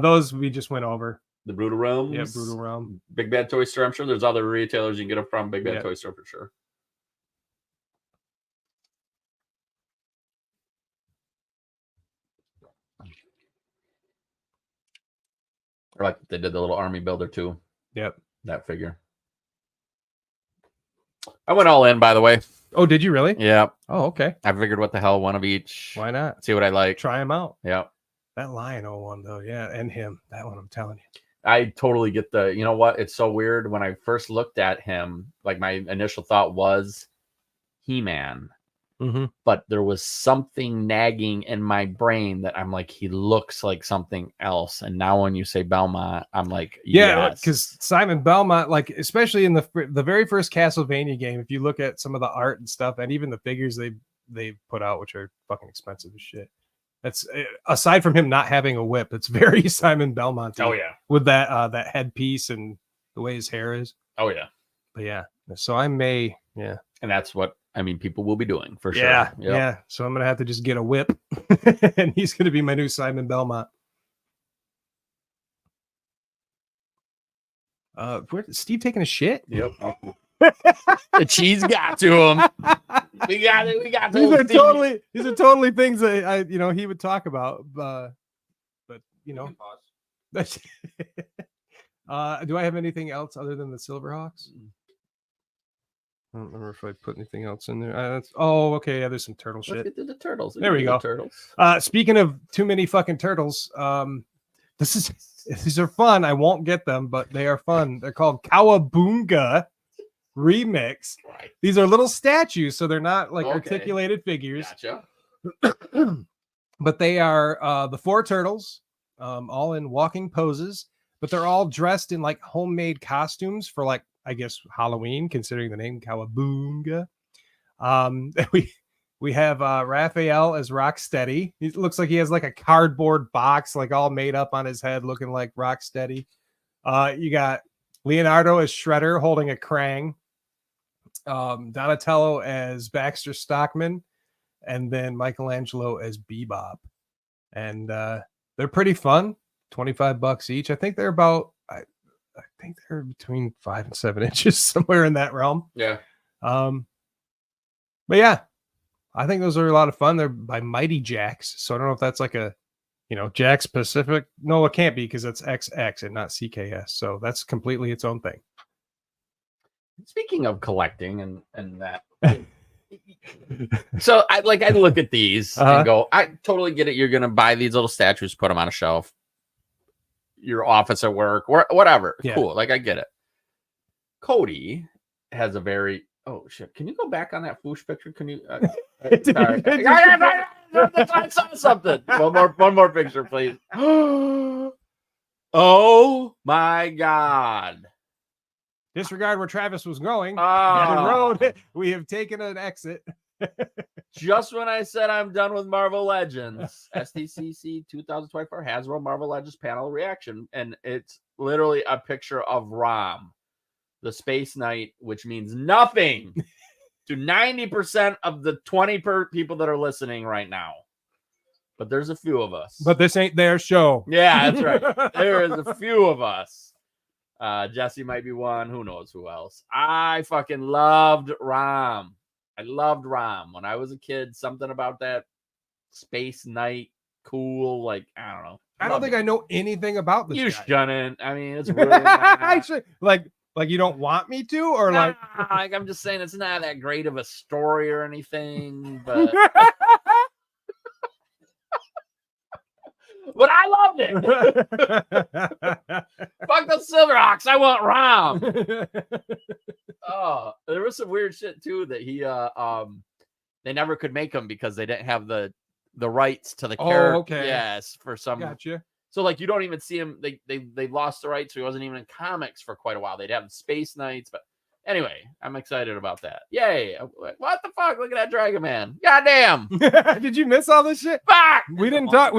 Speaker 8: Those we just went over.
Speaker 7: The Brutal Realms.
Speaker 8: Yeah, Brutal Realm.
Speaker 7: Big Bad Toy Store. I'm sure there's other retailers you can get them from. Big Bad
Speaker 8: Yeah.
Speaker 7: Toy Store for sure. I like that they did the little army builder too.
Speaker 8: Yep.
Speaker 7: That figure. I went all in, by the way.
Speaker 8: Oh, did you really?
Speaker 7: Yeah.
Speaker 8: Oh, okay.
Speaker 7: I figured what the hell, one of each.
Speaker 8: Why not?
Speaker 7: See what I like.
Speaker 8: Try him out.
Speaker 7: Yeah.
Speaker 8: That Lion one though, yeah, and him. That one, I'm telling you.
Speaker 7: I totally get the, you know what? It's so weird. When I first looked at him, like my initial thought was He-Man.
Speaker 8: Mm-hmm.
Speaker 7: But there was something nagging in my brain that I'm like, he looks like something else. And now when you say Belmont, I'm like,
Speaker 8: Yeah,
Speaker 7: yes.
Speaker 8: because Simon Belmont, like especially in the very first Castlevania game, if you look at some of the art and stuff, and even the figures they put out, which are fucking expensive as shit. That's aside from him not having a whip, it's very Simon Belmont.
Speaker 7: Oh yeah,
Speaker 8: with that that headpiece and the way his hair is.
Speaker 7: Oh yeah,
Speaker 8: but yeah. So I may, yeah,
Speaker 7: and that's what I mean. People will be doing for sure.
Speaker 8: Yeah,
Speaker 7: Yep.
Speaker 8: yeah. So I'm gonna have to just get a whip, and he's gonna be my new Simon Belmont. Steve taking a shit?
Speaker 7: Yep. The cheese got to him. We got it. We got
Speaker 8: these are totally things that he would talk about. But that's. Do I have anything else other than the Silverhawks? I don't remember if I put anything else in there. Okay. Yeah, there's some turtle shit.
Speaker 7: Let's get to the turtles.
Speaker 8: There we go.
Speaker 7: Turtles.
Speaker 8: Speaking of too many fucking turtles, these are fun. I won't get them, but they are fun. They're called Cowabunga Remix.
Speaker 7: Right.
Speaker 8: These are little statues, so they're not like articulated figures.
Speaker 7: Gotcha.
Speaker 8: But they are the four turtles, all in walking poses, but they're all dressed in like homemade costumes for like, I guess, Halloween, considering the name Cowabunga. We have Raphael as Rocksteady. He looks like he has like a cardboard box, like all made up on his head, looking like Rocksteady. You got Leonardo as Shredder holding a Krang. Donatello as Baxter Stockman, and then Michelangelo as Bebop. And they're pretty fun. $25 each. I think they're about. I think they're between 5 and 7 inches, somewhere in that realm.
Speaker 7: Yeah.
Speaker 8: But yeah, I think those are a lot of fun. They're by Mighty Jax, so I don't know if that's like a, Jax Pacific. No, it can't be because it's XX and not CKS. So that's completely its own thing.
Speaker 7: Speaking of collecting and that, so I look at these and go, I totally get it. You're gonna buy these little statues, put them on a shelf, your office at work, or whatever. Yeah. Cool, like I get it. Cody has a very shit. Can you go back on that Foosh picture? Can you? Sorry. I saw something. One more picture, please. Oh my God.
Speaker 8: Disregard where Travis was going. The road. We have taken an exit.
Speaker 7: Just when I said I'm done with Marvel Legends, STCC 2024 Hasbro Marvel Legends panel reaction, and it's literally a picture of Rom, the Space Knight, which means nothing to 90% of the 20 people that are listening right now. But there's a few of us.
Speaker 8: But this ain't their show.
Speaker 7: Yeah, that's right. There is a few of us. Jesse might be one. Who knows who else? I fucking loved Rom. I loved Rom when I was a kid. Something about that Space Knight, cool. Like I don't know.
Speaker 8: I don't think I know anything about this.
Speaker 7: You
Speaker 8: guy.
Speaker 7: shouldn't. I mean, it's really not.
Speaker 8: like you don't want me to, or like
Speaker 7: I'm just saying it's not that great of a story or anything, but. But I loved it. Fuck the Silverhawks. I want Rom. Oh, there was some weird shit too that he they never could make him because they didn't have the rights to the character.
Speaker 8: Oh, okay.
Speaker 7: Yes, for some.
Speaker 8: Gotcha.
Speaker 7: So like you don't even see him. They lost the rights, so he wasn't even in comics for quite a while. They'd have Space Knights, but anyway, I'm excited about that. Yay! What the fuck? Look at that Dragon Man. Goddamn!
Speaker 8: Did you miss all this shit?
Speaker 7: Fuck!
Speaker 8: We didn't talk.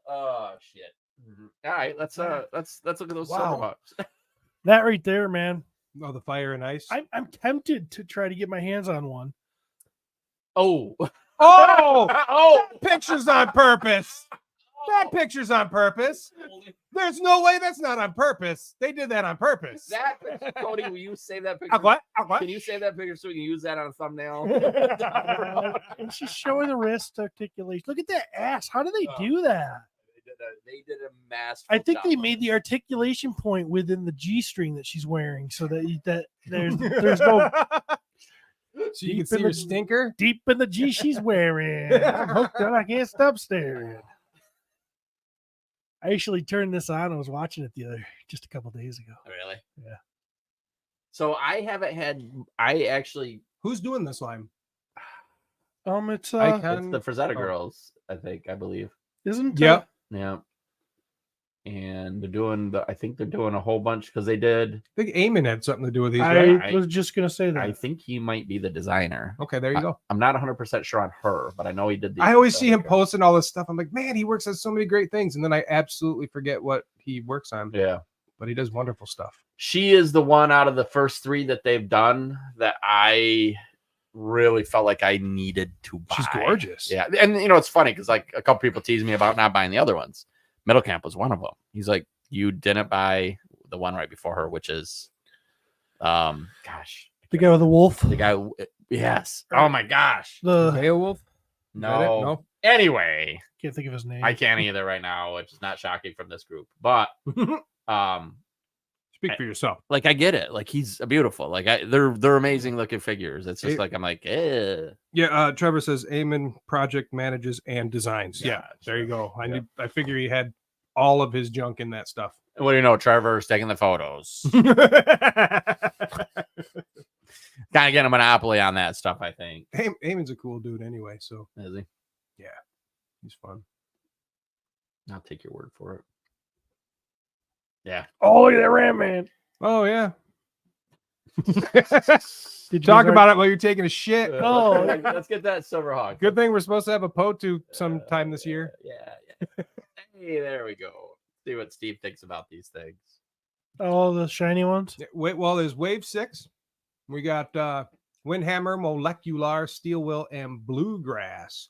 Speaker 7: Oh shit! All right, let's look at those Silverhawks.
Speaker 4: That right there, man.
Speaker 8: Oh, the fire and ice.
Speaker 4: I'm tempted to try to get my hands on one.
Speaker 7: Oh,
Speaker 8: oh, pictures on purpose. That picture's on purpose. There's no way that's not on purpose. They did that on purpose.
Speaker 7: That picture, Cody, will you save that picture?
Speaker 8: What?
Speaker 7: Can you save that picture so we can use that on a thumbnail?
Speaker 4: And she's showing the wrist articulation. Look at that ass. How do they do that?
Speaker 7: They did a mass.
Speaker 4: I think they made the articulation point within the G string that she's wearing, so that there's no
Speaker 8: So you can
Speaker 4: deep
Speaker 8: see
Speaker 4: in
Speaker 8: your
Speaker 4: the-
Speaker 8: stinker.
Speaker 4: deep in the G she's wearing. I'm hooked on. I can't stop staring. I actually turned this on. I was watching it just a couple days ago.
Speaker 7: Really?
Speaker 4: Yeah.
Speaker 7: So I haven't had. I actually.
Speaker 8: Who's doing this line?
Speaker 4: It's
Speaker 7: It's the Frazetta girls. I believe.
Speaker 4: isn't
Speaker 8: Yep.
Speaker 7: Yeah. And they're doing I think they're doing a whole bunch because they did.
Speaker 8: I think Eamon had something to do with these.
Speaker 4: I
Speaker 8: Right?
Speaker 4: was just gonna say that.
Speaker 7: I think he might be the designer.
Speaker 8: Okay, there you go.
Speaker 7: I'm not 100% sure on her, but I know he did.
Speaker 8: I always see him posting all this stuff. I'm like, man, he works on so many great things, and then I absolutely forget what he works on.
Speaker 7: Yeah.
Speaker 8: But he does wonderful stuff.
Speaker 7: She is the one out of the first 3 that they've done that I really felt like I needed to buy.
Speaker 8: She's gorgeous.
Speaker 7: Yeah. And it's funny because like a couple people tease me about not buying the other ones. Middlecamp was one of them. He's like, you didn't buy the one right before her, which is gosh.
Speaker 4: The guy with the wolf.
Speaker 7: The guy yes. Oh my gosh.
Speaker 4: The
Speaker 8: Beowulf? Is that it?
Speaker 7: No.
Speaker 8: No.
Speaker 7: Anyway,
Speaker 4: can't think of his name.
Speaker 7: I can't either right now, which is not shocking from this group. But
Speaker 8: Speak for yourself.
Speaker 7: like I get it. Like he's beautiful. Like they're amazing looking figures. It's just like I'm like, eh.
Speaker 8: Yeah, Trevor says Eamon project manages and designs. Yeah,
Speaker 7: Gotcha.
Speaker 8: there you go.
Speaker 7: Yeah.
Speaker 8: I figure he had all of his junk in that stuff.
Speaker 7: What do you know? Trevor's taking the photos. Kind of getting a monopoly on that stuff, I think.
Speaker 8: Eamon's a cool dude anyway, so
Speaker 7: Is he?
Speaker 8: he's fun.
Speaker 7: I'll take your word for it. Yeah.
Speaker 4: Oh, look at that Ram Man.
Speaker 8: Oh yeah.
Speaker 4: Did you
Speaker 8: Talk
Speaker 4: guys
Speaker 8: about it while you're taking a shit.
Speaker 4: Oh.
Speaker 7: Let's get that Silver Hawk.
Speaker 8: Good thing we're supposed to have a POTU sometime this year.
Speaker 7: Yeah. Hey, there we go. See what Steve thinks about these things.
Speaker 4: all the shiny ones?
Speaker 8: Yeah, well, there's Wave 6. We got Windhammer, Molecular, Steel Will, and Bluegrass.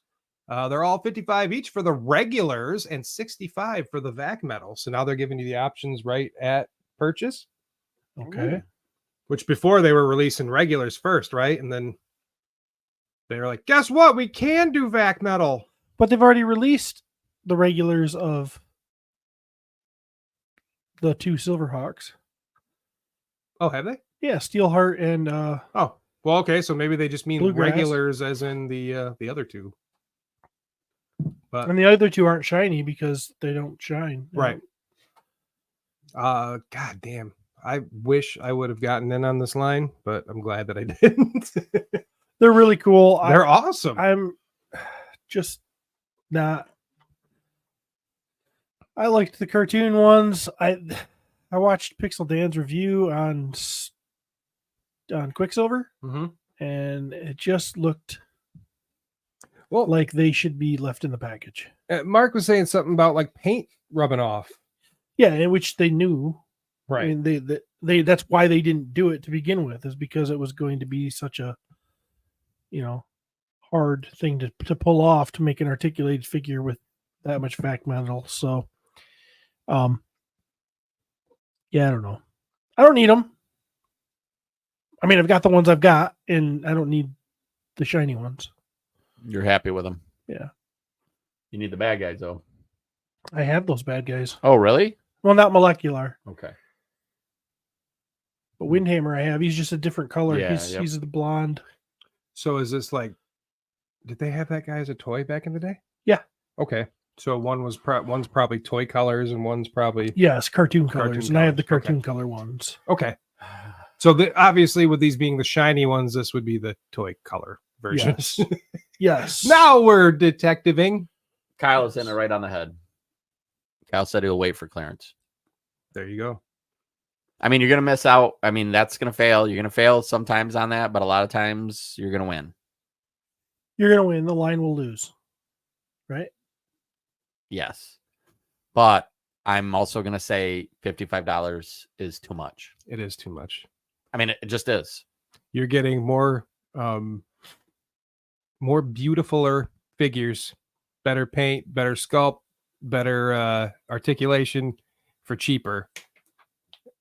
Speaker 8: They're all 55 each for the regulars and 65 for the VAC metal. So now they're giving you the options right at purchase.
Speaker 4: Okay.
Speaker 8: Which before they were releasing regulars first, right? And then they were like, guess what? We can do VAC metal.
Speaker 4: But they've already released the regulars of the 2 Silverhawks.
Speaker 8: Oh, have they?
Speaker 4: Yeah, Steelheart and
Speaker 8: Oh, well, okay. So maybe they just mean
Speaker 4: Bluegrass.
Speaker 8: regulars as in the other 2. But
Speaker 4: and the other 2 aren't shiny because they don't shine.
Speaker 8: right. God damn. I wish I would have gotten in on this line, but I'm glad that I didn't.
Speaker 4: They're really cool.
Speaker 8: They're awesome.
Speaker 4: I'm just not. I liked the cartoon ones. I watched Pixel Dan's review on Quicksilver,
Speaker 8: Mhm.
Speaker 4: and it just looked
Speaker 8: Well,
Speaker 4: like they should be left in the package.
Speaker 8: Mark was saying something about like paint rubbing off.
Speaker 4: Yeah, in which they knew.
Speaker 8: Right.
Speaker 4: I mean, they that's why they didn't do it to begin with, is because it was going to be such a, hard thing to pull off to make an articulated figure with that much vac metal. So, yeah, I don't know. I don't need them. I mean, I've got the ones I've got, and I don't need the shiny ones.
Speaker 7: You're happy with them.
Speaker 4: Yeah.
Speaker 7: You need the bad guys though.
Speaker 4: I have those bad guys.
Speaker 7: Oh, really?
Speaker 4: Well, not Molecular,
Speaker 7: Okay.
Speaker 4: but Windhammer I have. He's just a different color.
Speaker 7: Yeah,
Speaker 4: he's
Speaker 7: yep.
Speaker 4: he's the blonde.
Speaker 8: So is this like, did they have that guy as a toy back in the day?
Speaker 4: Yeah.
Speaker 8: Okay. So one's probably toy colors and one's probably
Speaker 4: Yes, cartoon
Speaker 8: Cartoon
Speaker 4: colors, and I have the
Speaker 8: colors, okay.
Speaker 4: cartoon color ones.
Speaker 8: okay. So obviously with these being the shiny ones, this would be the toy color versions.
Speaker 4: Yes.
Speaker 8: Now we're detectiving.
Speaker 7: Kyle is hitting it right on the head. Kyle said he'll wait for clearance.
Speaker 8: There you go.
Speaker 7: I mean, you're gonna miss out. I mean, that's gonna fail. You're gonna fail sometimes on that, but a lot of times you're gonna win.
Speaker 4: You're gonna win. The line will lose. Right?
Speaker 7: Yes, but I'm also gonna say $55 is too much.
Speaker 8: It is too much.
Speaker 7: I mean, it just is.
Speaker 8: You're getting more beautifuler figures, better paint, better sculpt, better articulation for cheaper.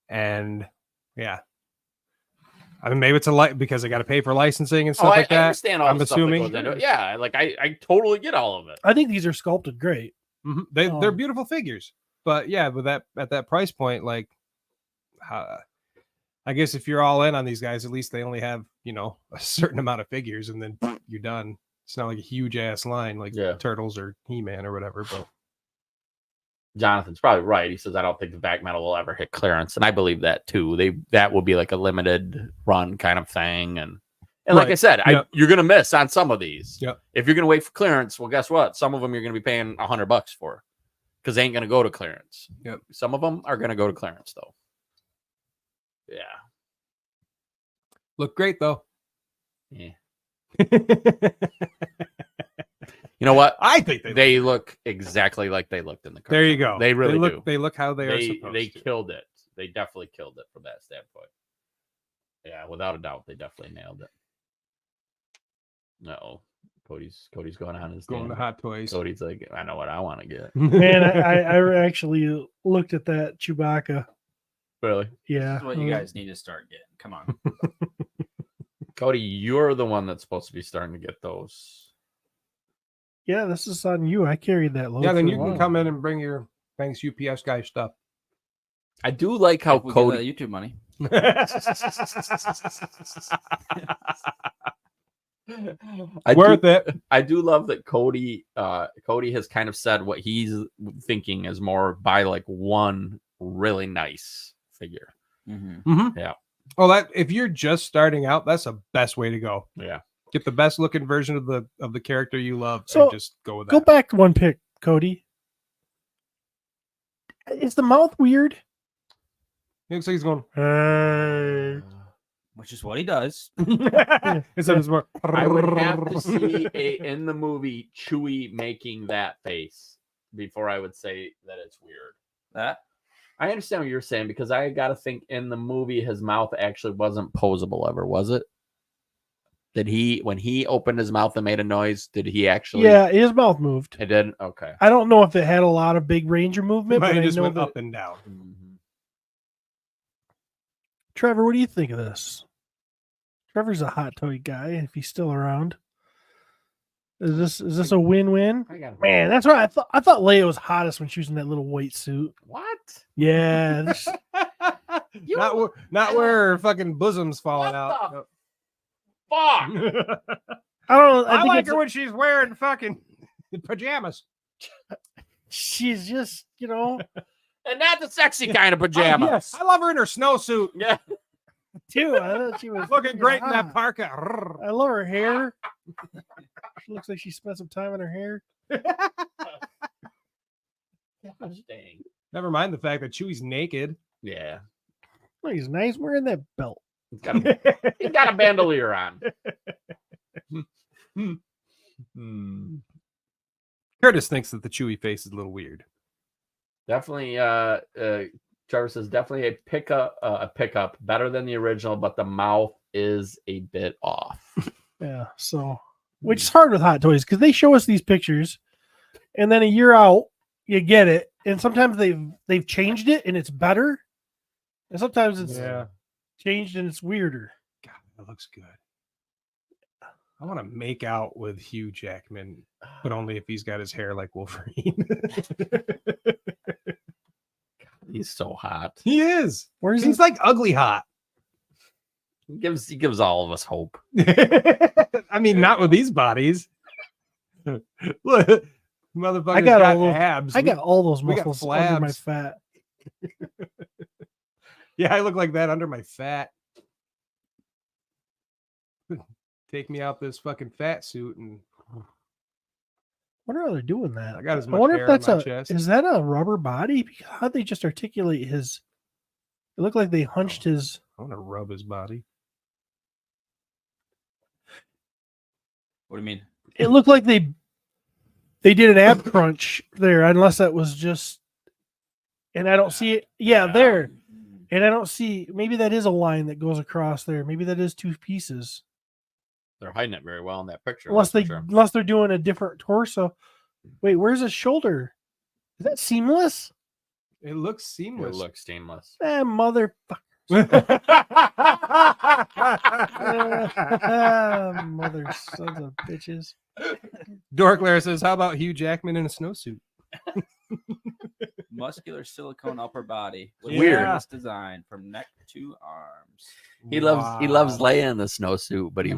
Speaker 8: And yeah, I mean, maybe it's because I got to pay for licensing and stuff like
Speaker 7: I
Speaker 8: that.
Speaker 7: understand all
Speaker 8: I'm
Speaker 7: the stuff that
Speaker 8: assuming.
Speaker 7: goes into it. Yeah, like I totally get all of it.
Speaker 4: I think these are sculpted great.
Speaker 8: Mhm. They're beautiful figures, but yeah, with that at that price point, like, I guess if you're all in on these guys, at least they only have a certain amount of figures, and then you're done. It's not like a huge ass line like Turtles or He-Man or whatever. But
Speaker 7: Jonathan's probably right. He says I don't think the back metal will ever hit clearance, and I believe that too. That will be like a limited run kind of thing, and like I said, you're gonna miss on some of these.
Speaker 8: Yep.
Speaker 7: If you're gonna wait for clearance, well, guess what? Some of them you're gonna be paying $100 for because they ain't gonna go to clearance.
Speaker 8: Yep.
Speaker 7: Some of them are gonna go to clearance though. Yeah.
Speaker 8: Look great though.
Speaker 7: Yeah. You know what?
Speaker 8: I think
Speaker 7: they look exactly like they looked in the cartoon.
Speaker 8: There you go.
Speaker 7: They really
Speaker 8: look,
Speaker 7: do.
Speaker 8: They look how they are supposed
Speaker 7: They
Speaker 8: to.
Speaker 7: killed it. They definitely killed it from that standpoint. Yeah, without a doubt, they definitely nailed it. No, Cody's going on his
Speaker 8: Going to Hot Toys.
Speaker 7: Cody's like, I know what I want to get.
Speaker 4: Man, I actually looked at that Chewbacca.
Speaker 7: Really?
Speaker 4: Yeah.
Speaker 9: This is what you guys need to start getting. Come on.
Speaker 7: Cody, you're the one that's supposed to be starting to get those.
Speaker 4: Yeah, this is on you. I carried that load.
Speaker 8: Yeah, then
Speaker 4: for a
Speaker 8: you can
Speaker 4: while.
Speaker 8: come in and bring your thanks UPS guy stuff.
Speaker 7: I do like how
Speaker 9: If we get
Speaker 7: Cody.
Speaker 9: that YouTube money.
Speaker 8: Worth it.
Speaker 7: I do love that Cody has kind of said what he's thinking is more buy like one really nice figure.
Speaker 9: Mm-hmm.
Speaker 7: Yeah.
Speaker 8: Oh, that if you're just starting out, that's the best way to go.
Speaker 7: Yeah.
Speaker 8: Get the best looking version of the character you love,
Speaker 4: So,
Speaker 8: and just go with that.
Speaker 4: Go back one pick, Cody. Is the mouth weird?
Speaker 8: It looks like he's going.
Speaker 9: Which is what he does.
Speaker 8: Instead of more.
Speaker 7: I would have to see in the movie Chewie making that face before I would say that it's weird.
Speaker 9: That
Speaker 7: I understand what you're saying because I got to think in the movie his mouth actually wasn't posable ever, was it? Did he, when he opened his mouth and made a noise, did he actually?
Speaker 4: Yeah, his mouth moved.
Speaker 7: It didn't? Okay.
Speaker 4: I don't know if it had a lot of big range of movement, but
Speaker 8: Mine
Speaker 4: I
Speaker 8: just
Speaker 4: know
Speaker 8: went
Speaker 4: that...
Speaker 8: up and down.
Speaker 4: Trevor, what do you think of this? Trevor's a hot toy guy, if he's still around. Is this a win-win? Man, that's right. I thought Leia was hottest when she was in that little white suit.
Speaker 7: What?
Speaker 4: Yeah. this-
Speaker 8: Not where her fucking bosom's falling
Speaker 7: What
Speaker 8: out.
Speaker 7: the fuck?
Speaker 4: I don't know.
Speaker 8: I
Speaker 4: think
Speaker 8: like
Speaker 4: it's-
Speaker 8: her when she's wearing fucking pajamas.
Speaker 4: She's just,
Speaker 7: And not the sexy kind of pajamas.
Speaker 8: Yes, I love her in her snowsuit.
Speaker 7: Yeah.
Speaker 4: too. I thought she was
Speaker 8: Looking great in that
Speaker 4: hot.
Speaker 8: parka.
Speaker 4: I love her hair. She looks like she spent some time in her hair.
Speaker 7: Gosh dang.
Speaker 8: Never mind the fact that Chewie's naked.
Speaker 7: Yeah.
Speaker 4: Oh, he's nice wearing that belt.
Speaker 7: He's got a bandolier on.
Speaker 8: Curtis thinks that the Chewie face is a little weird.
Speaker 7: Definitely Trevor says definitely a pickup better than the original, but the mouth is a bit off.
Speaker 4: Yeah. So, which is hard with Hot Toys because they show us these pictures, and then a year out, you get it, and sometimes they've changed it and it's better, and sometimes it's changed and it's weirder.
Speaker 8: God, that looks good. I want to make out with Hugh Jackman, but only if he's got his hair like Wolverine.
Speaker 7: He's so hot.
Speaker 8: He is.
Speaker 4: Where's
Speaker 8: He's like ugly hot.
Speaker 7: He gives all of us hope.
Speaker 8: I mean, not with these bodies. Look, motherfucker.
Speaker 4: I got all those-
Speaker 8: abs.
Speaker 4: I got all those
Speaker 8: we got
Speaker 4: muscles under my
Speaker 8: flabs.
Speaker 4: fat.
Speaker 8: Yeah, I look like that under my fat. Take me out this fucking fat suit, and
Speaker 4: I wonder how they're doing that.
Speaker 8: I got as
Speaker 4: I
Speaker 8: much
Speaker 4: wonder
Speaker 8: hair
Speaker 4: if that's
Speaker 8: on my
Speaker 4: a
Speaker 8: chest.
Speaker 4: is that a rubber body? Because how'd they just articulate his? It looked like they hunched his.
Speaker 8: I want to rub his body.
Speaker 9: What do you mean?
Speaker 4: It looked like they did an ab crunch there, unless that was just. And I don't see it. Yeah, there. And I don't see. Maybe that is a line that goes across there. Maybe that is two pieces.
Speaker 7: They're hiding it very well in that picture.
Speaker 4: Unless
Speaker 7: that's for sure.
Speaker 4: unless they're doing a different torso. Wait, where's his shoulder? Is that seamless?
Speaker 8: It looks
Speaker 7: It
Speaker 8: seamless.
Speaker 7: looks stainless.
Speaker 4: Motherfucker. Mother sons of bitches.
Speaker 8: Dorklair says, "How about Hugh Jackman in a snowsuit?"
Speaker 9: Muscular silicone upper body with
Speaker 7: Weird.
Speaker 9: seamless design from neck to arms.
Speaker 7: He loves Leia in the snowsuit, but he's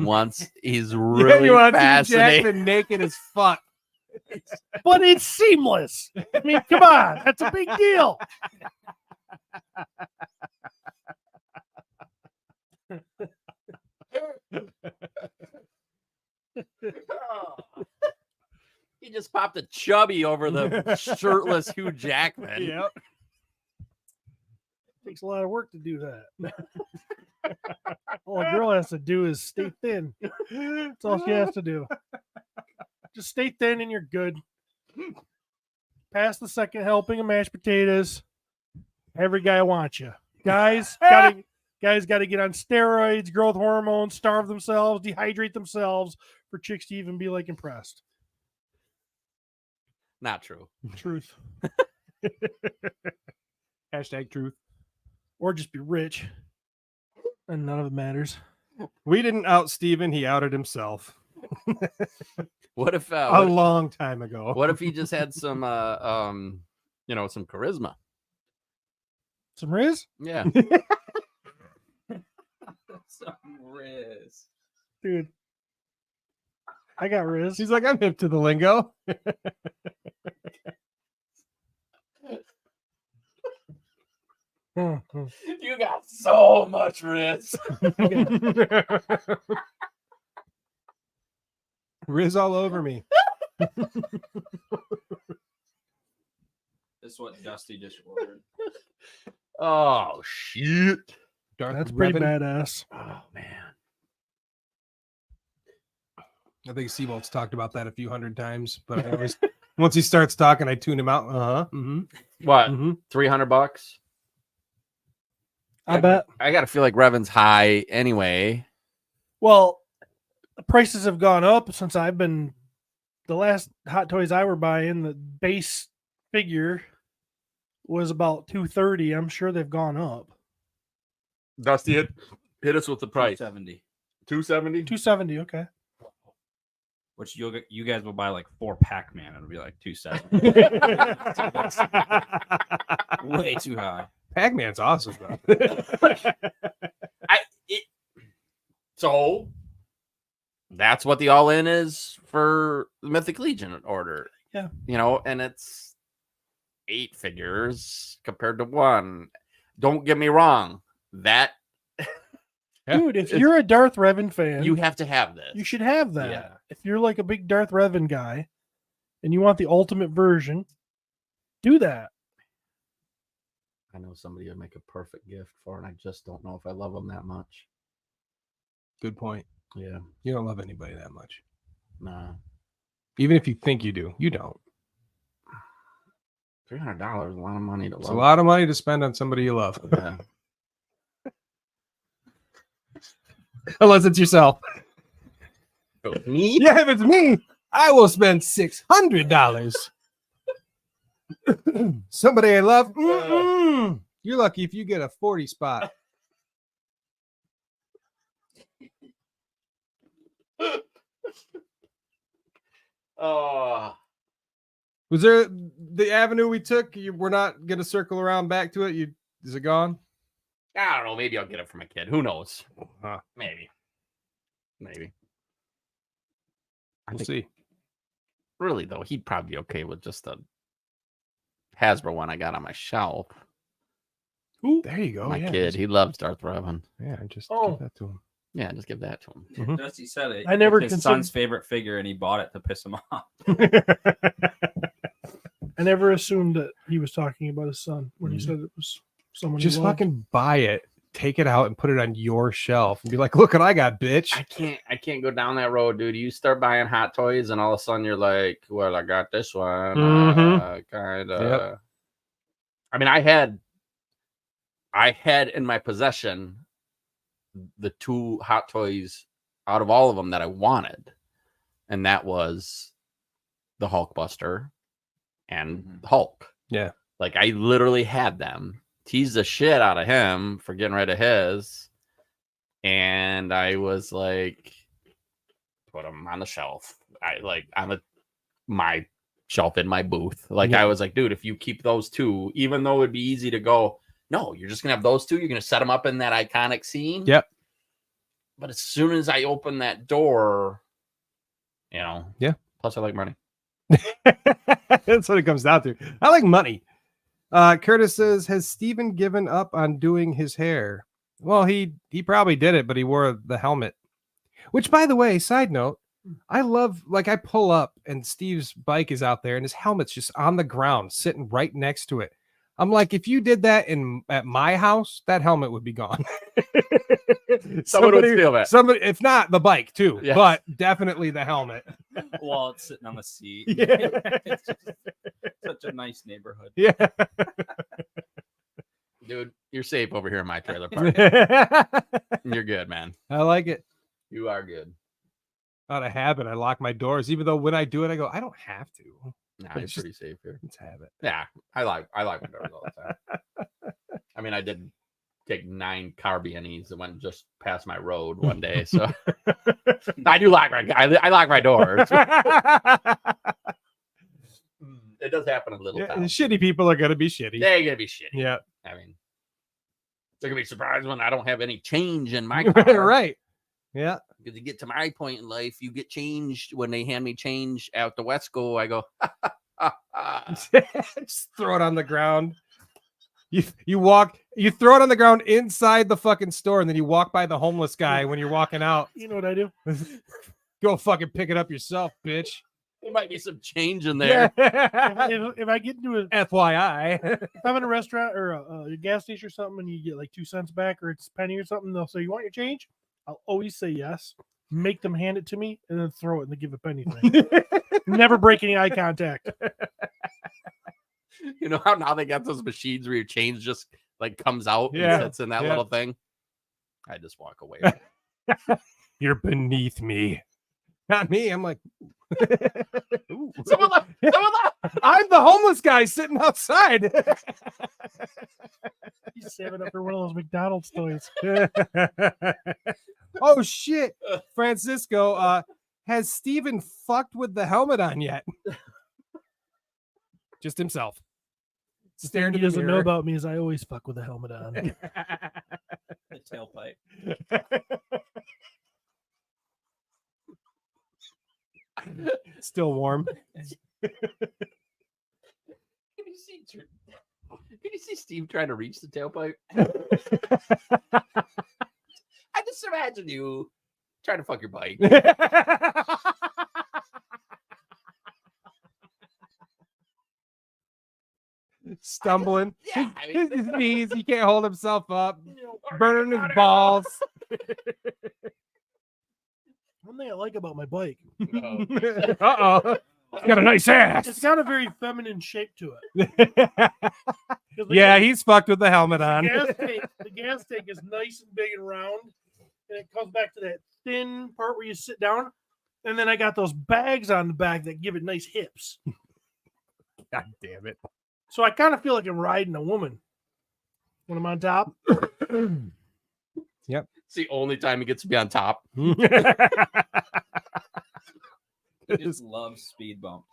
Speaker 8: Yeah,
Speaker 7: really
Speaker 8: you want Hugh
Speaker 7: fascinated.
Speaker 8: Jackman naked as fuck.
Speaker 4: But it's seamless. I mean, come on. That's a big deal.
Speaker 7: He just popped a chubby over the shirtless Hugh Jackman.
Speaker 8: Yep.
Speaker 4: Takes a lot of work to do that. All a girl has to do is stay thin. That's all she has to do. Just stay thin and you're good. Pass the second helping of mashed potatoes. Every guy wants you. Guys got to get on steroids, growth hormones, starve themselves, dehydrate themselves for chicks to even be like impressed.
Speaker 7: Not true.
Speaker 4: Truth.
Speaker 8: Hashtag truth.
Speaker 4: Or just be rich. And none of it matters.
Speaker 8: We didn't out Steven, he outed himself
Speaker 7: What if
Speaker 8: a long time ago.
Speaker 7: what if he just had some some charisma?
Speaker 4: Some Riz?
Speaker 7: Yeah.
Speaker 9: Some Riz.
Speaker 4: Dude. I got Riz.
Speaker 8: He's like, I'm hip to the lingo.
Speaker 7: You got so much Riz.
Speaker 8: Riz all over me.
Speaker 9: This is what Dusty just ordered.
Speaker 7: Oh shit.
Speaker 4: That's pretty
Speaker 8: Revan.
Speaker 4: badass.
Speaker 7: Oh man.
Speaker 8: I think Seabolt's talked about that a few hundred times, but I always, once he starts talking, I tune him out. Mm-hmm.
Speaker 7: What?
Speaker 8: Mm-hmm.
Speaker 7: $300?
Speaker 4: I bet.
Speaker 7: I gotta feel like Revan's high anyway.
Speaker 4: Well, the prices have gone up since I've been. The last Hot Toys I were buying, the base figure was about $230. I'm sure they've gone up.
Speaker 7: Dusty, hit us with the price.
Speaker 9: 70.
Speaker 7: $270?
Speaker 4: $270. Okay.
Speaker 9: Which you guys will buy like 4 Pac-Man. It'll be like 270. Way too high.
Speaker 8: Pac-Man's awesome, though.
Speaker 7: So that's what the all-in is for the Mythic Legion order.
Speaker 4: Yeah.
Speaker 7: And it's 8 figures compared to 1. Don't get me wrong. That
Speaker 4: Dude, if you're a Darth Revan fan,
Speaker 7: you have to have this.
Speaker 4: you should have that.
Speaker 7: Yeah.
Speaker 4: If you're like a big Darth Revan guy and you want the ultimate version, do that.
Speaker 7: I know somebody would make a perfect gift for it, and I just don't know if I love them that much.
Speaker 8: Good point.
Speaker 7: Yeah.
Speaker 8: You don't love anybody that much.
Speaker 7: Nah.
Speaker 8: Even if you think you do, you don't.
Speaker 7: $300 is a lot of money to
Speaker 8: It's
Speaker 7: love.
Speaker 8: a lot of money to spend on somebody you love.
Speaker 7: Yeah.
Speaker 8: Unless it's yourself.
Speaker 7: Me?
Speaker 8: Yeah, if it's me, I will spend $600. Somebody I love. Mm-mm. You're lucky if you get a 40 spot.
Speaker 7: Oh.
Speaker 8: Was there the avenue we took? We're not going to circle around back to it. Is it gone?
Speaker 7: I don't know. Maybe I'll get it from a kid. Who knows?
Speaker 8: Huh.
Speaker 7: Maybe. I
Speaker 8: We'll
Speaker 7: think-
Speaker 8: see.
Speaker 7: Really, though, he'd probably be okay with just a Hasbro one I got on my shelf.
Speaker 8: There you go.
Speaker 7: my
Speaker 8: yeah,
Speaker 7: kid,
Speaker 8: just-
Speaker 7: he loves Darth Revan.
Speaker 8: yeah, just
Speaker 4: Oh.
Speaker 8: give that to him.
Speaker 7: Yeah, just give that to him.
Speaker 8: Mhm.
Speaker 9: Dusty said it.
Speaker 4: I never
Speaker 9: it's his
Speaker 4: considered-
Speaker 9: son's favorite figure, and he bought it to piss him off.
Speaker 4: I never assumed that he was talking about his son when he said it was someone.
Speaker 8: Just
Speaker 4: he loved.
Speaker 8: fucking buy it, take it out, and put it on your shelf, and be like, "Look what I got, bitch."
Speaker 7: I can't go down that road, dude. You start buying Hot Toys, and all of a sudden you're like, "Well, I got this one."
Speaker 8: Mhm.
Speaker 7: Kind of.
Speaker 8: Yep.
Speaker 7: I mean, I had in my possession the 2 Hot Toys out of all of them that I wanted, and that was the Hulkbuster and Hulk.
Speaker 8: Yeah.
Speaker 7: Like I literally had them. Teased the shit out of him for getting rid of his. And I was like, put them on the shelf. My shelf in my booth. Like I was like, dude, if you keep those two, even though it'd be easy to go, no, you're just gonna have those two. You're gonna set them up in that iconic scene.
Speaker 8: Yep.
Speaker 7: But as soon as I open that door, yeah. Plus, I like money.
Speaker 8: That's what it comes down to. I like money. Curtis says, has Steven given up on doing his hair? Well, he probably did it, but he wore the helmet. Which, by the way, side note, I love, like, I pull up and Steve's bike is out there and his helmet's just on the ground, sitting right next to it. I'm like, if you did that at my house, that helmet would be gone.
Speaker 7: Someone would steal that.
Speaker 8: Somebody, if not the bike too,
Speaker 7: Yes.
Speaker 8: but definitely the helmet.
Speaker 9: While it's sitting on the seat.
Speaker 8: Yeah.
Speaker 9: It's just such a nice neighborhood.
Speaker 8: Yeah.
Speaker 7: Dude, you're safe over here in my trailer park. You're good, man.
Speaker 8: I like it.
Speaker 7: You are good.
Speaker 8: Out of habit, I lock my doors, even though when I do it, I go, I don't have to.
Speaker 7: Nah,
Speaker 8: But
Speaker 7: you're
Speaker 8: it's
Speaker 7: pretty safe here.
Speaker 8: It's habit.
Speaker 7: Yeah, I like my doors all the time. I mean, I did take 9 car B&Es that went just past my road one day, so I do lock I lock my doors. It does happen in little towns.
Speaker 8: Shitty people are gonna be shitty.
Speaker 7: They're gonna be shitty.
Speaker 8: Yeah.
Speaker 7: I mean, they're gonna be surprised when I don't have any change in my car.
Speaker 8: Right. Yeah.
Speaker 7: Because you get to my point in life, you get changed when they hand me change out the Wesco. I go,
Speaker 8: Just throw it on the ground. You throw it on the ground inside the fucking store, and then you walk by the homeless guy when you're walking out.
Speaker 4: You know what I do?
Speaker 8: Go fucking pick it up yourself, bitch.
Speaker 7: there might be some change in there.
Speaker 4: If I get into a
Speaker 8: FYI.
Speaker 4: if I'm in a restaurant or a gas station or something and you get like 2 cents back or it's a penny or something, they'll say, you want your change? I'll always say yes, make them hand it to me, and then throw it and they give a penny thing. Never break any eye contact.
Speaker 7: You know how now they got those machines where your change just like comes out
Speaker 8: Yeah,
Speaker 7: and sits in that
Speaker 8: yeah.
Speaker 7: little thing? I just walk away.
Speaker 8: You're beneath me. Not me. I'm like, ooh.
Speaker 7: Someone left! Someone left!
Speaker 8: I'm the homeless guy sitting outside.
Speaker 4: He's saving up for one of those McDonald's toys.
Speaker 8: Oh shit, Francisco. Has Steven fucked with the helmet on yet? Just himself.
Speaker 4: The
Speaker 8: Staring
Speaker 4: thing
Speaker 8: to
Speaker 4: he
Speaker 8: the
Speaker 4: doesn't know
Speaker 8: mirror.
Speaker 4: about me is I always fuck with a helmet on.
Speaker 9: The tailpipe.
Speaker 8: Still warm.
Speaker 7: Can you see Steve trying to reach the tailpipe? I just imagine you trying to fuck your bike.
Speaker 8: Stumbling.
Speaker 7: Yeah, I mean-
Speaker 8: his knees. He can't hold himself up. Burning his balls.
Speaker 4: One thing I like about my bike,
Speaker 8: Uh-oh. It's got a nice ass.
Speaker 4: it's got a very feminine shape to it. 'Cause like
Speaker 8: Yeah, he's fucked with the helmet on.
Speaker 4: the gas tank is nice and big and round, and it comes back to that thin part where you sit down, and then I got those bags on the back that give it nice hips.
Speaker 8: God damn it.
Speaker 4: So I kind of feel like I'm riding a woman when I'm on top.
Speaker 7: It's the only time he gets to be on top.
Speaker 9: He just loves speed bumps.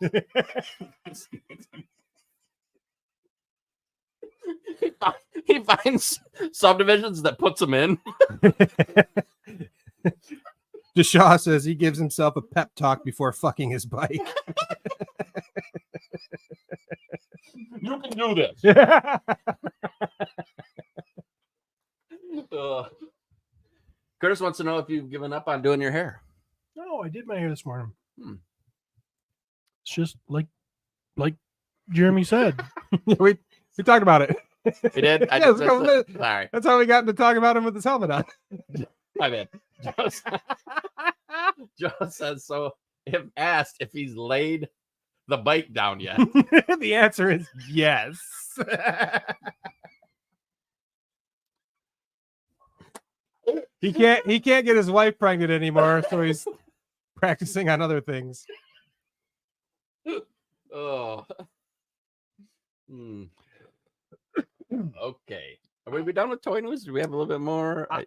Speaker 7: He finds subdivisions that puts him in.
Speaker 8: Deshaw says he gives himself a pep talk before fucking his bike.
Speaker 7: You can do this. Curtis wants to know if you've given up on doing your hair.
Speaker 4: No, I did my hair this morning.
Speaker 7: Hmm.
Speaker 4: It's just like Jeremy said.
Speaker 8: we talked about it.
Speaker 7: You did?
Speaker 8: Yeah, let's go with it.
Speaker 7: Sorry,
Speaker 8: That's how we got into talking about him with his helmet on.
Speaker 7: my bad. Joe says, so if asked if he's laid the bike down yet.
Speaker 8: The answer is yes. He can't get his wife pregnant anymore, so he's practicing on other things.
Speaker 7: Oh, Hmm. Okay. Are we done with toy news? Do we have a little bit more?
Speaker 8: I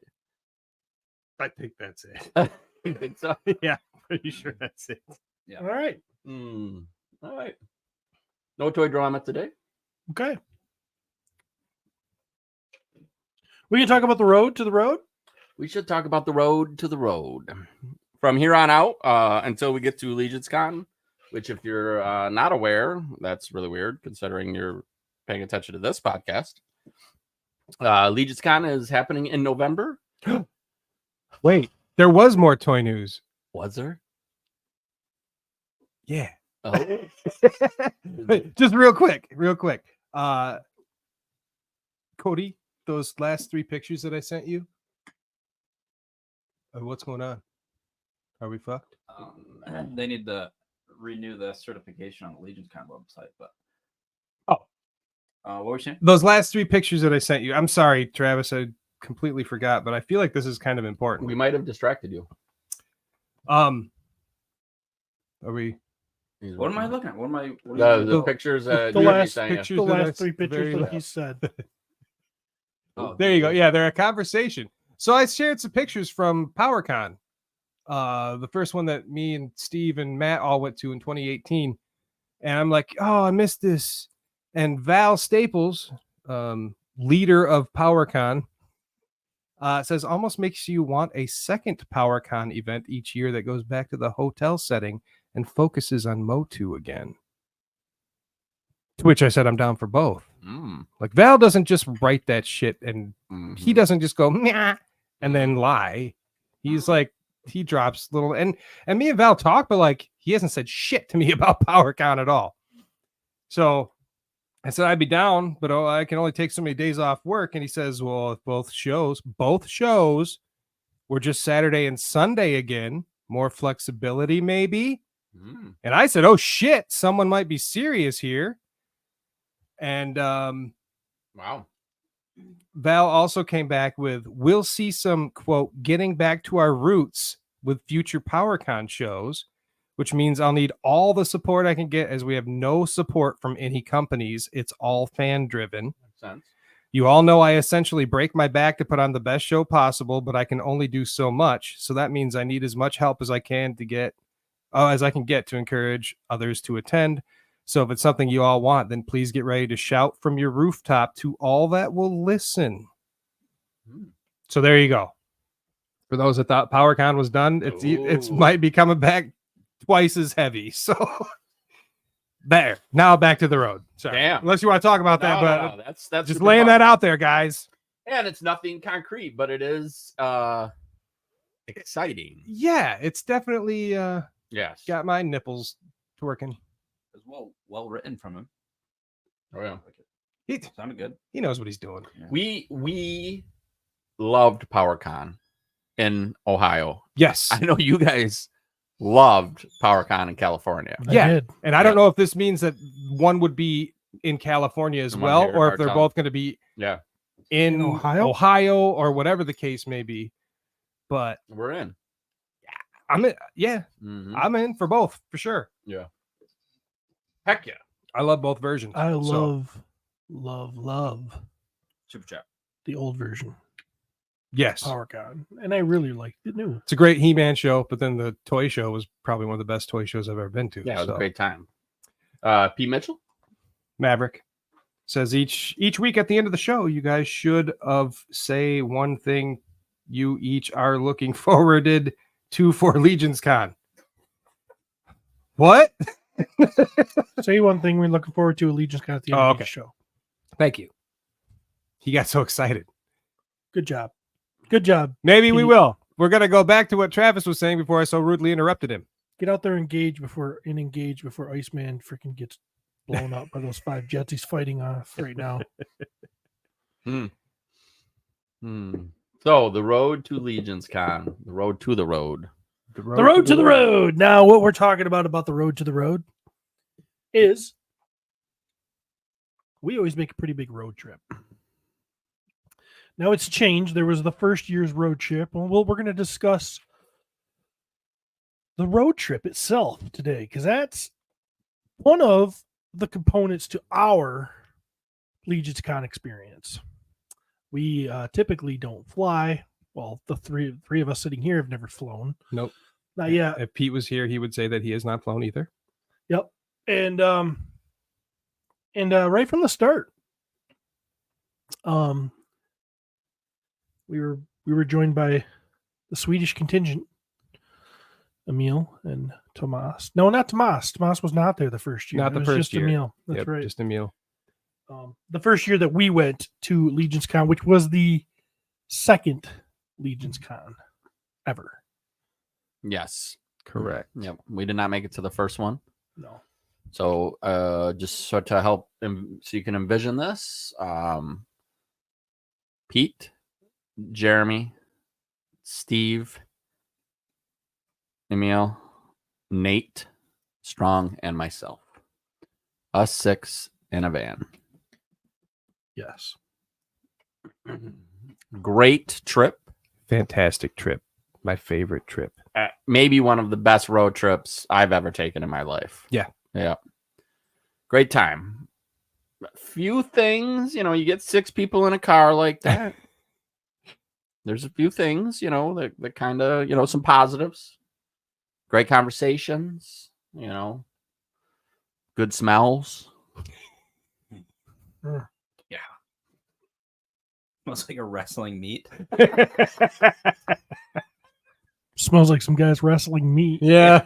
Speaker 8: think that's it.
Speaker 7: You think so?
Speaker 8: Yeah, pretty sure that's it.
Speaker 4: All right.
Speaker 7: All right. No toy drama today.
Speaker 4: Okay. We can talk about the road to the road.
Speaker 7: We should talk about the road to the road. From here on out, until we get to LegionsCon, which if you're not aware, that's really weird considering you're paying attention to this podcast. LegionsCon is happening in November.
Speaker 8: Wait, there was more toy news.
Speaker 7: Was there?
Speaker 8: Yeah.
Speaker 7: Oh.
Speaker 8: Wait, just real quick. Cody, those last 3 pictures that I sent you. What's going on? Are we fucked?
Speaker 9: They need to renew the certification on the LegionsCon website, but what were you saying?
Speaker 8: Those last 3 pictures that I sent you. I'm sorry, Travis, I completely forgot, but I feel like this is kind of important.
Speaker 7: We might have distracted you.
Speaker 8: Are we?
Speaker 9: What am I looking at? What am I?
Speaker 7: The pictures that
Speaker 4: The
Speaker 7: you
Speaker 4: last
Speaker 7: sent you.
Speaker 8: pictures.
Speaker 4: The
Speaker 8: that I
Speaker 4: last 3
Speaker 8: very
Speaker 4: pictures, like
Speaker 8: last-
Speaker 4: he said.
Speaker 9: Oh,
Speaker 8: There you go. Yeah, they're a conversation. So I shared some pictures from PowerCon. The first one that me and Steve and Matt all went to in 2018. And I'm like, oh, I missed this. And Val Staples, leader of PowerCon, says almost makes you want a second PowerCon event each year that goes back to the hotel setting and focuses on Motu again. To which I said I'm down for both. Like Val doesn't just write that shit and he doesn't just go Meh, and then lie. He's like he drops little and me and Val talk, but like he hasn't said shit to me about PowerCon at all. So I said I'd be down, but I can only take so many days off work. And he says, well, if both shows were just Saturday and Sunday again, more flexibility maybe. And I said, oh shit, someone might be serious here. And
Speaker 7: Wow.
Speaker 8: Val also came back with, we'll see some, quote, getting back to our roots with future PowerCon shows, which means I'll need all the support I can get as we have no support from any companies. It's all fan driven.
Speaker 7: Makes sense.
Speaker 8: You all know I essentially break my back to put on the best show possible, but I can only do so much. So that means I need as much help as I can to get, as I can get to encourage others to attend. So if it's something you all want, then please get ready to shout from your rooftop to all that will listen. So there you go. For those that thought PowerCon was done, it's
Speaker 7: Ooh.
Speaker 8: might be coming back twice as heavy. So there. Now back to the road. Sorry.
Speaker 7: Damn.
Speaker 8: Unless you want to talk about that, but
Speaker 7: No, that's
Speaker 8: just
Speaker 7: super
Speaker 8: laying
Speaker 7: fun.
Speaker 8: that out there, guys.
Speaker 7: And it's nothing concrete, but it is exciting.
Speaker 8: Yeah, it's definitely
Speaker 7: Yes.
Speaker 8: got my nipples twerking.
Speaker 9: It was well written from him.
Speaker 7: Oh, yeah.
Speaker 8: He,
Speaker 9: Sounded good.
Speaker 8: he knows what he's doing.
Speaker 7: We loved PowerCon in Ohio.
Speaker 8: Yes.
Speaker 7: I know you guys loved PowerCon in California.
Speaker 4: I
Speaker 8: Yeah.
Speaker 4: did.
Speaker 8: And I don't know if this means that one would be in California as
Speaker 7: And one
Speaker 8: well,
Speaker 7: here,
Speaker 8: or
Speaker 7: our
Speaker 8: if they're
Speaker 7: town.
Speaker 8: both going to be
Speaker 7: Yeah,
Speaker 8: in
Speaker 4: Ohio?
Speaker 8: or whatever the case may be. But
Speaker 7: we're in.
Speaker 8: I'm in, yeah,
Speaker 7: Mhm.
Speaker 8: I'm in for both for sure.
Speaker 7: Yeah. Heck yeah.
Speaker 8: I love both versions.
Speaker 4: I
Speaker 8: So,
Speaker 4: love
Speaker 9: Super chat.
Speaker 4: the old version,
Speaker 8: yes,
Speaker 4: PowerCon, and I really liked the new.
Speaker 8: it's a great He-Man show, but then the toy show was probably one of the best toy shows I've ever been to.
Speaker 7: Yeah, it was
Speaker 8: So,
Speaker 7: a great time. P. Mitchell?
Speaker 8: Maverick says each week at the end of the show, you guys should say one thing you each are looking forwarded to for LegionsCon. What?
Speaker 4: Say one thing we're looking forward to at LegionsCon at the end
Speaker 8: Oh,
Speaker 4: of
Speaker 8: okay.
Speaker 4: the show.
Speaker 8: Thank you. He got so excited.
Speaker 4: Good job. Good job.
Speaker 8: Maybe we
Speaker 4: Pete.
Speaker 8: will. We're gonna go back to what Travis was saying before I so rudely interrupted him.
Speaker 4: Get out there and engage before Iceman freaking gets blown up by those 5 jets he's fighting off right now.
Speaker 7: So the road to LegionsCon, the road to the road.
Speaker 4: The road to the road. Now, what we're talking about the road to the road is we always make a pretty big road trip. Now it's changed. There was the first year's road trip. Well, we're going to discuss the road trip itself today because that's one of the components to our LegionsCon experience. We typically don't fly. Well, the three of us sitting here have never flown.
Speaker 8: Nope.
Speaker 4: Not yet.
Speaker 8: If Pete was here, he would say that he has not flown either.
Speaker 4: Yep. And right from the start, we were joined by the Swedish contingent, Emil and Tomas. No, not Tomas. Tomas was not there the first year.
Speaker 8: Not the
Speaker 4: It was
Speaker 8: first
Speaker 4: just
Speaker 8: year.
Speaker 4: Emil. That's
Speaker 8: Yep,
Speaker 4: right.
Speaker 8: just Emil.
Speaker 4: The first year that we went to LegionsCon, which was the second LegionsCon ever.
Speaker 7: Yes.
Speaker 8: Correct.
Speaker 7: Yep. We did not make it to the first one.
Speaker 4: No.
Speaker 7: So just so to help so you can envision this, Pete, Jeremy, Steve, Emil, Nate, Strong, and myself. Us 6 in a van.
Speaker 4: Yes.
Speaker 7: Great trip.
Speaker 8: Fantastic trip. My favorite trip.
Speaker 7: Maybe one of the best road trips I've ever taken in my life.
Speaker 8: Yeah.
Speaker 7: Yeah. Great time. Few things, you get 6 people in a car like that. There's a few things, that kind of, some positives. Great conversations, good smells.
Speaker 9: Yeah. Smells like a wrestling meet.
Speaker 4: Smells like some guys wrestling meat.
Speaker 8: Yeah.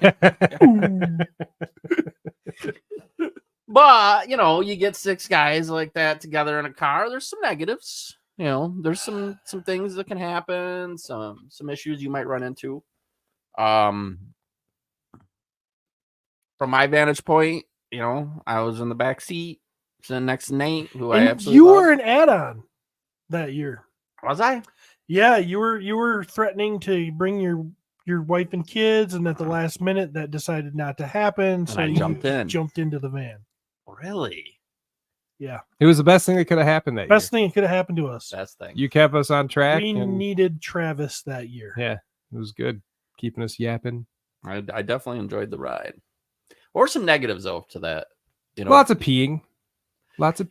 Speaker 7: But, you get 6 guys like that together in a car. There's some negatives. There's some things that can happen, some issues you might run into. From my vantage point, I was in the back seat, sitting next to Nate, who I
Speaker 4: And
Speaker 7: absolutely
Speaker 4: you
Speaker 7: love.
Speaker 4: were an add-on that year.
Speaker 7: Was I?
Speaker 4: Yeah, you were threatening to bring your wife and kids, and at the last minute that decided not to happen. So
Speaker 7: I
Speaker 4: you
Speaker 7: jumped
Speaker 4: into the van.
Speaker 7: Really?
Speaker 4: Yeah.
Speaker 8: It was the best thing that could have happened that
Speaker 4: Best thing that could have happened to us.
Speaker 7: Best thing.
Speaker 8: year. You kept us on track.
Speaker 4: We
Speaker 8: and
Speaker 4: needed Travis that year.
Speaker 8: yeah, it was good. Keeping us yapping.
Speaker 7: I definitely enjoyed the ride. Or some negatives though to that.
Speaker 8: Lots of peeing.
Speaker 7: road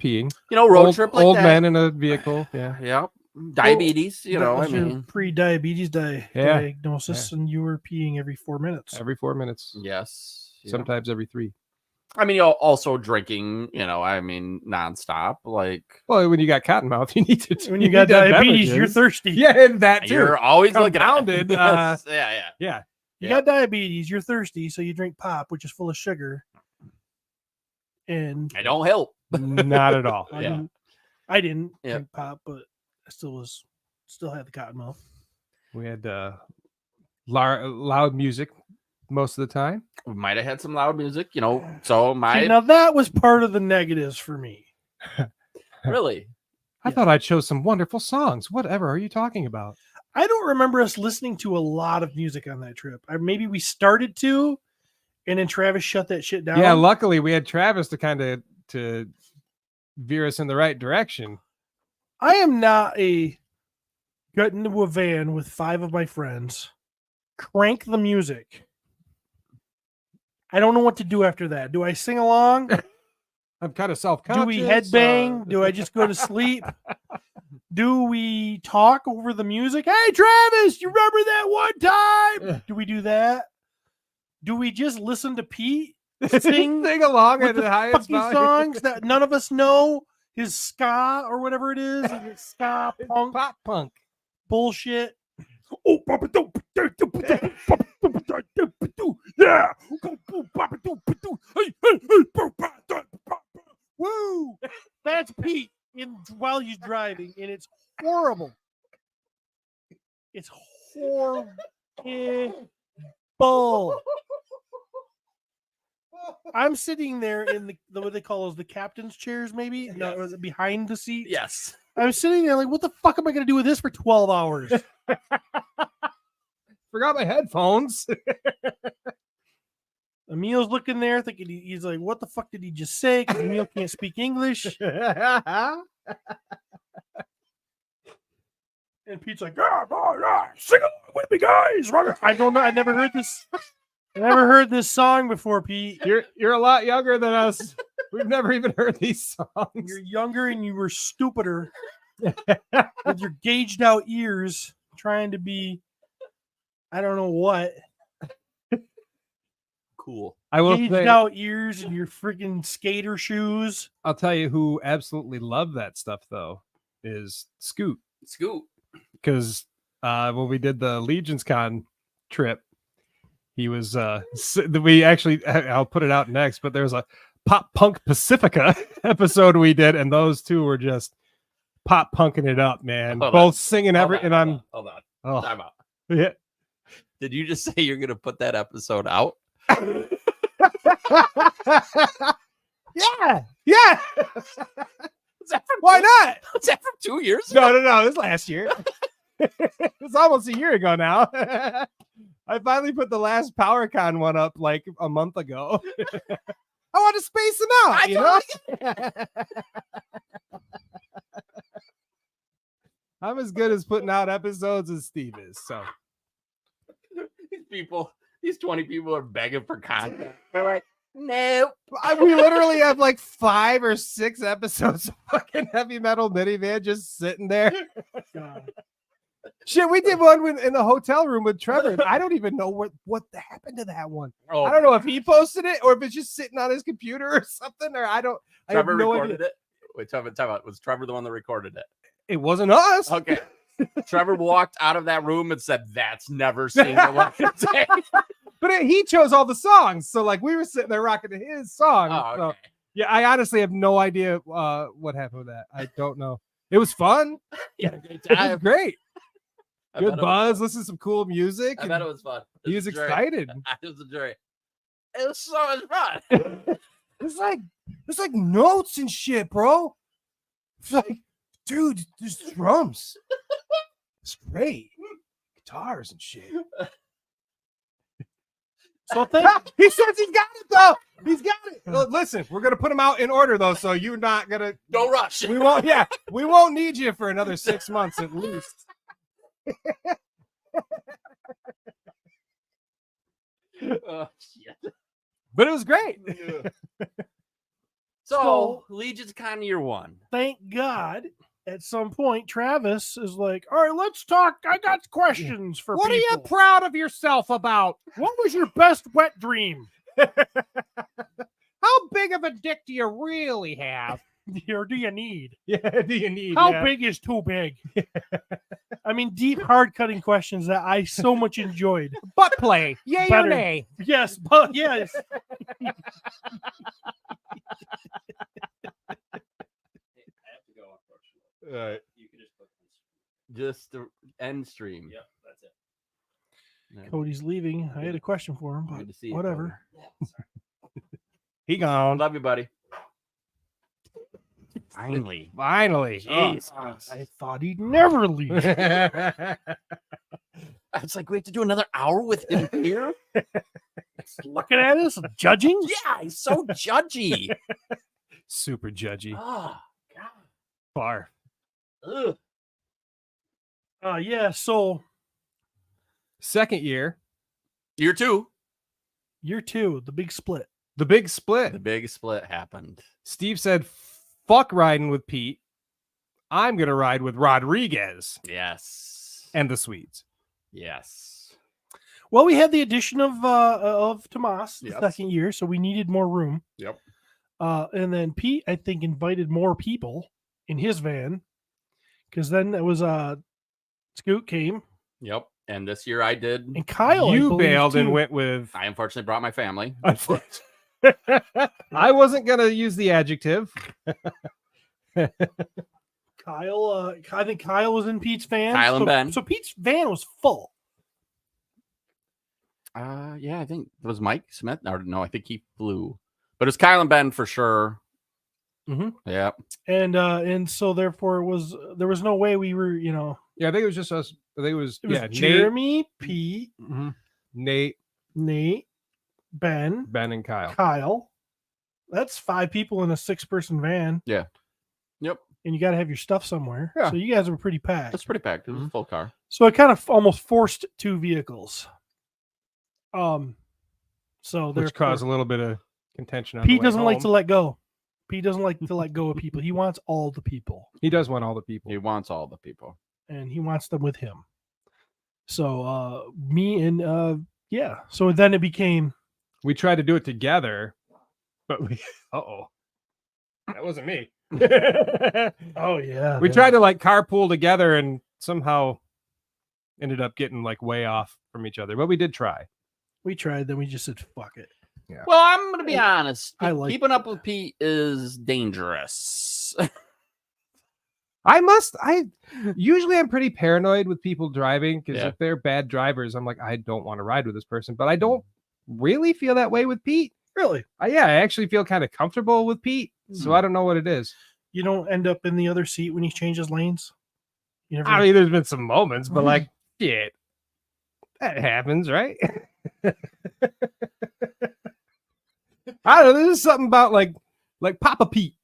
Speaker 8: old,
Speaker 7: trip like
Speaker 8: old
Speaker 7: that.
Speaker 8: men in a vehicle. Yeah.
Speaker 7: Yep. Diabetes,
Speaker 4: That was your pre-diabetes diagnosis, and you were peeing every 4 minutes.
Speaker 8: Every 4 minutes.
Speaker 7: Yes.
Speaker 8: Sometimes every 3.
Speaker 7: I mean, also drinking, nonstop. Like,
Speaker 8: Well, when you got cotton mouth, you need to.
Speaker 4: When you got
Speaker 8: need to have
Speaker 4: diabetes, you're
Speaker 8: beverages.
Speaker 4: thirsty.
Speaker 8: Yeah, and that too.
Speaker 7: you're always looking at
Speaker 8: Compounded,
Speaker 7: yeah.
Speaker 8: Yeah.
Speaker 4: You got diabetes, you're thirsty, so you drink pop, which is full of sugar. And
Speaker 7: I don't help.
Speaker 8: Not at all.
Speaker 4: I didn't
Speaker 7: Yeah.
Speaker 4: drink pop, but I still had the cotton mouth.
Speaker 8: We had loud music most of the time.
Speaker 7: We might have had some loud music, so
Speaker 4: See, now that was part of the negatives for me.
Speaker 7: really.
Speaker 8: I thought I chose some wonderful songs. Whatever are you talking about?
Speaker 4: I don't remember us listening to a lot of music on that trip. Maybe we started to, and then Travis shut that shit down.
Speaker 8: Yeah, luckily we had Travis to kind of to veer us in the right direction.
Speaker 4: I am not get into a van with 5 of my friends, crank the music. I don't know what to do after that. Do I sing along?
Speaker 8: I'm kind of self-conscious.
Speaker 4: Do we headbang? Do I just go to sleep? Do we talk over the music? Hey, Travis, you remember that one time? Do we do that? Do we just listen to Pete sing
Speaker 8: along
Speaker 4: with
Speaker 8: at
Speaker 4: the
Speaker 8: the highest
Speaker 4: fucking
Speaker 8: volume?
Speaker 4: songs that none of us know? His ska or whatever it is, his ska punk
Speaker 8: Pop punk.
Speaker 4: bullshit.
Speaker 6: Yeah.
Speaker 4: Woo! That's Pete while he's driving, and it's horrible. It's horrible. I'm sitting there in the what they call the captain's chairs, maybe no, behind the seat.
Speaker 7: Yes.
Speaker 4: I'm sitting there like, what the fuck am I going to do with this for 12 hours?
Speaker 8: Forgot my headphones.
Speaker 4: Emil's looking there thinking he's like, what the fuck did he just say? Because Emil can't speak English. And Pete's like, sing along with me, guys. I don't know. I never heard this. I never heard this song before, Pete.
Speaker 8: You're a lot younger than us. We've never even heard these songs.
Speaker 4: You're younger and you were stupider with your gauged out ears trying to be, I don't know what.
Speaker 7: Cool.
Speaker 8: I will
Speaker 4: Gauged
Speaker 8: say,
Speaker 4: out ears and your freaking skater shoes.
Speaker 8: I'll tell you who absolutely loved that stuff though is Scoot, because when we did the LegionsCon trip, he was we actually, I'll put it out next, but there was a Pop Punk Pacifica episode we did, and those two were just pop punking it up, man.
Speaker 7: Hold
Speaker 8: Both
Speaker 7: on.
Speaker 8: singing every, and I'm
Speaker 7: Hold on.
Speaker 8: oh
Speaker 7: Time out.
Speaker 8: yeah.
Speaker 7: Did you just say you're gonna put that episode out?
Speaker 8: Yeah.
Speaker 7: Was that from
Speaker 8: Why not?
Speaker 7: Was that from 2 years ago?
Speaker 8: No. This last year. It's almost a year ago now. I finally put the last PowerCon one up like a month ago. I want to space them out, you know? I'm as good as putting out episodes as Steve is. So
Speaker 7: These 20 people are begging for content. They're like, nope.
Speaker 8: we literally have like 5 or 6 episodes of fucking heavy metal minivan just sitting there.
Speaker 4: God.
Speaker 8: Shit, we did one in the hotel room with Trevor. And I don't even know what happened to that one.
Speaker 7: Oh,
Speaker 8: I don't know if he posted it or if it's just sitting on his computer or something. Or I have
Speaker 7: Trevor
Speaker 8: no
Speaker 7: recorded
Speaker 8: idea.
Speaker 7: it. Wait, time out. Was Trevor the one that recorded it?
Speaker 8: It wasn't us.
Speaker 7: Okay. Trevor walked out of that room and said, "That's never seen the light of day."
Speaker 8: But he chose all the songs, so like we were sitting there rocking to his song.
Speaker 7: Oh,
Speaker 8: So,
Speaker 7: okay.
Speaker 8: yeah, I honestly have no idea what happened with that. I don't know. It was fun.
Speaker 7: You had a great
Speaker 8: It was
Speaker 7: time.
Speaker 8: great.
Speaker 7: I bet
Speaker 8: Good
Speaker 7: it
Speaker 8: buzz. Listen to some cool music.
Speaker 7: I bet it was fun.
Speaker 8: He was
Speaker 7: a jury.
Speaker 8: excited.
Speaker 7: It was a jury. It was so much fun.
Speaker 8: It's like notes and shit, bro. It's like, dude, there's drums. It's great. Guitars and shit.
Speaker 4: So thank
Speaker 8: He says he's got it though. He's got it. Listen, we're gonna put them out in order though, so you're not gonna.
Speaker 7: Don't rush.
Speaker 8: We won't. Yeah, we won't need you for another 6 months at least.
Speaker 7: Oh, shit.
Speaker 8: But it was great.
Speaker 7: So, LegionsCon year 1.
Speaker 4: thank God at some point Travis is like, all right, let's talk. I got questions for
Speaker 8: What are you
Speaker 4: people.
Speaker 8: proud of yourself about?
Speaker 4: What was your best wet dream?
Speaker 8: How big of a dick do you really have?
Speaker 4: Or do you need?
Speaker 8: Yeah, do you need?
Speaker 4: How big is too big? I mean, deep, hard cutting questions that I so much enjoyed.
Speaker 8: butt play? Yay
Speaker 4: Better.
Speaker 8: or nay?
Speaker 4: Yes, but yes.
Speaker 7: All right. Just the end stream.
Speaker 9: Yep, that's it.
Speaker 7: Yeah.
Speaker 4: Cody's leaving. I had a question for him,
Speaker 7: Good
Speaker 4: but
Speaker 7: to see you,
Speaker 4: whatever.
Speaker 8: He gone.
Speaker 7: Love you, buddy. Finally.
Speaker 8: Finally.
Speaker 7: Jeez.
Speaker 4: I thought he'd never leave.
Speaker 7: It's like we have to do another hour with him here.
Speaker 4: Looking at us, judging.
Speaker 7: Yeah, he's so judgy.
Speaker 8: Super judgy.
Speaker 7: Oh, God.
Speaker 8: Bar.
Speaker 7: Ugh.
Speaker 4: Yeah. So
Speaker 8: Second year,
Speaker 7: Year 2.
Speaker 4: year 2, the big split.
Speaker 8: the big split.
Speaker 7: The big split happened.
Speaker 8: Steve said, fuck riding with Pete. I'm going to ride with Rodriguez
Speaker 7: Yes.
Speaker 8: and the Swedes.
Speaker 7: Yes.
Speaker 4: Well, we had the addition of Tomas the
Speaker 7: Yep.
Speaker 4: second year, so we needed more room.
Speaker 7: Yep.
Speaker 4: And then Pete, I think, invited more people in his van because then it was Scoot came
Speaker 7: Yep. And this year I did.
Speaker 4: and Kyle. I
Speaker 8: You
Speaker 4: believe,
Speaker 8: bailed and
Speaker 4: too.
Speaker 8: went with.
Speaker 7: I unfortunately brought my family.
Speaker 8: I wasn't going to use the adjective.
Speaker 4: Kyle. I think Kyle was in Pete's van.
Speaker 7: Kyle and
Speaker 4: so,
Speaker 7: Ben.
Speaker 4: So Pete's van was full.
Speaker 7: Yeah, I think it was Mike Smith. Or no, I think he flew. But it's Kyle and Ben for sure.
Speaker 8: Mhm.
Speaker 7: Yeah.
Speaker 4: And so therefore there was no way we were,
Speaker 8: Yeah, I think it was just us. I think it was,
Speaker 4: it was
Speaker 8: Nate,
Speaker 4: Jeremy, Pete,
Speaker 8: Nate,
Speaker 4: Nate, Ben,
Speaker 8: Ben, and Kyle.
Speaker 4: Kyle. That's 5 people in a 6-person van.
Speaker 7: Yeah. Yep.
Speaker 4: And you got to have your stuff somewhere.
Speaker 8: Yeah.
Speaker 4: So you guys were pretty packed.
Speaker 7: That's pretty packed. It was a full car.
Speaker 4: So it kind of almost forced 2 vehicles. So
Speaker 8: Which
Speaker 4: therefore,
Speaker 8: caused a little bit of contention on the
Speaker 4: Pete
Speaker 8: way
Speaker 4: doesn't like
Speaker 8: home.
Speaker 4: to let go. Pete doesn't like to let go of people. He wants all the people,
Speaker 8: He does want all the people.
Speaker 7: He wants all the people.
Speaker 4: and he wants them with him. So me and yeah. So then it became
Speaker 8: We tried to do it together, but we that wasn't me.
Speaker 4: oh yeah.
Speaker 8: We tried to like carpool together and somehow ended up getting like way off from each other. But we did try.
Speaker 4: We tried. Then we just said fuck it.
Speaker 7: Well, I'm gonna be honest.
Speaker 4: I like
Speaker 7: Keeping up with Pete is dangerous.
Speaker 8: I usually I'm pretty paranoid with people driving because
Speaker 7: Yeah.
Speaker 8: if they're bad drivers, I'm like, I don't want to ride with this person. But I don't really feel that way with Pete.
Speaker 4: Really,
Speaker 8: Yeah, I actually feel kind of comfortable with Pete. So I don't know what it is.
Speaker 4: you don't end up in the other seat when he changes lanes. You never.
Speaker 8: I mean, there's been some moments, but like, shit, that happens, right? I don't know. There's something about like Papa Pete.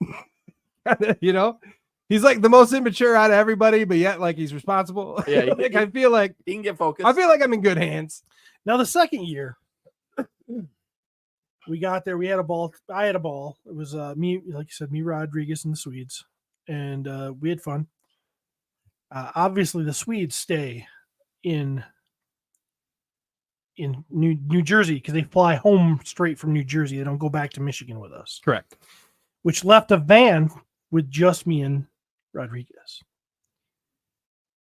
Speaker 8: You know, he's like the most immature out of everybody, but yet like he's responsible.
Speaker 7: Yeah,
Speaker 8: like, I feel like
Speaker 7: He can get focused.
Speaker 8: I feel like I'm in good hands.
Speaker 4: Now the second year, we got there. We had a ball. I had a ball. It was me, like you said, me, Rodriguez, and the Swedes, and we had fun. Obviously, the Swedes stay in New Jersey because they fly home straight from New Jersey. They don't go back to Michigan with us,
Speaker 8: Correct.
Speaker 4: which left a van with just me and Rodriguez.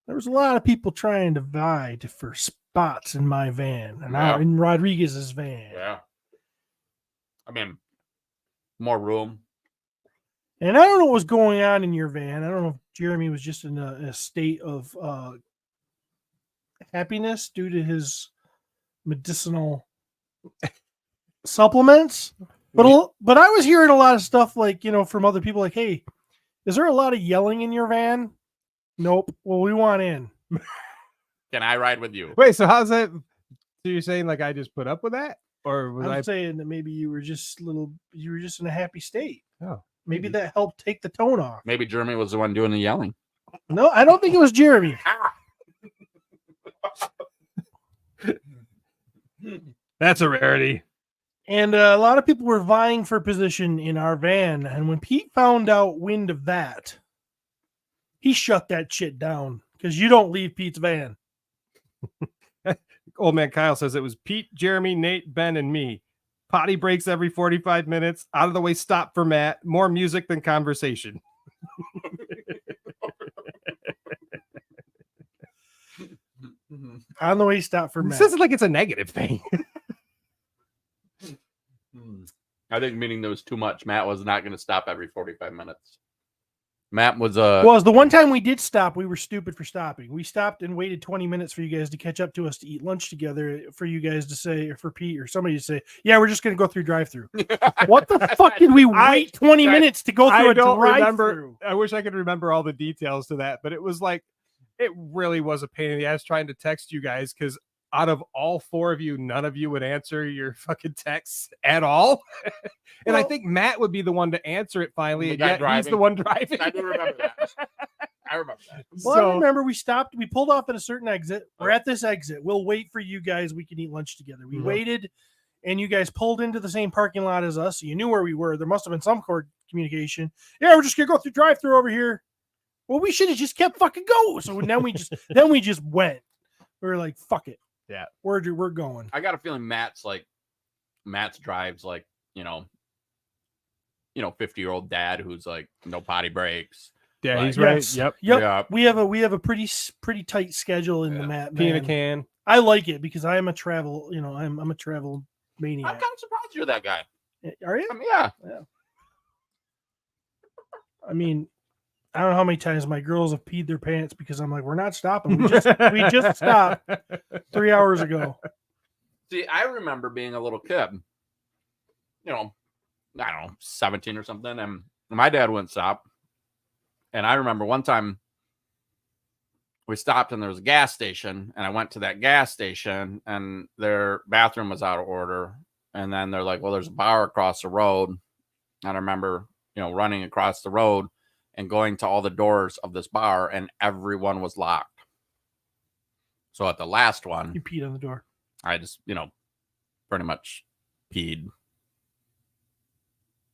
Speaker 4: There was a lot of people trying to vie for spots in my van and
Speaker 7: Yeah.
Speaker 4: in Rodriguez's van.
Speaker 7: Yeah. I mean, more room.
Speaker 4: And I don't know what was going on in your van. I don't know if Jeremy was just in a state of happiness due to his medicinal supplements. But I was hearing a lot of stuff like, from other people like, hey, is there a lot of yelling in your van? Nope. Well, we want in.
Speaker 7: Can I ride with you?
Speaker 8: Wait, so how's that? So you're saying like I just put up with that, or was
Speaker 4: I'm saying that maybe you were just in a happy state.
Speaker 8: Oh,
Speaker 4: Maybe that helped take the tone off.
Speaker 7: Maybe Jeremy was the one doing the yelling.
Speaker 4: No, I don't think it was Jeremy.
Speaker 8: that's a rarity.
Speaker 4: And a lot of people were vying for position in our van. And when Pete found out wind of that, he shut that shit down because you don't leave Pete's van.
Speaker 8: Old man Kyle says it was Pete, Jeremy, Nate, Ben, and me. Potty breaks every 45 minutes. Out of the way stop for Matt. More music than conversation.
Speaker 4: On the way, stop for
Speaker 8: It
Speaker 4: Matt.
Speaker 8: says it like it's a negative thing.
Speaker 7: I think meaning there was too much. Matt was not going to stop every 45 minutes. Matt was
Speaker 4: the one time we did stop, we were stupid for stopping. We stopped and waited 20 minutes for you guys to catch up to us to eat lunch together, for you guys to say, or for Pete or somebody to say, yeah, we're just going to go through drive-through. What the fuck did we wait 20 minutes to go through
Speaker 8: I
Speaker 4: a
Speaker 8: don't
Speaker 4: drive-through?
Speaker 8: remember. I wish I could remember all the details to that, but it was like, it really was a pain in the ass trying to text you guys because out of all four of you, none of you would answer your fucking texts at all. And I think Matt would be the one to answer it finally.
Speaker 7: The
Speaker 8: And
Speaker 7: guy
Speaker 8: yet he's
Speaker 7: driving.
Speaker 8: the one driving.
Speaker 7: I do remember that. I remember that.
Speaker 4: Well,
Speaker 8: So-
Speaker 4: I remember we stopped. We pulled off at a certain exit. We're at this exit. We'll wait for you guys. We can eat lunch together. We waited, and you guys pulled into the same parking lot as us. So you knew where we were. There must have been some communication. Yeah, we're just gonna go through drive-through over here. Well, we should have just kept fucking going. So then we just went. We were like, fuck it.
Speaker 8: Yeah,
Speaker 4: we're going.
Speaker 7: I got a feeling Matt's drives like 50-year-old dad who's like no potty breaks.
Speaker 8: Yeah,
Speaker 7: Like,
Speaker 8: he's right.
Speaker 4: Yes.
Speaker 8: Yep.
Speaker 7: Yeah.
Speaker 4: We have a pretty tight schedule in the Matt.
Speaker 8: Pee in a
Speaker 4: van.
Speaker 8: can.
Speaker 4: I like it because I am a travel. I'm a travel
Speaker 7: I'm
Speaker 4: maniac.
Speaker 7: kind of surprised you're that guy.
Speaker 4: Are you?
Speaker 7: I mean, yeah.
Speaker 4: I mean, I don't know how many times my girls have peed their pants because I'm like, we're not stopping. We just stopped 3 hours ago.
Speaker 7: See, I remember being a little kid, I don't know, 17 or something, and my dad wouldn't stop. And I remember one time we stopped and there was a gas station, and I went to that gas station and their bathroom was out of order. And then they're like, well, there's a bar across the road. And I remember, running across the road and going to all the doors of this bar, and everyone was locked. So at the last one,
Speaker 4: You peed on the door.
Speaker 7: I just, pretty much peed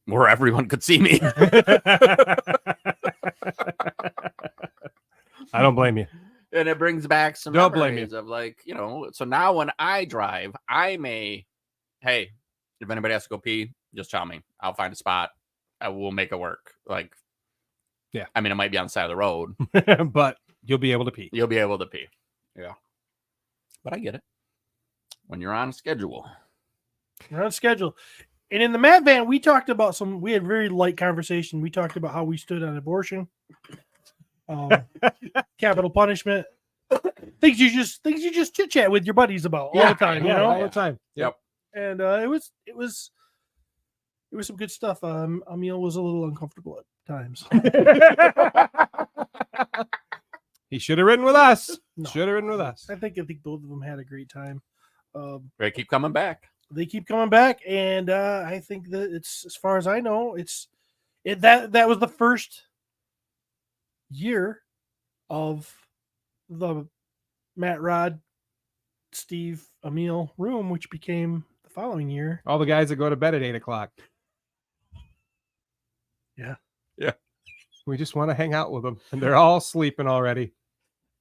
Speaker 7: where everyone could see me.
Speaker 8: I don't blame you.
Speaker 7: And it brings back some
Speaker 8: Don't blame
Speaker 7: memories of like, you know, so now when I drive, I may, hey, if anybody has to go pee, just tell me. I'll find a spot. I will make it work. Like,
Speaker 8: yeah.
Speaker 7: I mean, it might be on the side of the road,
Speaker 8: but you'll be able to pee.
Speaker 7: You'll be able to pee. Yeah. But I get it. When you're on schedule.
Speaker 4: We're on schedule. And in the Matt Van, we talked about we had very light conversation. We talked about how we stood on abortion, capital punishment, things you just chit chat with your buddies about all the time, you know,
Speaker 8: all the time.
Speaker 7: Yep.
Speaker 4: And it was some good stuff. Emil was a little uncomfortable at times.
Speaker 8: He should have ridden with us.
Speaker 4: No.
Speaker 8: Should have ridden with us.
Speaker 4: I think both of them had a great time.
Speaker 7: They keep coming back.
Speaker 4: They keep coming back, and I think that it's, as far as I know, that was the first year of the Matt, Rod, Steve, Emil room, which became the following year.
Speaker 8: All the guys that go to bed at 8:00.
Speaker 4: Yeah.
Speaker 7: Yeah.
Speaker 8: We just want to hang out with them, and they're all sleeping already.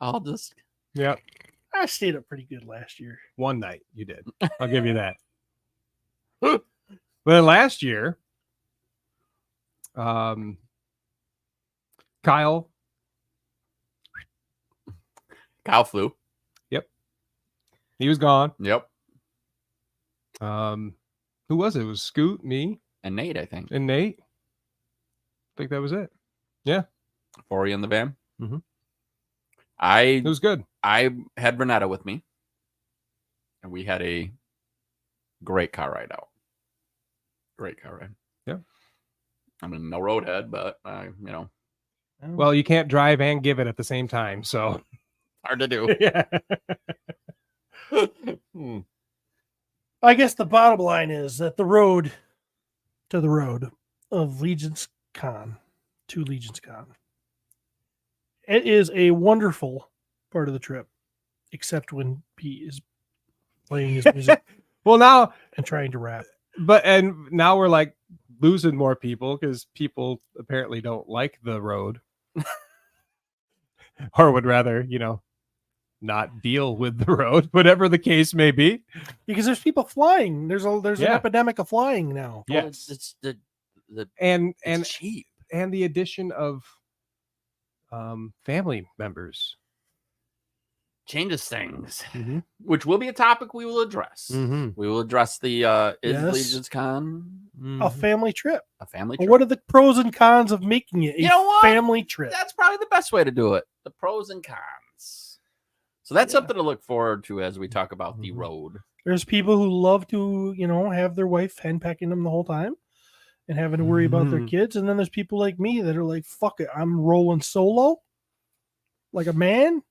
Speaker 7: I'll just.
Speaker 8: Yeah.
Speaker 4: I stayed up pretty good last year.
Speaker 8: One night you did. I'll give you that. But then last year, Kyle
Speaker 7: flew.
Speaker 8: Yep. He was gone.
Speaker 7: Yep.
Speaker 8: Who was it? It was Scoot, me,
Speaker 7: And Nate, I think.
Speaker 8: and Nate. I think that was it. Yeah.
Speaker 7: 4 in the van.
Speaker 8: Mhm.
Speaker 7: It
Speaker 8: It was good.
Speaker 7: I had Renetta with me, and we had a great car ride out. Great car ride.
Speaker 8: Yeah.
Speaker 7: I mean, no roadhead, but you know,
Speaker 8: Well, you can't drive and give it at the same time, so
Speaker 7: hard to do.
Speaker 8: yeah.
Speaker 4: I guess the bottom line is that the road to the road of LegionsCon to LegionsCon, it is a wonderful part of the trip, except when Pete is playing his music
Speaker 8: Well, now,
Speaker 4: and trying to rap.
Speaker 8: and now we're like losing more people because people apparently don't like the road, or would rather, not deal with the road, whatever the case may be.
Speaker 4: Because there's people flying. There's an
Speaker 8: Yeah.
Speaker 4: epidemic of flying now.
Speaker 7: Well,
Speaker 8: Yes.
Speaker 7: it's the
Speaker 8: And
Speaker 7: it's cheap.
Speaker 8: and the addition of family members.
Speaker 7: Changes things,
Speaker 8: Mhm.
Speaker 7: which will be a topic we will address.
Speaker 8: Mhm.
Speaker 7: We will address the is
Speaker 4: Yes.
Speaker 7: LegionsCon
Speaker 4: A family trip.
Speaker 7: a family trip?
Speaker 4: What are the pros and cons of making it a
Speaker 7: You know what?
Speaker 4: family trip?
Speaker 7: That's probably the best way to do it. The pros and cons. So that's something to look forward to as we talk about the
Speaker 8: Mhm.
Speaker 7: road.
Speaker 4: There's people who love to, have their wife henpecking them the whole time and having to worry about their
Speaker 8: Mhm.
Speaker 4: kids. And then there's people like me that are like, fuck it, I'm rolling solo like a man.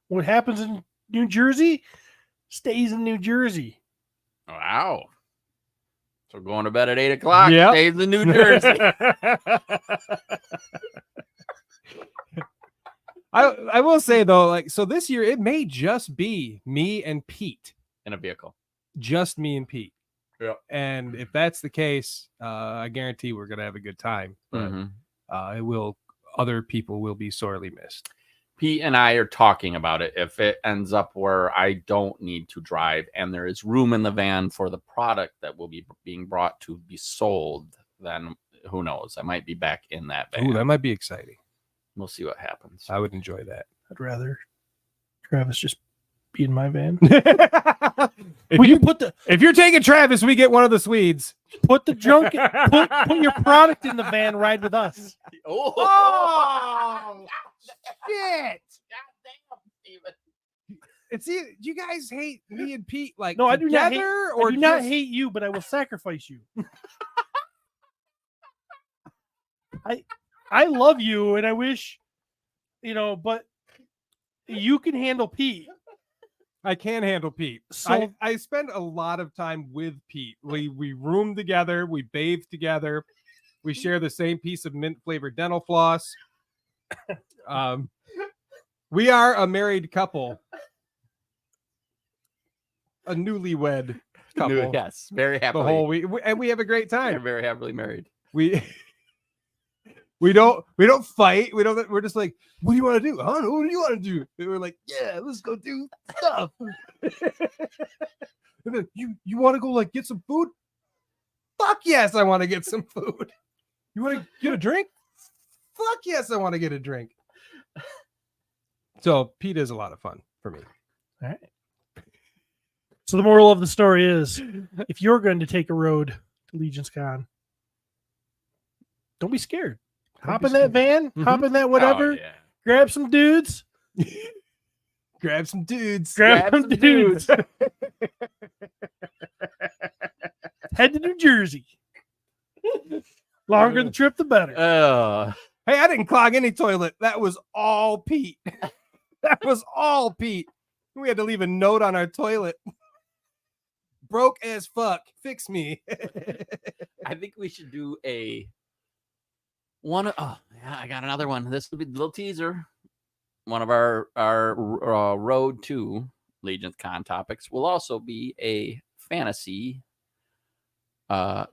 Speaker 4: What happens in New Jersey stays in New Jersey.
Speaker 7: Wow. So going to bed at 8:00
Speaker 8: Yep.
Speaker 7: stays in New Jersey.
Speaker 8: I will say though, like, so this year it may just be me and Pete,
Speaker 7: In a vehicle.
Speaker 8: just me and Pete.
Speaker 7: Yeah.
Speaker 8: And if that's the case, I guarantee we're gonna have a good time. But
Speaker 7: Mhm.
Speaker 8: other people will be sorely missed.
Speaker 7: Pete and I are talking about it. If it ends up where I don't need to drive and there is room in the van for the product that will be being brought to be sold, then who knows? I might be back in that van.
Speaker 8: Ooh, that might be exciting.
Speaker 7: We'll see what happens.
Speaker 8: I would enjoy that.
Speaker 4: I'd rather Travis just be in my van.
Speaker 8: if, if you're taking Travis, we get one of the Swedes.
Speaker 4: Put the junk, put your product in the van, ride with us.
Speaker 8: Oh, shit! It's do you guys hate me and Pete like
Speaker 4: No, I do not hate.
Speaker 8: together,
Speaker 4: I do not
Speaker 8: just-
Speaker 4: hate you, but I will sacrifice you. I love you, and I wish, but you can handle Pete.
Speaker 8: I can handle Pete.
Speaker 4: So-
Speaker 8: I spend a lot of time with Pete. We room together, we bathe together, we share the same piece of mint flavored dental floss. We are a married couple, a newlywed couple.
Speaker 7: Yes, very
Speaker 8: The
Speaker 7: happily.
Speaker 8: whole week, and we have a great
Speaker 7: They're
Speaker 8: time.
Speaker 7: very happily married.
Speaker 8: We don't fight. We're just like, what do you want to do? I don't know. What do you want to do? And we're like, yeah, let's go do stuff. And then, you want to go like get some food? Fuck yes, I want to get some food. You want to get a drink? Fuck yes, I want to get a drink. So Pete is a lot of fun for me.
Speaker 4: All right. So the moral of the story is, if you're going to take a road to LegionsCon, don't be scared. Hop in that van, hop in that whatever,
Speaker 7: Oh, yeah.
Speaker 4: grab some dudes,
Speaker 8: Grab some dudes.
Speaker 4: grab some dudes. Head to New Jersey. Longer the trip, the better.
Speaker 8: Hey, I didn't clog any toilet. That was all Pete. That was all Pete. We had to leave a note on our toilet. Broke as fuck. Fix me.
Speaker 7: I think we should do one. Oh, yeah, I got another one. This will be a little teaser. One of our road to LegionsCon topics will also be a fantasy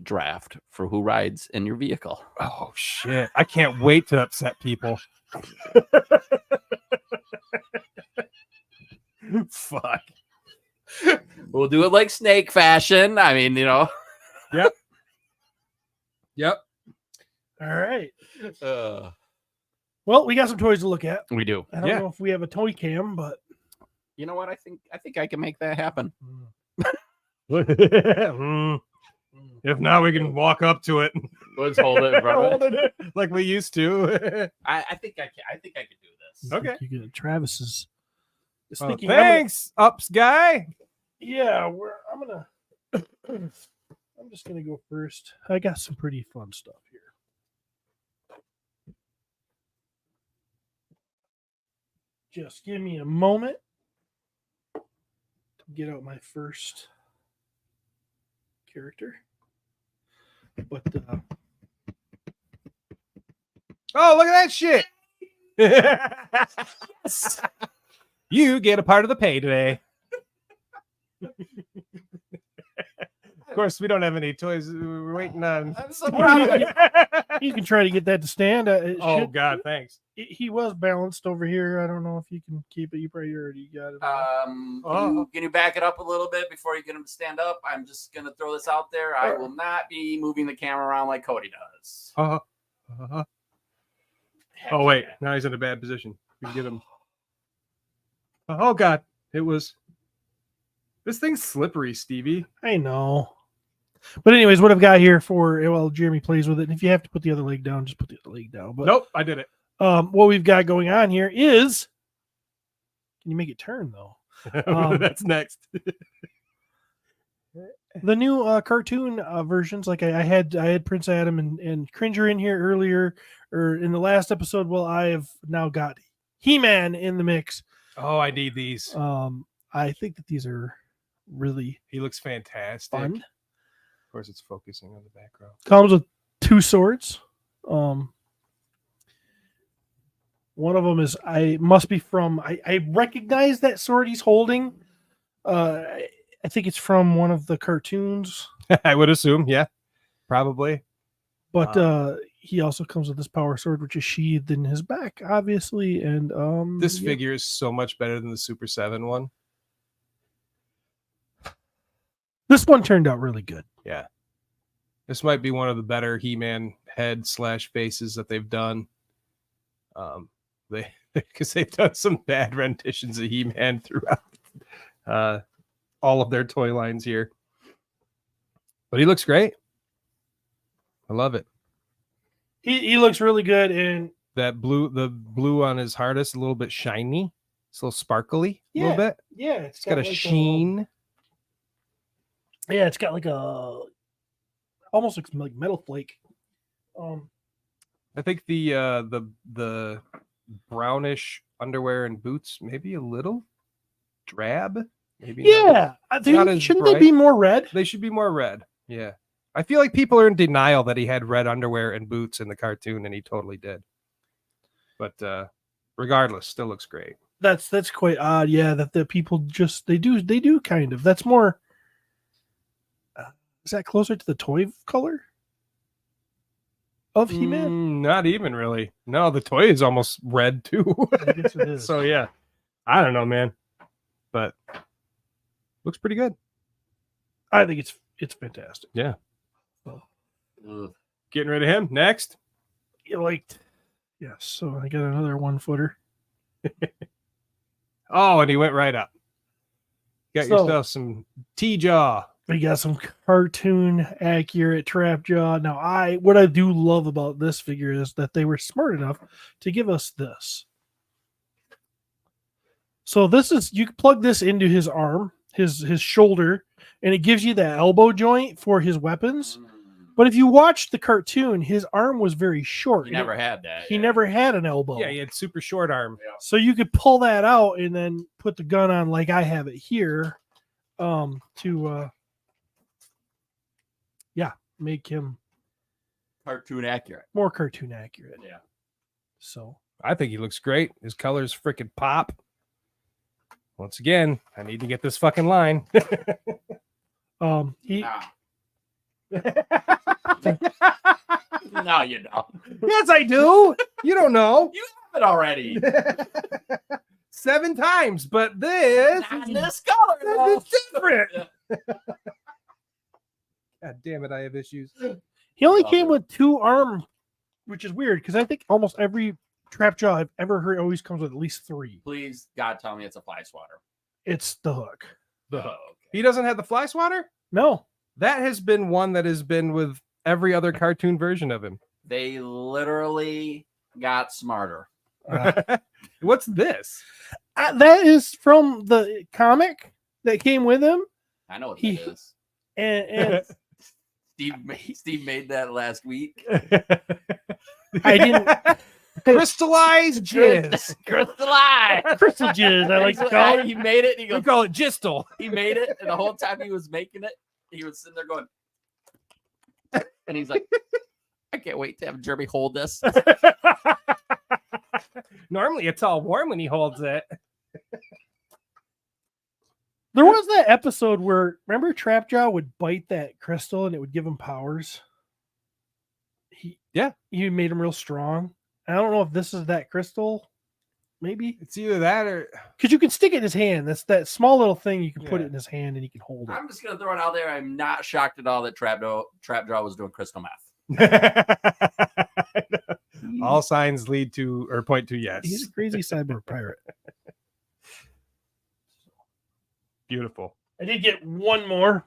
Speaker 7: draft for who rides in your vehicle.
Speaker 8: Oh shit. I can't wait to upset people. Fuck.
Speaker 7: We'll do it like snake fashion. I mean,
Speaker 8: Yep.
Speaker 4: All right. Well, we got some toys to look at.
Speaker 7: We do.
Speaker 4: I don't know if we have a toy cam, but
Speaker 7: You know what? I think I can make that happen.
Speaker 8: If not, we can walk up to it.
Speaker 7: Let's hold it in front of it.
Speaker 8: Like we used to.
Speaker 7: I think I can. I think I can do this.
Speaker 8: Okay.
Speaker 4: you get Travis's. is
Speaker 8: Oh,
Speaker 4: thinking
Speaker 8: thanks, Ups guy.
Speaker 4: I'm just gonna go first. I got some pretty fun stuff here. Just give me a moment to get out my first character. But
Speaker 8: Oh, look at that shit. You get a part of the pay today. Of course, we don't have any toys. We're waiting on.
Speaker 7: I'm so proud of you.
Speaker 4: you can try to get that to stand.
Speaker 8: Oh, God, thanks.
Speaker 4: He was balanced over here. I don't know if you can keep it. You probably already got it.
Speaker 7: Can you back it up a little bit before you get him to stand up? I'm just gonna throw this out there. I will not be moving the camera around like Cody does.
Speaker 8: Oh, wait. Now he's in a bad position. We can get him. Oh, God. It was. This thing's slippery, Stevie.
Speaker 4: I know. But anyways, what I've got here for Jeremy plays with it. And if you have to put the other leg down, just put the other leg down. But
Speaker 8: Nope, I did it.
Speaker 4: what we've got going on here is, can you make it turn though?
Speaker 8: That's next.
Speaker 4: The new cartoon versions, like I had Prince Adam and Cringer in here earlier, or in the last episode. Well, I have now got He-Man in the mix.
Speaker 8: Oh, I need these.
Speaker 4: I think that these are really
Speaker 8: He looks fantastic.
Speaker 4: fun.
Speaker 8: Of course, it's focusing on the background.
Speaker 4: Comes with 2 swords. One of them is I recognize that sword he's holding. I think it's from one of the cartoons.
Speaker 8: I would assume, yeah, probably.
Speaker 4: But he also comes with this power sword, which is sheathed in his back, obviously. And
Speaker 8: This figure is so much better than the Super 7 one.
Speaker 4: This one turned out really good.
Speaker 8: Yeah. This might be one of the better He-Man head/faces that they've done. Because they've done some bad renditions of He-Man throughout all of their toy lines here. But he looks great. I love it.
Speaker 4: He looks really good, and
Speaker 8: The blue on his heart is a little bit shiny. It's a little sparkly, a little bit.
Speaker 4: yeah,
Speaker 8: It's got a
Speaker 4: like
Speaker 8: sheen.
Speaker 4: It's got like a almost looks like metal flake.
Speaker 8: I think the brownish underwear and boots maybe a little drab. Maybe not.
Speaker 4: I
Speaker 8: not
Speaker 4: think
Speaker 8: as
Speaker 4: shouldn't
Speaker 8: bright.
Speaker 4: they be more red?
Speaker 8: They should be more red. Yeah. I feel like people are in denial that he had red underwear and boots in the cartoon, and he totally did. But regardless, still looks great.
Speaker 4: That's quite odd. Yeah, that the people just they do kind of. That's more. Is that closer to the toy color of He-Man?
Speaker 8: Not even really. No, the toy is almost red too.
Speaker 4: I guess it is.
Speaker 8: So yeah, I don't know, man, but looks pretty good.
Speaker 4: I think it's fantastic.
Speaker 8: Yeah.
Speaker 7: Ugh.
Speaker 8: Getting rid of him next.
Speaker 4: You liked, yes. So I got another 1-footer.
Speaker 8: Oh, and he went right up. Got
Speaker 4: So-
Speaker 8: yourself some T-Jaw.
Speaker 4: We got some cartoon accurate trap jaw. Now, what I do love about this figure is that they were smart enough to give us this. So this is, you can plug this into his arm, his shoulder, and it gives you that elbow joint for his weapons. But if you watch the cartoon, his arm was very short.
Speaker 7: He never had that.
Speaker 4: He never had an elbow.
Speaker 8: Yeah, he had super short arm.
Speaker 4: So you could pull that out and then put the gun on like I have it here, to make him
Speaker 7: Cartoon accurate.
Speaker 4: more cartoon accurate.
Speaker 7: Yeah.
Speaker 4: So
Speaker 8: I think he looks great. His colors freaking pop. Once again, I need to get this fucking line.
Speaker 4: he
Speaker 7: Nah. No, you don't.
Speaker 8: Yes, I do. You don't know.
Speaker 7: You have it already.
Speaker 8: 7 times, but this
Speaker 7: Not in this color. though.
Speaker 8: is different.
Speaker 7: Yeah.
Speaker 8: God damn it, I have issues.
Speaker 4: he only
Speaker 7: Love
Speaker 4: came
Speaker 7: it.
Speaker 4: with 2 arm, which is weird because I think almost every trap jaw I've ever heard always comes with at least 3.
Speaker 7: Please, God, tell me it's a fly swatter.
Speaker 4: It's the hook.
Speaker 7: The hook.
Speaker 8: He doesn't have the fly swatter?
Speaker 4: No.
Speaker 8: That has been one that has been with every other cartoon version of him.
Speaker 7: They literally got smarter.
Speaker 8: What's this?
Speaker 4: That is from the comic that came with him.
Speaker 7: I know what
Speaker 4: He-
Speaker 7: that is.
Speaker 4: And
Speaker 7: Steve made that last week.
Speaker 4: I didn't
Speaker 8: Crystallized jizz.
Speaker 7: Crystallized.
Speaker 4: crystal jizz, I like to call it.
Speaker 7: He made it. And he
Speaker 8: We
Speaker 7: goes,
Speaker 8: call it gistal.
Speaker 7: he made it, and the whole time he was making it, he was sitting there going, and he's like, I can't wait to have Jeremy hold this.
Speaker 8: Normally it's all warm when he holds it.
Speaker 4: There was that episode where, remember Trapjaw would bite that crystal and it would give him powers? He made him real strong. I don't know if this is that crystal. Maybe.
Speaker 8: It's either that or
Speaker 4: Because you can stick it in his hand. That's that small little thing you can put
Speaker 8: Yeah.
Speaker 4: it in his hand and he can hold it.
Speaker 7: I'm just gonna throw it out there. I'm not shocked at all that Trapjaw was doing crystal meth.
Speaker 8: all signs lead to or point to yes.
Speaker 4: He's a crazy cyber pirate.
Speaker 8: Beautiful.
Speaker 4: I did get one more.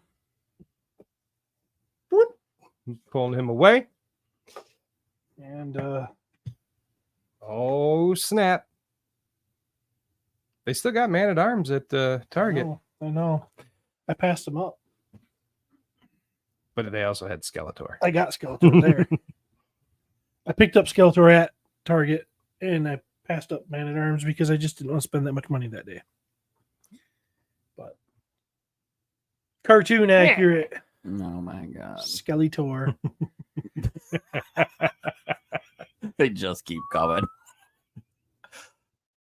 Speaker 8: Pulling him away.
Speaker 4: And
Speaker 8: Oh snap! They still got Man at Arms at Target,
Speaker 4: I know. I passed him up.
Speaker 8: but they also had Skeletor.
Speaker 4: I got Skeletor there. I picked up Skeletor at Target and I passed up Man at Arms because I just didn't want to spend that much money that day. But cartoon accurate
Speaker 7: Oh my god.
Speaker 4: Skeletor.
Speaker 7: They just keep coming.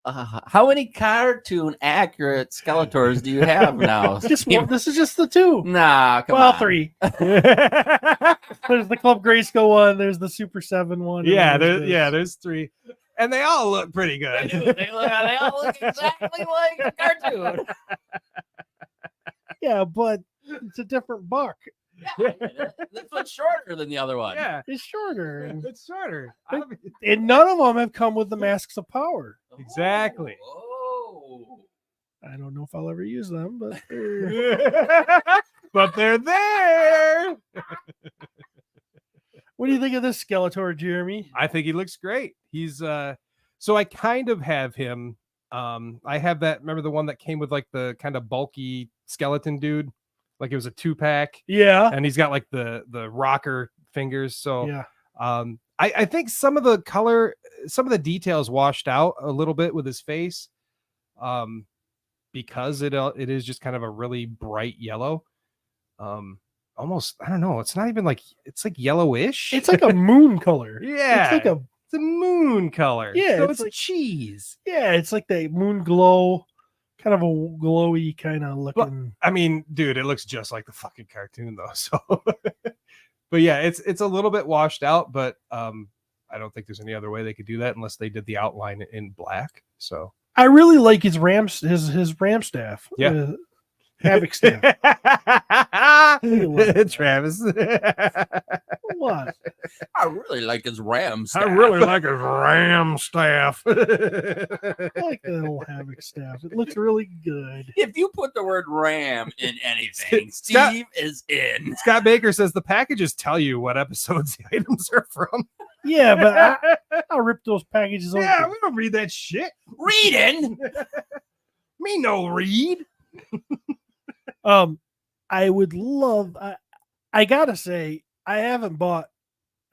Speaker 7: How many cartoon accurate Skeletors do you have now?
Speaker 4: Just one, this is just the 2.
Speaker 7: Nah, come
Speaker 4: Well,
Speaker 7: on.
Speaker 4: 3. There's the Club Grayskull one. There's the Super 7 one. and
Speaker 8: Yeah,
Speaker 4: then this.
Speaker 8: there's 3, and they all look pretty
Speaker 7: They
Speaker 8: good.
Speaker 7: do. They all look exactly like a cartoon.
Speaker 4: Yeah, but it's a different buck.
Speaker 7: Yeah, this one's shorter than the other one.
Speaker 8: Yeah,
Speaker 4: It's shorter.
Speaker 8: it's shorter.
Speaker 4: And none of them have come with the Masks of Power.
Speaker 8: Exactly.
Speaker 7: Oh.
Speaker 4: I don't know if I'll ever use them, but
Speaker 8: But they're there.
Speaker 4: what do you think of this Skeletor, Jeremy?
Speaker 8: I think he looks great. He's so I kind of have him. I have that. Remember the one that came with like the kind of bulky skeleton dude, like it was a 2-pack,
Speaker 4: Yeah.
Speaker 8: and he's got like the rocker fingers. So
Speaker 4: Yeah.
Speaker 8: I think some of the color, some of the details washed out a little bit with his face, because it is just kind of a really bright yellow. Almost, I don't know. It's not even like, it's like yellowish.
Speaker 4: It's like a moon color.
Speaker 8: Yeah.
Speaker 4: It's like a
Speaker 8: It's a moon color.
Speaker 4: Yeah,
Speaker 8: So
Speaker 4: it's
Speaker 8: it's
Speaker 4: like-
Speaker 8: cheese.
Speaker 4: it's like the moon glow kind of a glowy kind of looking.
Speaker 8: I mean, dude, it looks just like the fucking cartoon though. So, but yeah, it's a little bit washed out, but I don't think there's any other way they could do that unless they did the outline in black. So
Speaker 4: I really like his ram staff.
Speaker 8: Yeah.
Speaker 4: Havoc staff.
Speaker 8: Travis.
Speaker 4: What?
Speaker 7: I really like his Rams.
Speaker 4: I really like his ram staff. I like the little Havoc staff. It looks really good.
Speaker 7: If you put the word Ram in anything,
Speaker 8: Scott-
Speaker 7: Steve is in.
Speaker 8: Scott Baker says the packages tell you what episodes the items are from.
Speaker 4: Yeah, but I'll rip those packages open.
Speaker 8: Yeah, we don't read that shit.
Speaker 7: Reading.
Speaker 8: Me no read.
Speaker 4: I would love. I gotta say, I haven't bought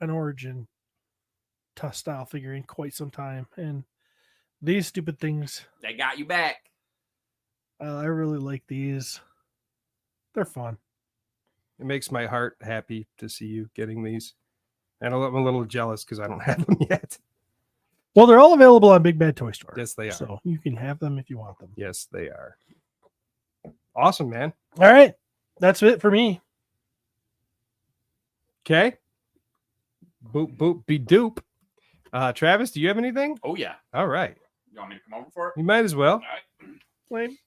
Speaker 4: an Origin tough style figure in quite some time, and these stupid things,
Speaker 7: They got you back.
Speaker 4: I really like these. They're fun.
Speaker 8: It makes my heart happy to see you getting these. And I'm a little jealous because I don't have them yet.
Speaker 4: Well, they're all available on Big Bad Toy Store.
Speaker 8: Yes, they are.
Speaker 4: So you can have them if you want them.
Speaker 8: Yes, they are. Awesome, man.
Speaker 4: All right, that's it for me.
Speaker 8: Okay. Boop, boop, be doop. Travis, do you have anything?
Speaker 7: Oh, yeah.
Speaker 8: All right.
Speaker 7: You want me to come over for it?
Speaker 8: You might as well.
Speaker 7: All right.
Speaker 4: Lame.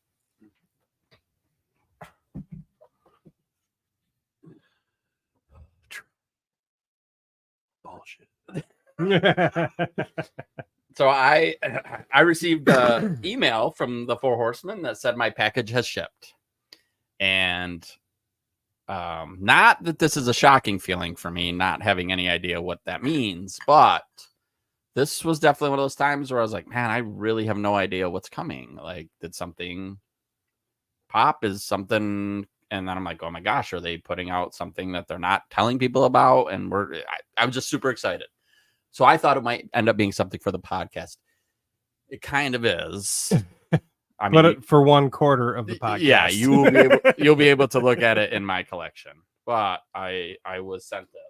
Speaker 7: Bullshit. So I received an email from the Four Horsemen that said my package has shipped. And not that this is a shocking feeling for me, not having any idea what that means, but this was definitely one of those times where I was like, man, I really have no idea what's coming. Like, did something pop? Is something... And then I'm like, oh my gosh, are they putting out something that they're not telling people about? And I was just super excited. So I thought it might end up being something for the podcast. It kind of is. I mean,
Speaker 8: But for 1/4 of the podcast.
Speaker 7: yeah, you'll be able to look at it in my collection. But I was sent this.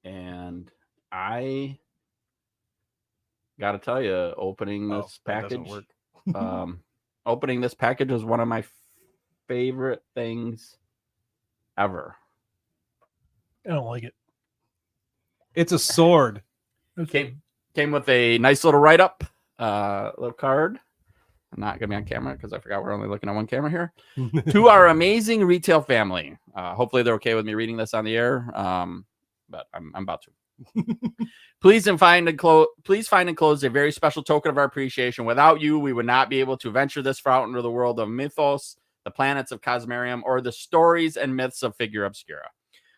Speaker 7: And I got to tell you, opening this package, opening this package was one of my favorite things ever.
Speaker 4: I don't like it.
Speaker 8: It's a sword.
Speaker 7: Came with a nice little write-up, little card. I'm not gonna be on camera because I forgot we're only looking at one camera here. To our amazing retail family. Hopefully they're okay with me reading this on the air. But I'm about to. Please find and close a very special token of our appreciation. Without you, we would not be able to venture this far out into the world of mythos, the planets of Cosmarium, or the stories and myths of Figure Obscura.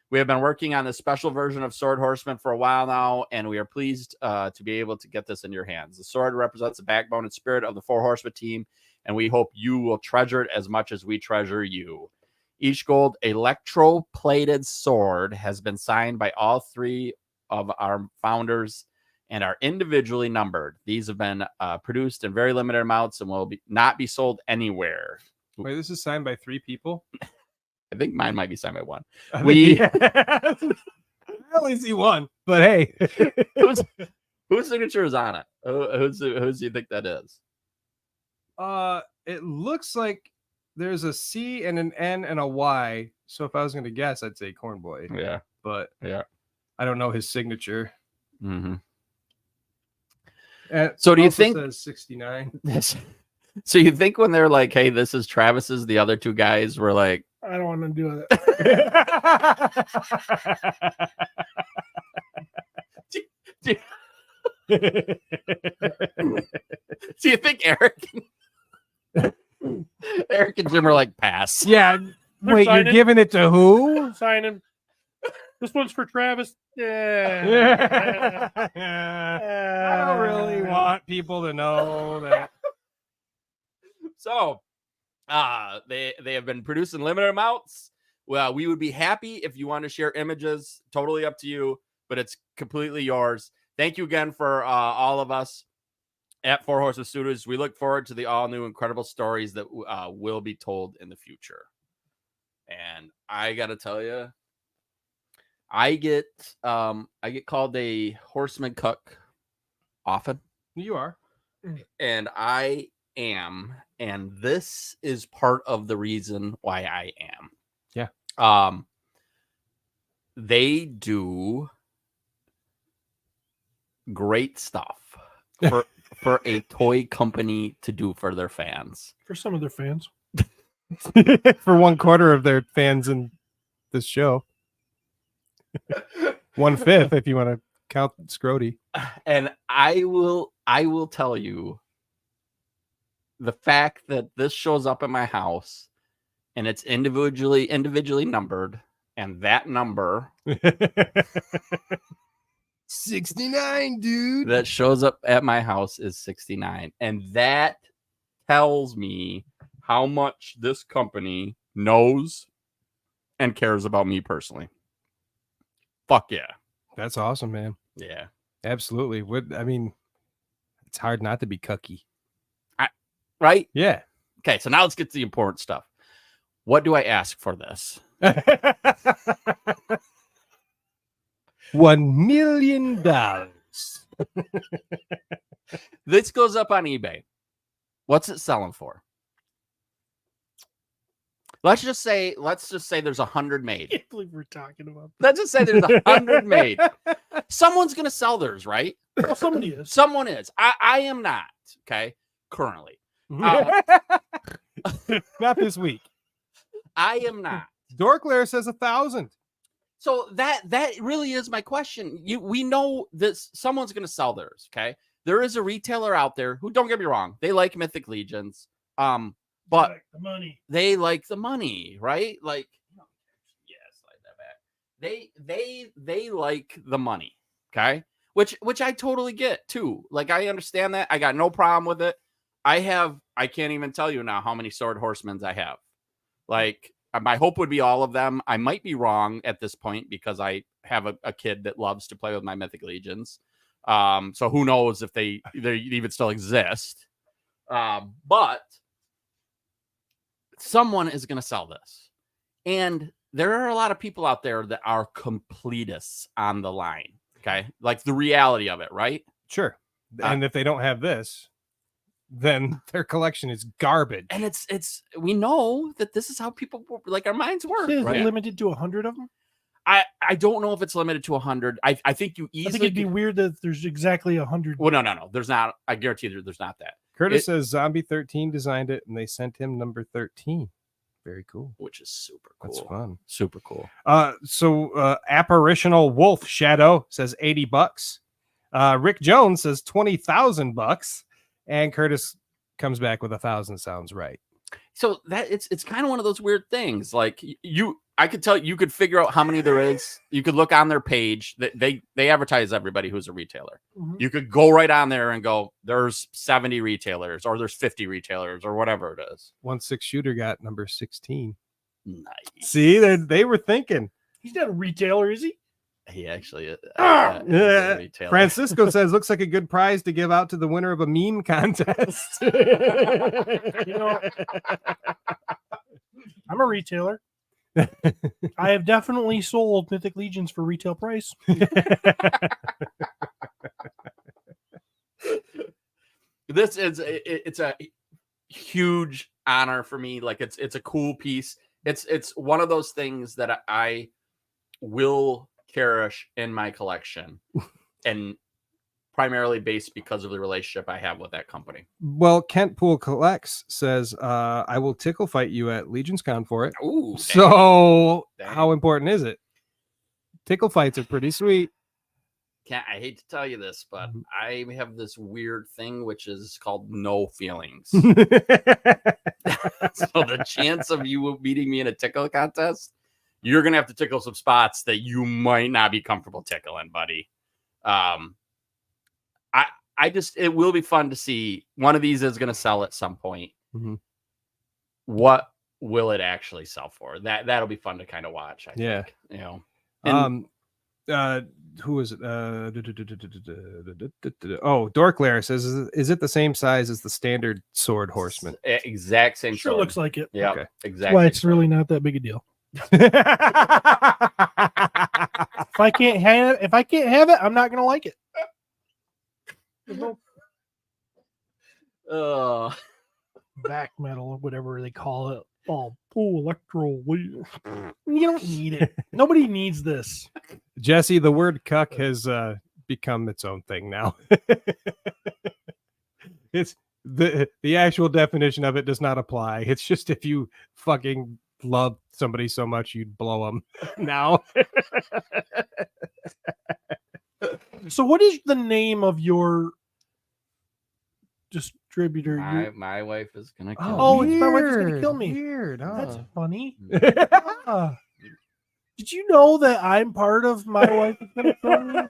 Speaker 7: We have been working on this special version of Sword Horseman for a while now, and we are pleased to be able to get this in your hands. The sword represents the backbone and spirit of the Four Horsemen team, and we hope you will treasure it as much as we treasure you. Each gold electroplated sword has been signed by all three of our founders and are individually numbered. These have been produced in very limited amounts and will not be sold anywhere.
Speaker 8: Wait, this is signed by 3 people?
Speaker 7: I think mine might be signed by 1.
Speaker 8: I only see 1, but hey.
Speaker 7: Whose signature is on it? Who's do you think that is?
Speaker 8: It looks like there's a C and an N and a Y. So if I was going to guess, I'd say Corn Boy.
Speaker 7: Yeah.
Speaker 8: But
Speaker 7: Yeah.
Speaker 8: I don't know his signature.
Speaker 7: Mm-hmm.
Speaker 8: So
Speaker 7: do you think
Speaker 8: says 69?
Speaker 7: So you think when they're like, "Hey, this is Travis's," the other 2 guys were like,
Speaker 4: I don't want to do
Speaker 7: it. Do you think Eric and Jim are like, pass?
Speaker 8: Yeah.
Speaker 4: They're
Speaker 8: Wait,
Speaker 4: signing.
Speaker 8: you're giving it to who?
Speaker 4: Sign him. This one's for Travis. Yeah.
Speaker 8: I don't really want people to know that.
Speaker 7: So, they have been produced in limited amounts. Well, we would be happy if you want to share images. Totally up to you, but it's completely yours. Thank you again for all of us at Four Horsemen Studios. We look forward to the all new incredible stories that will be told in the future. And I got to tell you, I get called a horseman cuck often.
Speaker 8: You are.
Speaker 7: And I am, and this is part of the reason why I am.
Speaker 8: Yeah.
Speaker 7: They do great stuff for a toy company to do for their fans.
Speaker 4: For some of their fans.
Speaker 8: For 1/4 of their fans in this show. 1/5 if you want to count Scrody.
Speaker 7: And I will tell you, the fact that this shows up at my house and it's individually numbered, and that number
Speaker 8: 69, dude.
Speaker 7: that shows up at my house is 69, and that tells me how much this company knows and cares about me personally. Fuck yeah.
Speaker 8: That's awesome, man.
Speaker 7: Yeah.
Speaker 8: Absolutely. I mean, it's hard not to be cucky.
Speaker 7: Right?
Speaker 8: Yeah.
Speaker 7: Okay, so now let's get to the important stuff. What do I ask for this?
Speaker 8: $1 million.
Speaker 7: This goes up on eBay. What's it selling for? Let's just say there's 100
Speaker 4: I
Speaker 7: made.
Speaker 4: can't believe we're talking about
Speaker 7: Let's just say there's 100 made. Someone's gonna sell theirs, right?
Speaker 4: that. Well, somebody is.
Speaker 7: Someone is. I am not. Okay, currently,
Speaker 8: Not this week.
Speaker 7: I am not.
Speaker 8: Dorklair says 1,000.
Speaker 7: So that really is my question. We know that someone's gonna sell theirs. Okay, there is a retailer out there who, don't get me wrong, they like Mythic Legions. But
Speaker 4: Like the money.
Speaker 7: they like the money, right? Like, slide that back. They like the money, okay? Which I totally get too. Like, I understand that. I got no problem with it. I can't even tell you now how many Sword Horsemen I have. Like, my hope would be all of them. I might be wrong at this point because I have a kid that loves to play with my Mythic Legions. So who knows if they even still exist. But someone is going to sell this. And there are a lot of people out there that are completists on the line. Okay. Like the reality of it, right?
Speaker 8: Sure. And if they don't have this, then their collection is garbage.
Speaker 7: And we know that this is how people, like, our minds work.
Speaker 4: Is it
Speaker 7: Right?
Speaker 4: limited to 100 of them?
Speaker 7: I don't know if it's limited to 100. I think you easily.
Speaker 4: I think it'd be weird that there's exactly 100.
Speaker 7: Well, no. There's not. I guarantee there's not that.
Speaker 8: Curtis says Zombie 13 designed it and they sent him number 13. Very cool.
Speaker 7: Which is super cool.
Speaker 8: That's fun.
Speaker 7: Super cool.
Speaker 8: So Apparitional Wolf Shadow says $80. Rick Jones says $20,000, and Curtis comes back with 1,000. Sounds right.
Speaker 7: So that it's kind of one of those weird things. Like I could tell you could figure out how many there is. You could look on their page that they advertise everybody who's a retailer.
Speaker 4: Mhm.
Speaker 7: You could go right on there and go, there's 70 retailers or there's 50 retailers or whatever it is.
Speaker 8: 1/6 shooter got number 16.
Speaker 7: Nice.
Speaker 8: See, they were thinking.
Speaker 4: He's not a retailer, is he?
Speaker 7: He actually is
Speaker 8: Yeah.
Speaker 7: a retailer.
Speaker 8: Francisco says looks like a good prize to give out to the winner of a meme contest.
Speaker 4: You know, I'm a retailer. I have definitely sold Mythic Legions for retail price.
Speaker 7: This is it's a huge honor for me. Like it's a cool piece. It's one of those things that I will cherish in my collection, and primarily based because of the relationship I have with that company.
Speaker 8: Well, Kent Pool Collects says I will tickle fight you at LegionsCon for it.
Speaker 7: Ooh,
Speaker 8: So
Speaker 7: Dang.
Speaker 8: how important is it? Tickle fights are pretty sweet.
Speaker 7: I hate to tell you this, but I have this weird thing which is called no feelings. So the chance of you beating me in a tickle contest, you're gonna have to tickle some spots that you might not be comfortable tickling, buddy. It will be fun to see. One of these is gonna sell at some point.
Speaker 8: Mhm.
Speaker 7: What will it actually sell for? That'll be fun to kind of watch. I
Speaker 8: Yeah.
Speaker 7: think, you know. And
Speaker 8: Who is it? Dorklair says, is it the same size as the standard Sword Horseman?
Speaker 7: exact same.
Speaker 4: Sure
Speaker 7: sword.
Speaker 4: looks like it.
Speaker 7: Yeah,
Speaker 8: Okay.
Speaker 7: exactly.
Speaker 4: Why it's really not that big a deal. If I can't have it, I'm not gonna like it. Back metal or whatever they call it. Oh, electro. You don't need it. Nobody needs this.
Speaker 8: Jesse, the word cuck has become its own thing now. It's the actual definition of it does not apply. It's just if you fucking love somebody so much you'd blow them now.
Speaker 4: So, what is the name of your distributor?
Speaker 7: My wife is gonna kill
Speaker 4: Oh,
Speaker 7: me.
Speaker 4: it's my wife is gonna kill me.
Speaker 8: Weird.
Speaker 4: That's
Speaker 8: Huh?
Speaker 4: funny. Did you know that I'm part of my wife is gonna kill me?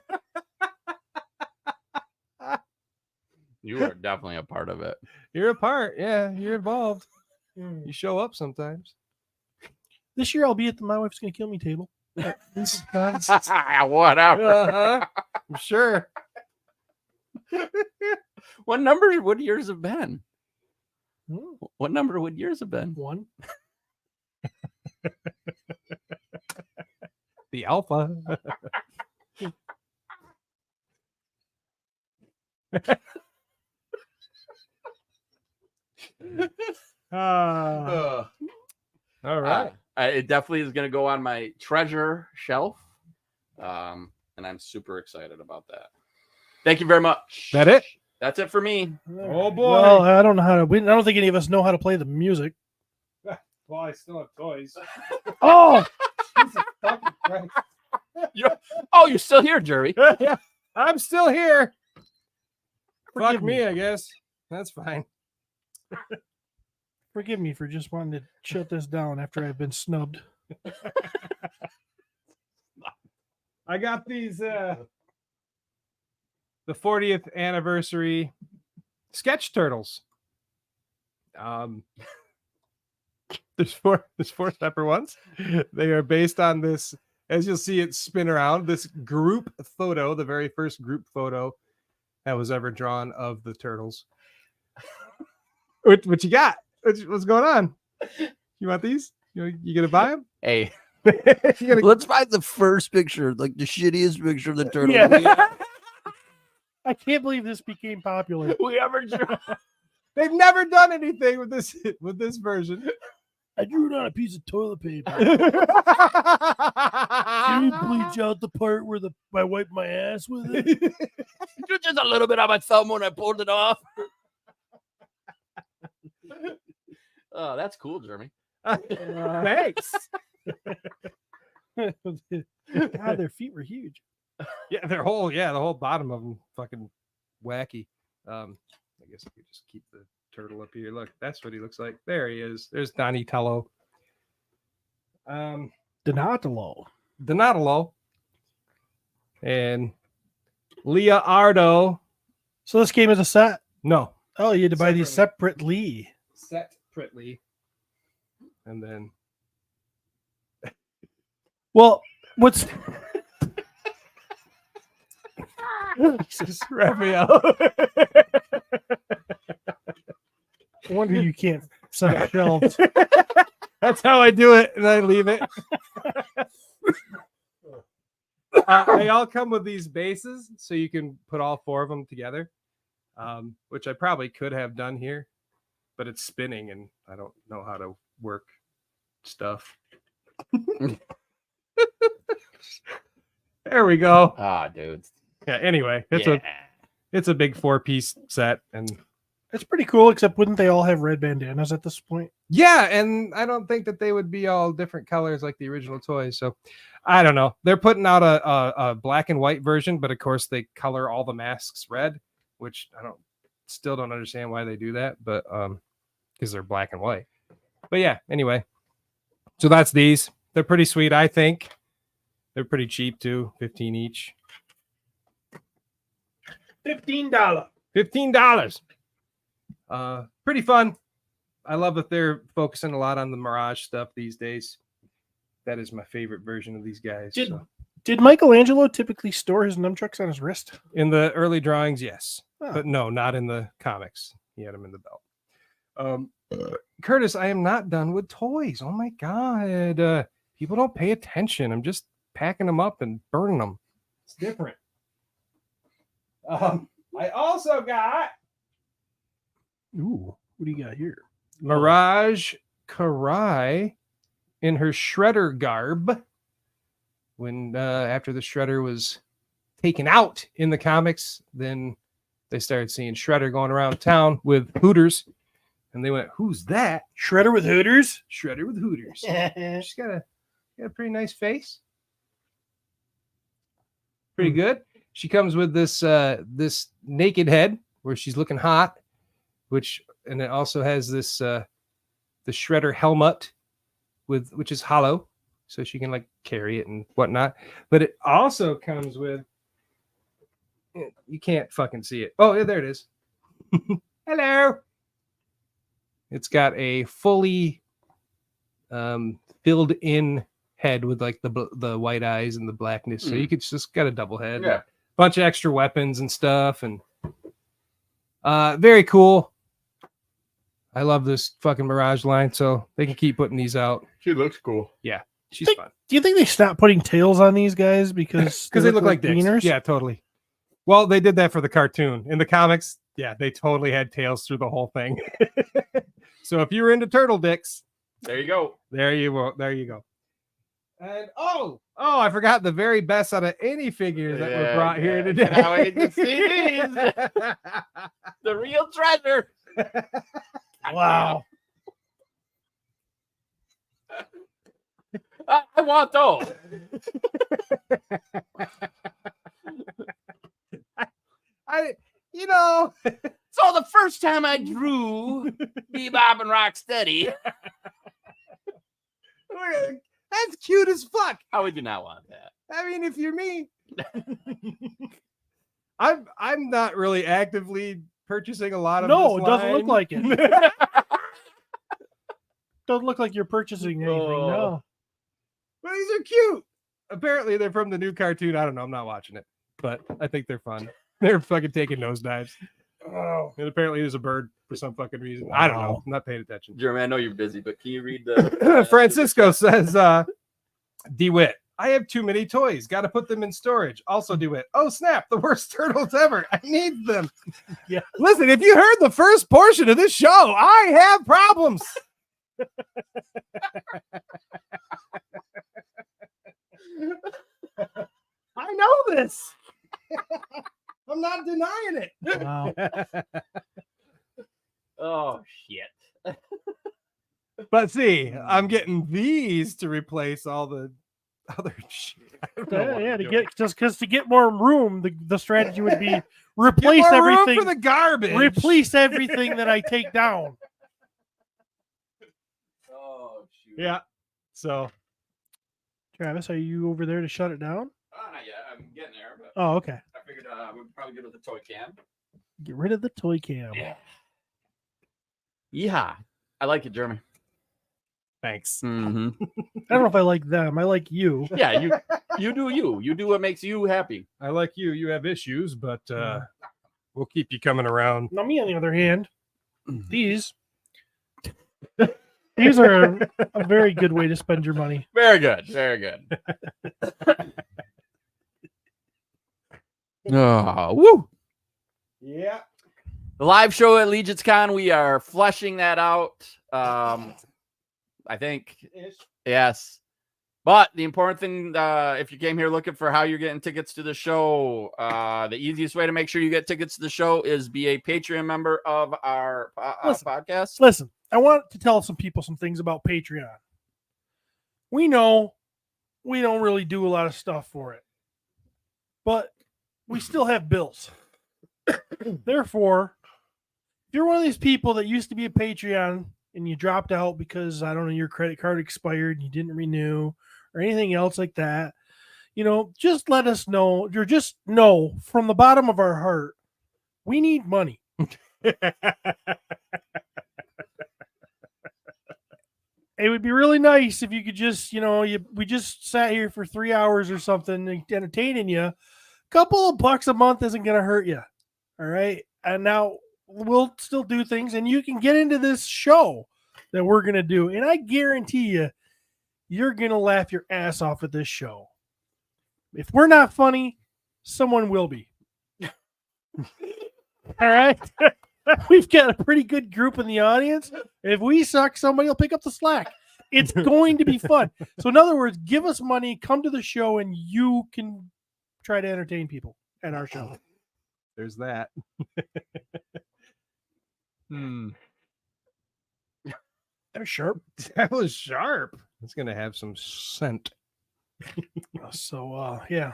Speaker 7: You are definitely a part of it.
Speaker 8: You're a part. Yeah, you're involved. You show up sometimes.
Speaker 4: This year I'll be at the My Wife's Gonna Kill Me table.
Speaker 7: Whatever.
Speaker 8: I'm sure.
Speaker 7: What number would yours have been?
Speaker 4: Hmm,
Speaker 7: What number would yours have been?
Speaker 4: One.
Speaker 8: The alpha. All right.
Speaker 7: It definitely is going to go on my treasure shelf. And I'm super excited about that. Thank you very much.
Speaker 8: That it?
Speaker 7: That's it for me.
Speaker 8: Oh boy.
Speaker 4: Well, I don't know how to. I don't think any of us know how to play the music.
Speaker 8: Well, I still have toys.
Speaker 4: Oh,
Speaker 8: Jesus fucking Christ.
Speaker 7: You're still here, Jerry.
Speaker 8: Yeah, I'm still here.
Speaker 4: Forgive
Speaker 8: Fuck me, I guess. That's fine.
Speaker 4: forgive me for just wanting to shut this down after I've been snubbed.
Speaker 8: I got these the 40th anniversary sketch turtles. There's four separate ones. They are based on this, as you'll see it spin around, this group photo, the very first group photo that was ever drawn of the turtles. What you got? What's going on? You want these? You gonna buy them?
Speaker 7: Hey,
Speaker 2: Let's find the first picture, like the shittiest picture of the turtle.
Speaker 4: Yeah. I can't believe this became popular.
Speaker 7: we ever drew.
Speaker 8: They've never done anything with this version.
Speaker 4: I drew it on a piece of toilet paper. Can you bleach out the part where I wiped my ass with it?
Speaker 7: Just a little bit on my thumb when I pulled it off. Oh, that's cool, Jeremy.
Speaker 8: Thanks.
Speaker 4: God, their feet were huge.
Speaker 8: Yeah, the whole bottom of them fucking wacky. I guess I could just keep the turtle up here. Look, that's what he looks like. There he is. There's Donatello.
Speaker 4: Donatello.
Speaker 8: And Leonardo.
Speaker 4: So this game is a set.
Speaker 8: No,
Speaker 4: Oh, you had to buy these separately.
Speaker 8: separately. And then
Speaker 4: Well, what's
Speaker 8: Jesus, Raphael.
Speaker 4: I wonder you can't set shelves.
Speaker 8: That's how I do it, and I leave it. They all come with these bases, so you can put all four of them together, which I probably could have done here, but it's spinning, and I don't know how to work stuff. There we go.
Speaker 7: Ah, dude.
Speaker 8: Yeah. Anyway, it's a big 4-piece set, and
Speaker 4: It's pretty cool, except wouldn't they all have red bandanas at this point?
Speaker 8: yeah, and I don't think that they would be all different colors like the original toys. So I don't know. They're putting out a black and white version, but of course they color all the masks red, which I still don't understand why they do that, but because they're black and white. But yeah, anyway. So that's these. They're pretty sweet, I think. They're pretty cheap too, 15 each.
Speaker 4: $15.
Speaker 8: $15. Pretty fun. I love that they're focusing a lot on the Mirage stuff these days. That is my favorite version of these guys.
Speaker 4: Did Michelangelo typically store his nunchucks on his wrist?
Speaker 8: In the early drawings, yes.
Speaker 4: Oh.
Speaker 8: But no, not in the comics. He had them in the belt. Curtis, I am not done with toys. Oh my God. People don't pay attention. I'm just packing them up and burning them. It's different. I also got
Speaker 4: Ooh, what do you got here?
Speaker 8: Mirage Karai in her shredder garb. When after the shredder was taken out in the comics, then they started seeing Shredder going around town with Hooters, and they went, "Who's that?"
Speaker 4: Shredder with Hooters.
Speaker 8: Shredder with Hooters. She's got a pretty nice face. Pretty good. She comes with this this naked head where she's looking hot, and it also has this the Shredder helmet which is hollow, so she can like carry it and whatnot. But it also comes with, you can't fucking see it. Oh, yeah, there it is. Hello. It's got a fully filled in head with like the white eyes and the blackness. So you could just got a double head.
Speaker 7: Yeah.
Speaker 8: Bunch of extra weapons and stuff, and very cool. I love this fucking Mirage line, so they can keep putting these out.
Speaker 7: She looks cool.
Speaker 8: Yeah, she's fun.
Speaker 4: Do you think they stopped putting tails on these guys because
Speaker 8: They look like dicks.
Speaker 4: wieners?
Speaker 8: Yeah, totally. Well, they did that for the cartoon. In the comics, yeah, they totally had tails through the whole thing. So if you were into turtle dicks,
Speaker 7: There you go.
Speaker 8: there you go. And I forgot the very best out of any figures that were brought here today.
Speaker 7: Now I get to see these. The real treasure.
Speaker 4: Wow.
Speaker 7: I want those. So the first time I drew Bebop and Rocksteady,
Speaker 8: That's cute as fuck.
Speaker 7: how would you not want that?
Speaker 8: I mean, if you're me, I'm not really actively purchasing a lot of.
Speaker 4: No,
Speaker 8: this
Speaker 4: it doesn't look
Speaker 8: line.
Speaker 4: like it. Doesn't look like you're purchasing anything. No.
Speaker 8: But these are cute. Apparently, they're from the new cartoon. I don't know. I'm not watching it, but I think they're fun. They're fucking taking nosedives. Oh, and apparently there's a bird for some fucking reason. I don't know. I'm not paying attention.
Speaker 7: Jeremy, I know you're busy, but can you read the
Speaker 8: Francisco says, DeWitt, I have too many toys. Got to put them in storage. Also, DeWitt, oh snap, the worst turtles ever. I need them.
Speaker 4: Yeah.
Speaker 8: Listen, if you heard the first portion of this show, I have problems. I know this. I'm not denying it.
Speaker 4: Wow.
Speaker 7: Oh shit.
Speaker 8: But see, I'm getting these to replace all the other shit. I don't know what
Speaker 4: Yeah,
Speaker 8: I'm
Speaker 4: to
Speaker 8: doing.
Speaker 4: get just because to get more room, the strategy would be
Speaker 8: Get
Speaker 4: replace
Speaker 8: more room
Speaker 4: everything.
Speaker 8: for the garbage.
Speaker 4: Replace everything that I take down.
Speaker 7: Oh shoot.
Speaker 8: Yeah. So
Speaker 4: Travis, are you over there to shut it down?
Speaker 7: Oh, not yet. I'm getting there, but
Speaker 4: Oh, okay.
Speaker 7: I figured we'd probably get with the toy cam.
Speaker 4: Get rid of the toy cam.
Speaker 7: Yeah. Yeah. I like it, Jeremy.
Speaker 8: thanks.
Speaker 7: Mm-hmm.
Speaker 4: I don't know if I like them. I like you.
Speaker 7: Yeah, you do you. You do what makes you happy.
Speaker 8: I like you. You have issues, but we'll keep you coming around.
Speaker 4: Now, me on the other hand, these are a very good way to spend your money.
Speaker 7: Very good. Very good. Oh, woo.
Speaker 8: Yeah.
Speaker 7: The live show at LegionsCon, we are fleshing that out. I think, yes. But the important thing, if you came here looking for how you're getting tickets to the show, the easiest way to make sure you get tickets to the show is be a Patreon member of our podcast.
Speaker 4: Listen, I want to tell some people some things about Patreon. We know we don't really do a lot of stuff for it, but we still have bills. Therefore, if you're one of these people that used to be a Patreon and you dropped out because, I don't know, your credit card expired and you didn't renew or anything else like that, just let us know. Or just know from the bottom of our heart, we need money. It would be really nice if you could just, we just sat here for 3 hours or something entertaining you. A couple of bucks a month isn't going to hurt you. All right. And now we'll still do things and you can get into this show that we're going to do. And I guarantee you, you're going to laugh your ass off at this show. If we're not funny, someone will be. All right. We've got a pretty good group in the audience. If we suck, somebody will pick up the slack. It's going to be fun. So, in other words, give us money, come to the show, and you can try to entertain people at our show.
Speaker 8: There's that.
Speaker 4: That was sharp.
Speaker 8: That was sharp. It's gonna have some scent.
Speaker 4: So, yeah.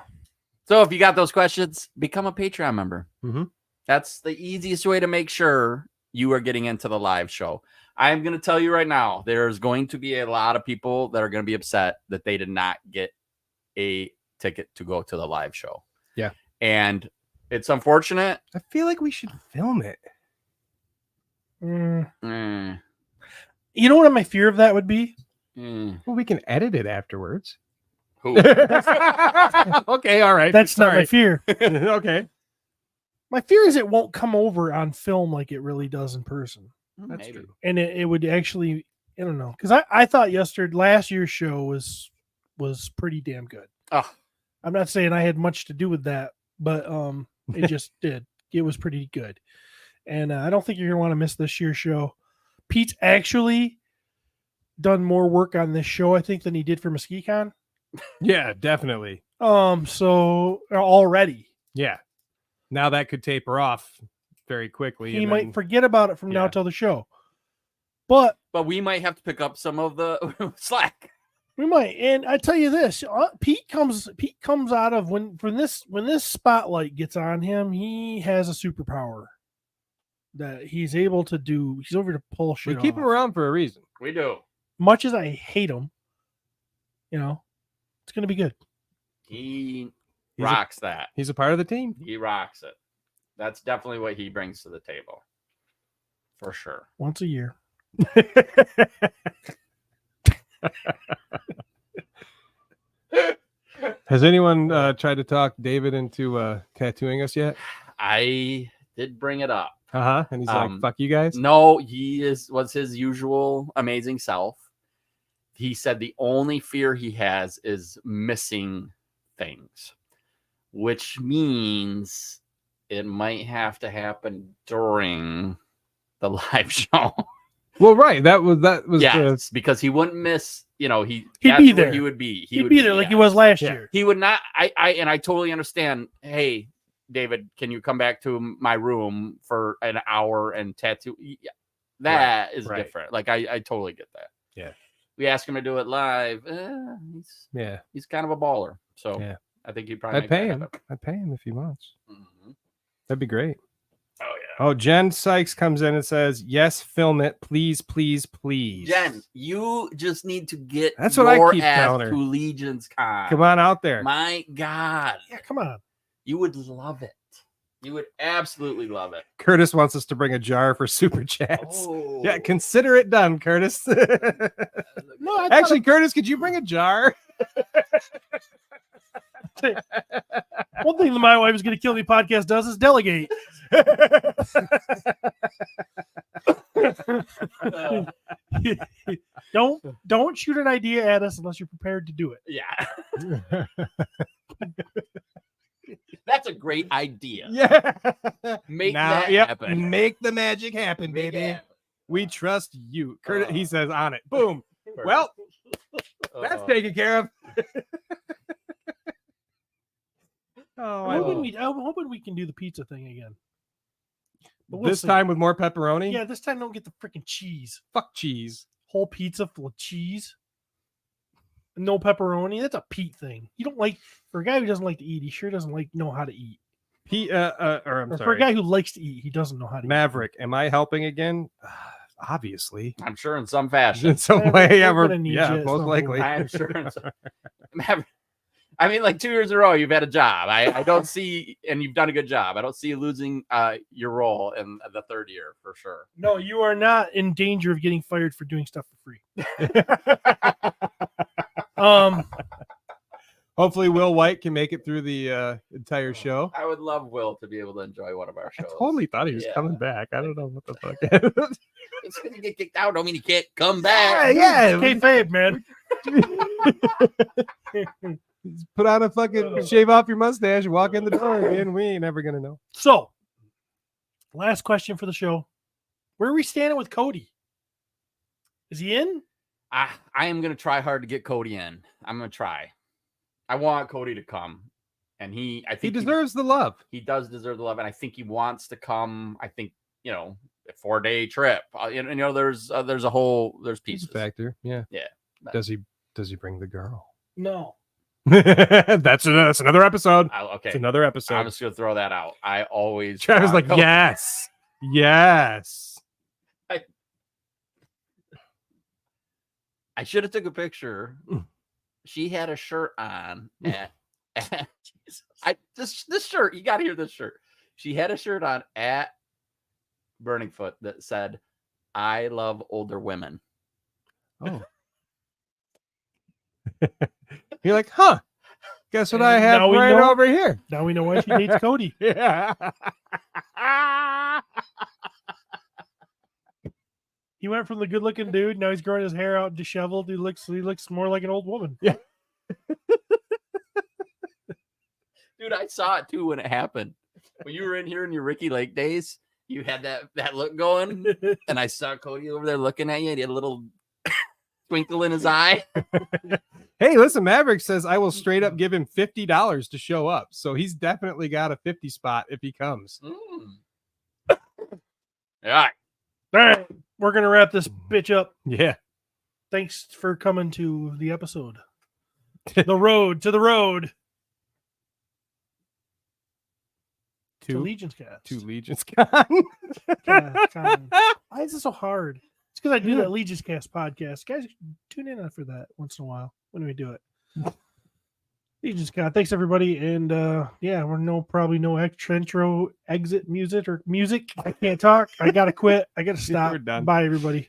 Speaker 7: So if you got those questions, become a Patreon member.
Speaker 8: Mhm.
Speaker 7: That's the easiest way to make sure you are getting into the live show. I'm going to tell you right now, there's going to be a lot of people that are going to be upset that they did not get a ticket to go to the live show.
Speaker 8: Yeah.
Speaker 7: And it's unfortunate.
Speaker 8: I feel like we should film it.
Speaker 7: Mm,
Speaker 4: You know what my fear of that would be?
Speaker 7: mm.
Speaker 8: Well, we can edit it afterwards.
Speaker 7: Who?
Speaker 8: Okay, all right.
Speaker 4: That's not my
Speaker 8: Sorry.
Speaker 4: fear.
Speaker 8: Okay.
Speaker 4: My fear is it won't come over on film like it really does in person.
Speaker 8: That's
Speaker 7: Maybe.
Speaker 8: true.
Speaker 4: And it would actually, I don't know. Because I thought last year's show was pretty damn good.
Speaker 7: Oh,
Speaker 4: I'm not saying I had much to do with that, but it just did. It was pretty good. And I don't think you're going to want to miss this year's show. Pete's actually done more work on this show, I think, than he did for MWIGTKM.
Speaker 8: Yeah, definitely.
Speaker 4: So already.
Speaker 8: Yeah. Now that could taper off very quickly.
Speaker 4: He
Speaker 8: and
Speaker 4: might
Speaker 8: then-
Speaker 4: forget about it from now
Speaker 8: Yeah.
Speaker 4: till the show. But
Speaker 7: but we might have to pick up some of the slack.
Speaker 4: we might. And I tell you this, Pete comes out of when this spotlight gets on him, he has a superpower that he's able to do. He's over to pull
Speaker 8: we
Speaker 4: shit
Speaker 8: keep him
Speaker 4: off.
Speaker 8: around for a reason.
Speaker 7: We do.
Speaker 4: Much as I hate him, it's going to be good.
Speaker 7: He
Speaker 8: He's a-
Speaker 7: rocks that.
Speaker 8: He's a part of the team.
Speaker 7: He rocks it. That's definitely what he brings to the table. For sure.
Speaker 4: Once a year.
Speaker 8: Has anyone tried to talk David into tattooing us yet?
Speaker 7: I did bring it up.
Speaker 8: And he's like, "Fuck you guys."
Speaker 7: No, he was his usual amazing self. He said the only fear he has is missing things, which means it might have to happen during the live show.
Speaker 8: Well, right. That was
Speaker 7: Yes, because he wouldn't miss.
Speaker 4: He'd
Speaker 7: that's
Speaker 4: be
Speaker 7: where
Speaker 4: there.
Speaker 7: He would be.
Speaker 4: He'd be there like he
Speaker 7: yeah.
Speaker 4: was last
Speaker 8: Yeah.
Speaker 4: year.
Speaker 7: He would not. I totally understand. Hey, David, can you come back to my room for an hour and tattoo? Yeah, that is
Speaker 8: right.
Speaker 7: different. Like I totally get that.
Speaker 8: Yeah.
Speaker 7: We asked him to do it live. He's kind of a baller. So
Speaker 8: Yeah.
Speaker 7: I think he'd probably
Speaker 8: I'd
Speaker 7: make
Speaker 8: pay
Speaker 7: that
Speaker 8: him.
Speaker 7: happen.
Speaker 8: I'd pay him if he wants.
Speaker 7: Mhm.
Speaker 8: That'd be great.
Speaker 7: Oh yeah.
Speaker 8: Oh, Jen Sykes comes in and says, "Yes, film it, please, please, please."
Speaker 7: Jen, you just need to get
Speaker 8: That's what I
Speaker 7: your
Speaker 8: keep
Speaker 7: ass
Speaker 8: telling her.
Speaker 7: to LegionsCon.
Speaker 8: Come on out there.
Speaker 7: My God.
Speaker 4: Yeah, come on.
Speaker 7: You would love it. You would absolutely love it.
Speaker 8: Curtis wants us to bring a jar for super chats.
Speaker 7: Oh.
Speaker 8: Yeah, consider it done, Curtis.
Speaker 4: No, I
Speaker 8: Actually, Curtis, could you bring a jar?
Speaker 4: one thing that My Wife Is Going to Kill Me podcast does is delegate. Don't shoot an idea at us unless you're prepared to do it.
Speaker 7: Yeah. That's a great idea.
Speaker 8: Yeah.
Speaker 7: Make
Speaker 8: Now,
Speaker 7: that
Speaker 8: yep,
Speaker 7: happen.
Speaker 8: Make the magic happen,
Speaker 7: Make it
Speaker 8: baby.
Speaker 7: happen.
Speaker 8: We trust you. Curtis, he
Speaker 7: Oh.
Speaker 8: says on it. Boom. Well, that's taken care of. Oh,
Speaker 4: I'm hoping we can do the pizza thing again. But we'll
Speaker 8: this
Speaker 4: see.
Speaker 8: time with more pepperoni?
Speaker 4: Yeah, this time don't get the freaking cheese.
Speaker 8: Fuck cheese.
Speaker 4: Whole pizza full of cheese. No pepperoni. That's a Pete thing. You don't like, for a guy who doesn't like to eat, he sure doesn't know how to eat.
Speaker 8: I'm
Speaker 4: Or for a
Speaker 8: sorry.
Speaker 4: guy who likes to eat, he doesn't know how to eat.
Speaker 8: Maverick, am I helping again? Obviously.
Speaker 7: I'm sure in some fashion.
Speaker 8: In some
Speaker 4: Maverick,
Speaker 8: way,
Speaker 4: we're
Speaker 8: ever.
Speaker 4: gonna need
Speaker 8: Yeah,
Speaker 4: you at
Speaker 8: most
Speaker 4: some
Speaker 8: likely.
Speaker 7: I'm sure in some. I mean, like 2 years in a row, you've had a job. I don't see, and you've done a good job. I don't see you losing your role in the third year for sure.
Speaker 4: No, you are not in danger of getting fired for doing stuff for free.
Speaker 8: Hopefully, Will White can make it through the entire show.
Speaker 7: I would love Will to be able to enjoy one of our
Speaker 8: I
Speaker 7: shows.
Speaker 8: totally thought he was
Speaker 7: Yeah.
Speaker 8: coming back. I don't know what the fuck.
Speaker 7: It's because you get kicked out. Don't mean you can't come back.
Speaker 4: Kayfabe, man.
Speaker 8: Put on a fucking shave off your mustache and walk in the door, and we ain't never gonna know.
Speaker 4: So, Last question for the show. Where are we standing with Cody? Is he in?
Speaker 7: I am gonna try hard to get Cody in. I'm gonna try. I want Cody to come, and I think
Speaker 8: He deserves the love.
Speaker 7: He does deserve the love, and I think he wants to come. I think a 4-day trip. There's
Speaker 8: He's
Speaker 7: pieces.
Speaker 8: a factor. Yeah.
Speaker 7: Yeah.
Speaker 8: Does he bring the girl?
Speaker 4: No.
Speaker 8: That's another episode.
Speaker 7: Okay.
Speaker 8: It's another episode.
Speaker 7: I'm just gonna throw that out. I always
Speaker 8: Travis
Speaker 7: want
Speaker 8: like, yes.
Speaker 7: I should have took a picture. She had a shirt on at this shirt. You got to hear this shirt. She had a shirt on at Burning Foot that said, "I love older women."
Speaker 8: Oh. You're like, huh? Guess what I have
Speaker 4: now we
Speaker 8: right
Speaker 4: know.
Speaker 8: over here?
Speaker 4: Now we know why she dates Cody.
Speaker 8: Yeah.
Speaker 4: He went from the good-looking dude. Now he's growing his hair out, disheveled. He looks more like an old woman.
Speaker 8: Yeah.
Speaker 7: Dude, I saw it too when it happened. When you were in here in your Ricky Lake days, you had that look going, and I saw Cody over there looking at you. He had a little twinkle in his eye.
Speaker 8: Hey, listen, Maverick says I will straight up give him $50 to show up. So he's definitely got a 50 spot if he comes.
Speaker 7: Yeah.
Speaker 4: All right, we're gonna wrap this bitch up.
Speaker 8: Yeah.
Speaker 4: Thanks for coming to the episode. The road to LegionsCast.
Speaker 8: To LegionsCon.
Speaker 4: Why is it so hard? It's because I do that LegionsCast podcast. Guys, tune in for that once in a while when we do it. LegionsCon. Thanks everybody, and we're probably no extra intro, exit music. I can't talk. I gotta quit. I gotta stop.
Speaker 8: We're done.
Speaker 4: Bye everybody.